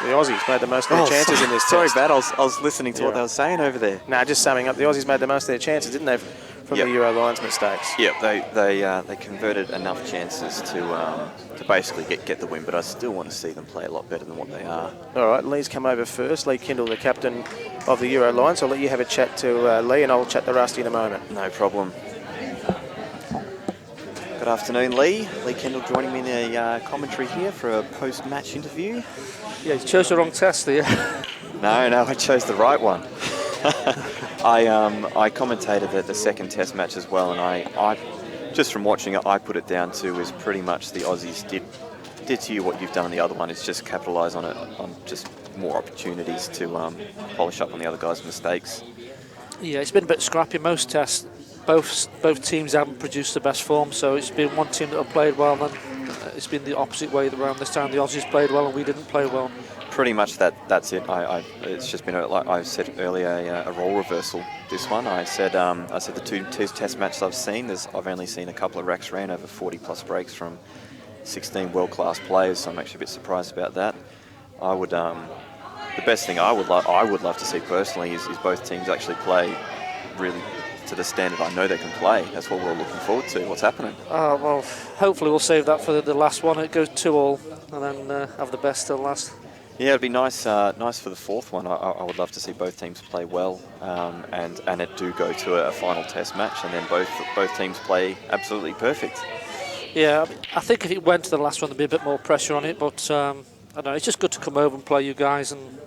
Speaker 10: The Aussies made the most of their chances in this
Speaker 9: Sorry,
Speaker 10: test.
Speaker 9: Bat, I was listening to what they were saying over there.
Speaker 10: Nah, just summing up, the Aussies made the most of their chances, didn't they, from the Euro Lions mistakes?
Speaker 9: Yep, they converted enough chances to basically get the win, but I still want to see them play a lot better than what they are.
Speaker 10: All right, Lee's come over first. Lee Kendall, the captain of the Euro Lions. I'll let you have a chat to Lee, and I'll chat to Rusty in a moment.
Speaker 9: No problem. Good afternoon, Lee. Lee Kendall joining me in the commentary here for a post-match interview.
Speaker 11: Yeah, you chose the wrong test there.
Speaker 9: No, I chose the right one. I commentated the second test match as well, and I just from watching it, I put it down to is pretty much the Aussies did did to you what you've done in the other one. It's just capitalise on it, on just more opportunities to polish up on the other guys' mistakes.
Speaker 11: Yeah, it's been a bit scrappy most tests. Both teams haven't produced the best form, so it's been one team that have played well, and it's been the opposite way around this time. The Aussies played well and we didn't play well.
Speaker 9: Pretty much that's it. It's just been, like I said earlier, a role reversal. This one, I said the two test matches I've seen, I've only seen a couple of racks ran over 40+ breaks from 16 world-class players, so I'm actually a bit surprised about that. I would, the best thing I would love to see personally is both teams actually play really to the standard I know they can play. That's what we're all looking forward to. What's happening?
Speaker 11: Well, hopefully we'll save that for the last one. It goes 2-all, and then have the best till last.
Speaker 9: Yeah, it'd be nice for the fourth one. I would love to see both teams play well, and it do go to a final test match, and then both teams play absolutely perfect.
Speaker 11: Yeah, I think if it went to the last one, there'd be a bit more pressure on it. But I don't know. It's just good to come over and play you guys, and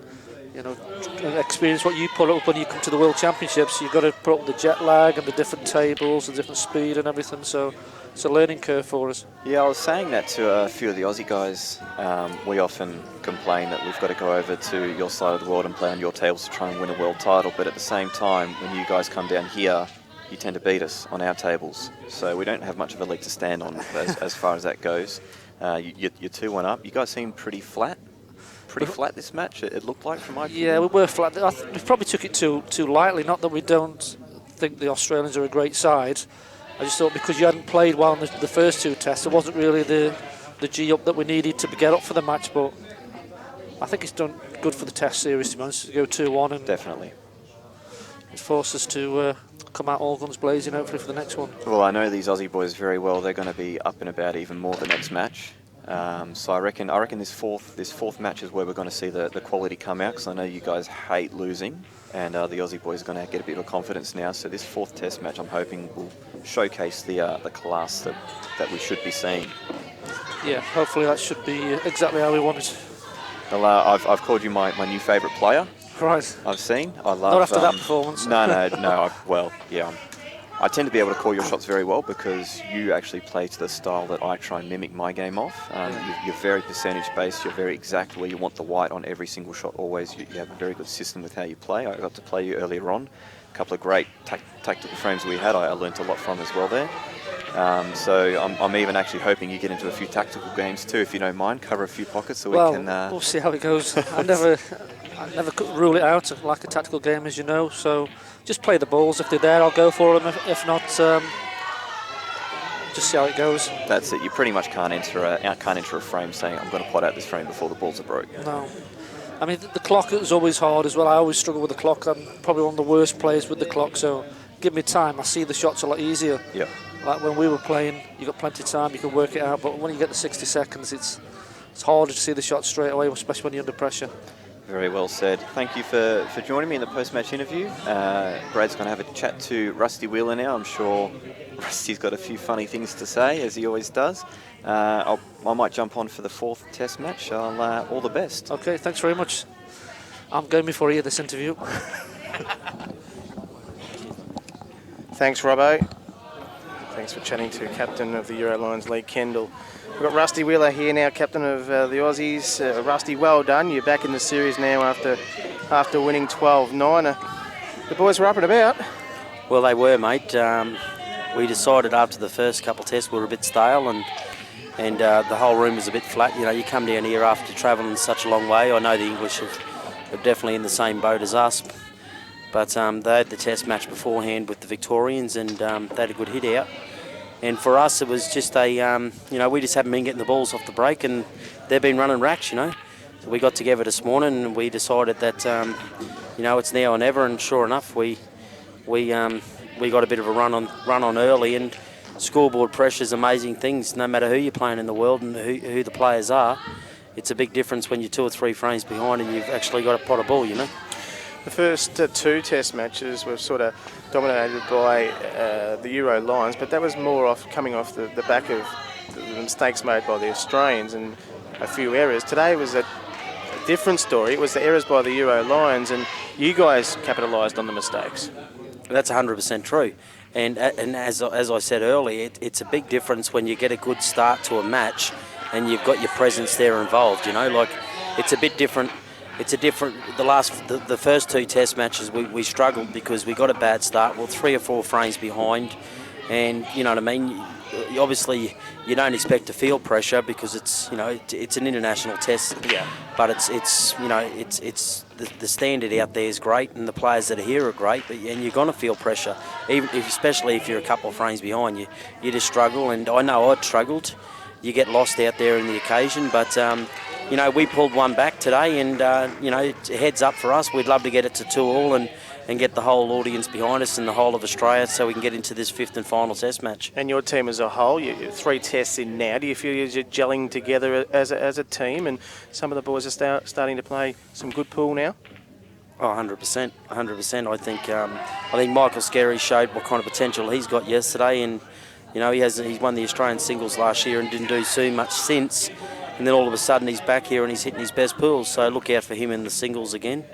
Speaker 11: experience what you put up when you come to the World Championships. You've got to put up the jet lag and the different tables, the different speed and everything. So it's a learning curve for us.
Speaker 9: Yeah, I was saying that to a few of the Aussie guys. We often complain that we've got to go over to your side of the world and play on your tables to try and win a world title. But at the same time, when you guys come down here, you tend to beat us on our tables. So we don't have much of a leg to stand on as far as that goes. You're 2-1 up. You guys seem pretty flat. Pretty flat this match, it looked like, from my opinion.
Speaker 11: Yeah, we were flat. We probably took it too lightly. Not that we don't think the Australians are a great side. I just thought because you hadn't played well in the first two tests, it wasn't really the G-up that we needed to get up for the match. But I think it's done good for the test series, to be honest, to go 2-1. And
Speaker 9: definitely.
Speaker 11: It forced us to come out all guns blazing, hopefully, for the next one.
Speaker 9: Well, I know these Aussie boys very well. They're going to be up and about even more the next match. So I reckon this fourth match is where we're going to see the quality come out, because I know you guys hate losing, and the Aussie boys are going to get a bit of confidence now. So this fourth test match, I'm hoping, will showcase the class that we should be seeing.
Speaker 11: Yeah, hopefully that should be exactly how we want it.
Speaker 9: Well, I've called you my new favourite player.
Speaker 11: Right.
Speaker 9: I've seen. I love.
Speaker 11: Not after that performance.
Speaker 9: No. I tend to be able to call your shots very well because you actually play to the style that I try and mimic my game off. You're very percentage-based. You're very exact where you want the white on every single shot always. You have a very good system with how you play. I got to play you earlier on. A couple of great tactical frames we had. I learnt a lot from as well there. So I'm even actually hoping you get into a few tactical games too, if you don't mind. Cover a few pockets so we can...
Speaker 11: we'll see how it goes. I never could rule it out like a tactical game, as you know. So just play the balls. If they're there, I'll go for them. If not, just see how it goes.
Speaker 9: That's it. You pretty much can't enter a frame saying I'm going to pot out this frame before the balls are broke.
Speaker 11: No. I mean, the clock is always hard as well. I always struggle with the clock. I'm probably one of the worst players with the clock. So give me time. I see the shots a lot easier.
Speaker 9: Yep.
Speaker 11: Like when we were playing, you got plenty of time. You can work it out. But when you get the 60 seconds, it's harder to see the shots straight away, especially when you're under pressure.
Speaker 9: Very well said. Thank you for joining me in the post-match interview. Brad's going to have a chat to Rusty Wheeler now. I'm sure Rusty's got a few funny things to say, as he always does. I might jump on for the fourth test match. All the best.
Speaker 11: Okay, thanks very much. I'm going before I hear this interview.
Speaker 10: Thanks, Robbo. Thanks for chatting to captain of the Eurolions, Lee Kendall. We've got Rusty Wheeler here now, captain of the Aussies. Rusty, well done. You're back in the series now after winning 12-9. The boys were up and about.
Speaker 12: Well, they were, mate. We decided after the first couple of tests we were a bit stale and the whole room was a bit flat. You know, you come down here after travelling such a long way. I know the English are definitely in the same boat as us. But they had the test match beforehand with the Victorians and they had a good hit out. And for us, it was just we just haven't been getting the balls off the break, and they've been running racks, So we got together this morning and we decided that, it's now or never. And sure enough, we got a bit of a run on early. And scoreboard pressure is amazing things. No matter who you're playing in the world and who the players are, it's a big difference when you're 2 or 3 frames behind and you've actually got a pot of ball,
Speaker 10: The first 2 test matches were sort of dominated by the Euro Lions, but that was more coming off the back of the mistakes made by the Australians and a few errors. Today was a different story. It was the errors by the Euro Lions, and you guys capitalised on the mistakes.
Speaker 12: That's 100% true. And as I said earlier, it's a big difference when you get a good start to a match and you've got your presence there involved. You know, like it's a bit different. It's a different. The first 2 Test matches we struggled because we got a bad start. Well, 3 or 4 frames behind, and you know what I mean. Obviously, you don't expect to feel pressure because it's it's an international test.
Speaker 10: Yeah.
Speaker 12: But it's the standard out there is great, and the players that are here are great. And you're going to feel pressure, especially if you're a couple of frames behind. You just struggle, and I know I'd struggled. You get lost out there in the occasion, but we pulled one back today, and heads up for us. We'd love to get it to 2-2 and get the whole audience behind us and the whole of Australia so we can get into this 5th and final test match.
Speaker 10: And your team as a whole, you're 3 tests in now. Do you feel you're gelling together as a team, and some of the boys are starting to play some good pool now?
Speaker 12: Oh, 100%. 100%. I think Michael Scarry showed what kind of potential he's got yesterday, and he's won the Australian singles last year and didn't do too much since. And then all of a sudden he's back here and he's hitting his best pools. So look out for him in the singles again.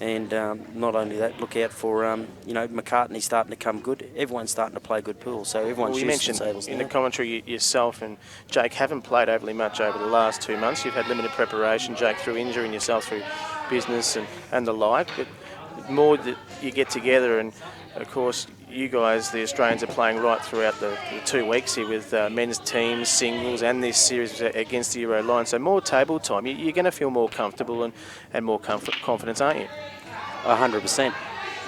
Speaker 12: And not only that, look out for McCartney starting to come good. Everyone's starting to play good pool, so everyone's
Speaker 10: you
Speaker 12: shooting
Speaker 10: mentioned
Speaker 12: tables
Speaker 10: in
Speaker 12: now.
Speaker 10: the commentary yourself and Jake haven't played overly much over the last 2 months. You've had limited preparation, Jake through injury and yourself through business and the like. But more that you get together, and of course you guys, the Australians, are playing right throughout the 2 weeks here with men's teams, singles, and this series against the Euro line. So more table time. You're going to feel more comfortable and more confidence, aren't you?
Speaker 12: 100%.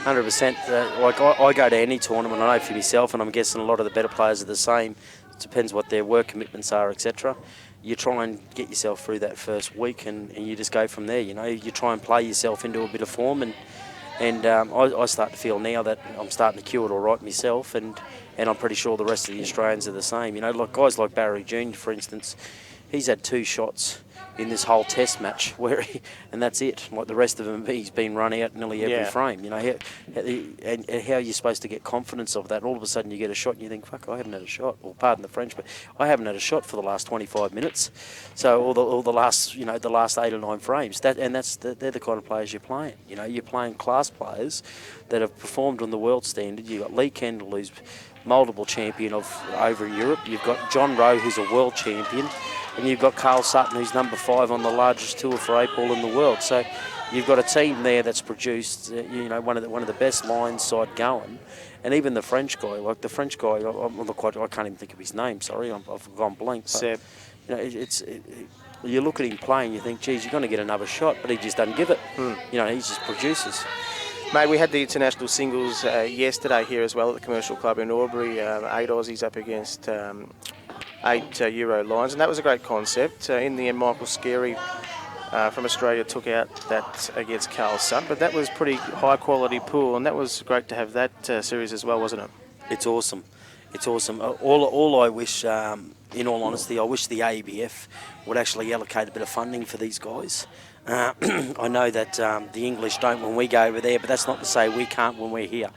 Speaker 12: 100%. Like I go to any tournament, I know for myself, and I'm guessing a lot of the better players are the same. It depends what their work commitments are, etc. You try and get yourself through that first week, and you just go from there. You try and play yourself into a bit of form, and I start to feel now that I'm starting to cue it all right myself, and I'm pretty sure the rest of the Australians are the same. Like guys like Barry Jr., for instance, he's had 2 shots in this whole test match, and that's it. Like the rest of them, he's been run out nearly every frame. And how are you supposed to get confidence of that? All of a sudden you get a shot and you think, fuck, I haven't had a shot. Well, pardon the French, but I haven't had a shot for the last 25 minutes. So all the last 8 or 9 frames. They're the kind of players you're playing. You're playing class players that have performed on the world standard. You've got Lee Kendall, who's multiple champion over in Europe. You've got John Rowe, who's a world champion. And you've got Carl Sutton, who's number 5 on the largest tour for 8-ball in the world. So you've got a team there that's produced, one of the best lines side going. And even the French guy, I can't even think of his name. Sorry, I've gone blank.
Speaker 10: Seb.
Speaker 12: You look at him playing, you think, geez, you're going to get another shot, but he just doesn't give it. He just produces.
Speaker 10: Mate, we had the international singles yesterday here as well at the Commercial Club in Albury. 8 Aussies up against 8 Euro lines, and that was a great concept. In the end, Michael Scarry from Australia took out that against Carl Sutton, but that was pretty high quality pool, and that was great to have that series as well, wasn't it?
Speaker 12: It's awesome. It's awesome. All I wish, in all honesty, I wish the AEBF would actually allocate a bit of funding for these guys. I know that the English don't when we go over there, but that's not to say we can't when we're here.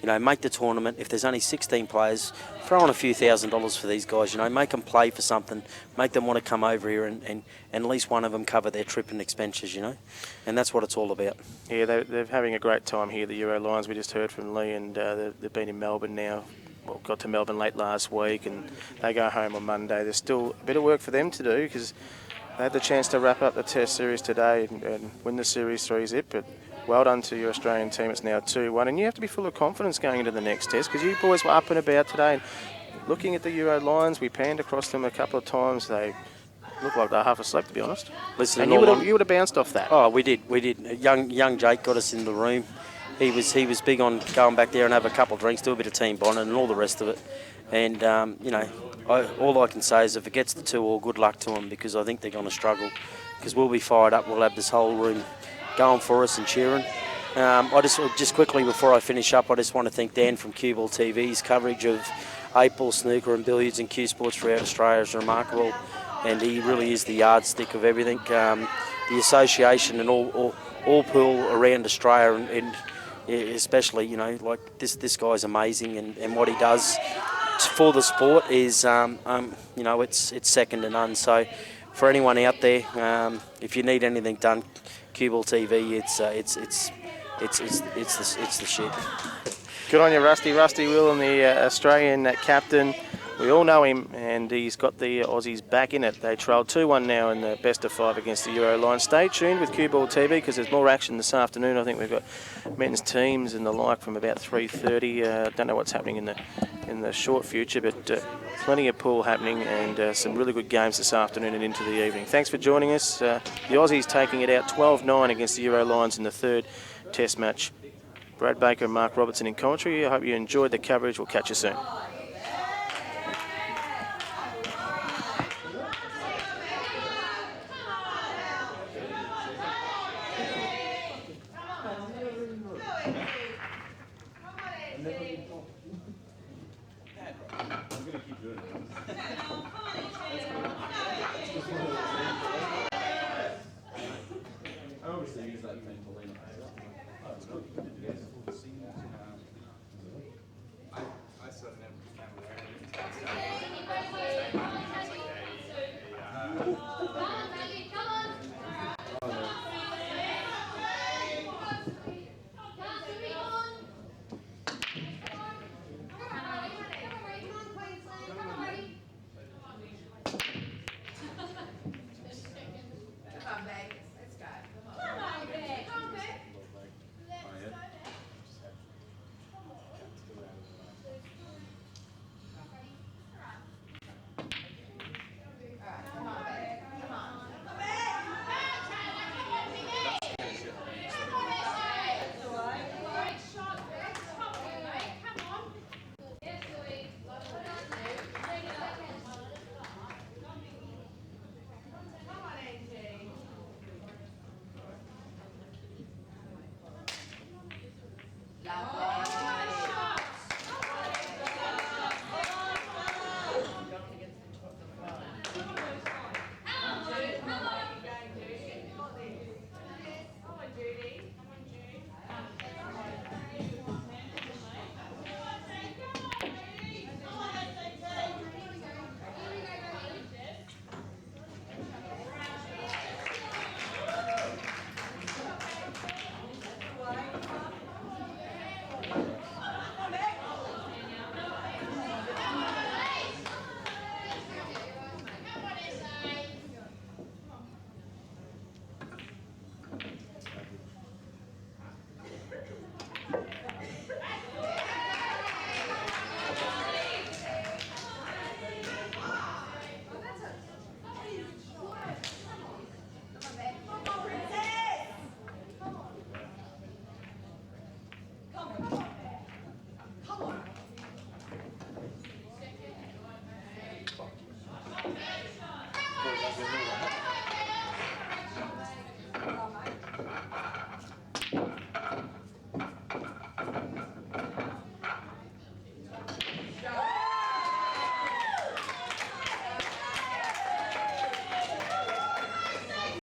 Speaker 12: Make the tournament. If there's only 16 players, throw on a few $1,000s for these guys. Make them play for something. Make them want to come over here and at least one of them cover their trip and expenses, And that's what it's all about.
Speaker 10: Yeah, they're having a great time here, the Euro Lions. We just heard from Lee, and they've been in Melbourne now. Well, got to Melbourne late last week, and they go home on Monday. There's still a bit of work for them to do because they had the chance to wrap up the Test series today and win the series 3-0, but well done to your Australian team. It's now 2-1, and you have to be full of confidence going into the next Test because you boys were up and about today. And looking at the Euro Lions, we panned across them a couple of times. They looked like they're half asleep, to be honest.
Speaker 12: Listen,
Speaker 10: and you would have bounced off that.
Speaker 12: Oh, we did. Young Jake got us in the room. He was big on going back there and have a couple of drinks, do a bit of team bonding and all the rest of it. And, all I can say is if it gets to 2-2, good luck to them because I think they're going to struggle because we'll be fired up. We'll have this whole room going for us and cheering. I just quickly before I finish up, I just want to thank Dan from Cue Ball TV's coverage of 8-ball, snooker and billiards and cue sports throughout Australia is remarkable, and he really is the yardstick of everything. The association and all pool around Australia and especially, like this guy's amazing, and what he does for the sport is, it's second to none. So for anyone out there, if you need anything done, Cue Ball TV, it's the shit.
Speaker 10: Good on you, Rusty. Rusty Will and the Australian captain. We all know him, and he's got the Aussies back in it. They trailed 2-1 now in the best of 5 against the Euro line. Stay tuned with Cue Ball TV because there's more action this afternoon. I think we've got men's teams and the like from about 3:30. Don't know what's happening in the short future, but plenty of pool happening and some really good games this afternoon and into the evening. Thanks for joining us. The Aussies taking it out 12-9 against the Euro Lions in the 3rd Test match. Brad Baker and Mark Robertson in commentary. I hope you enjoyed the coverage. We'll catch you soon.
Speaker 5: Love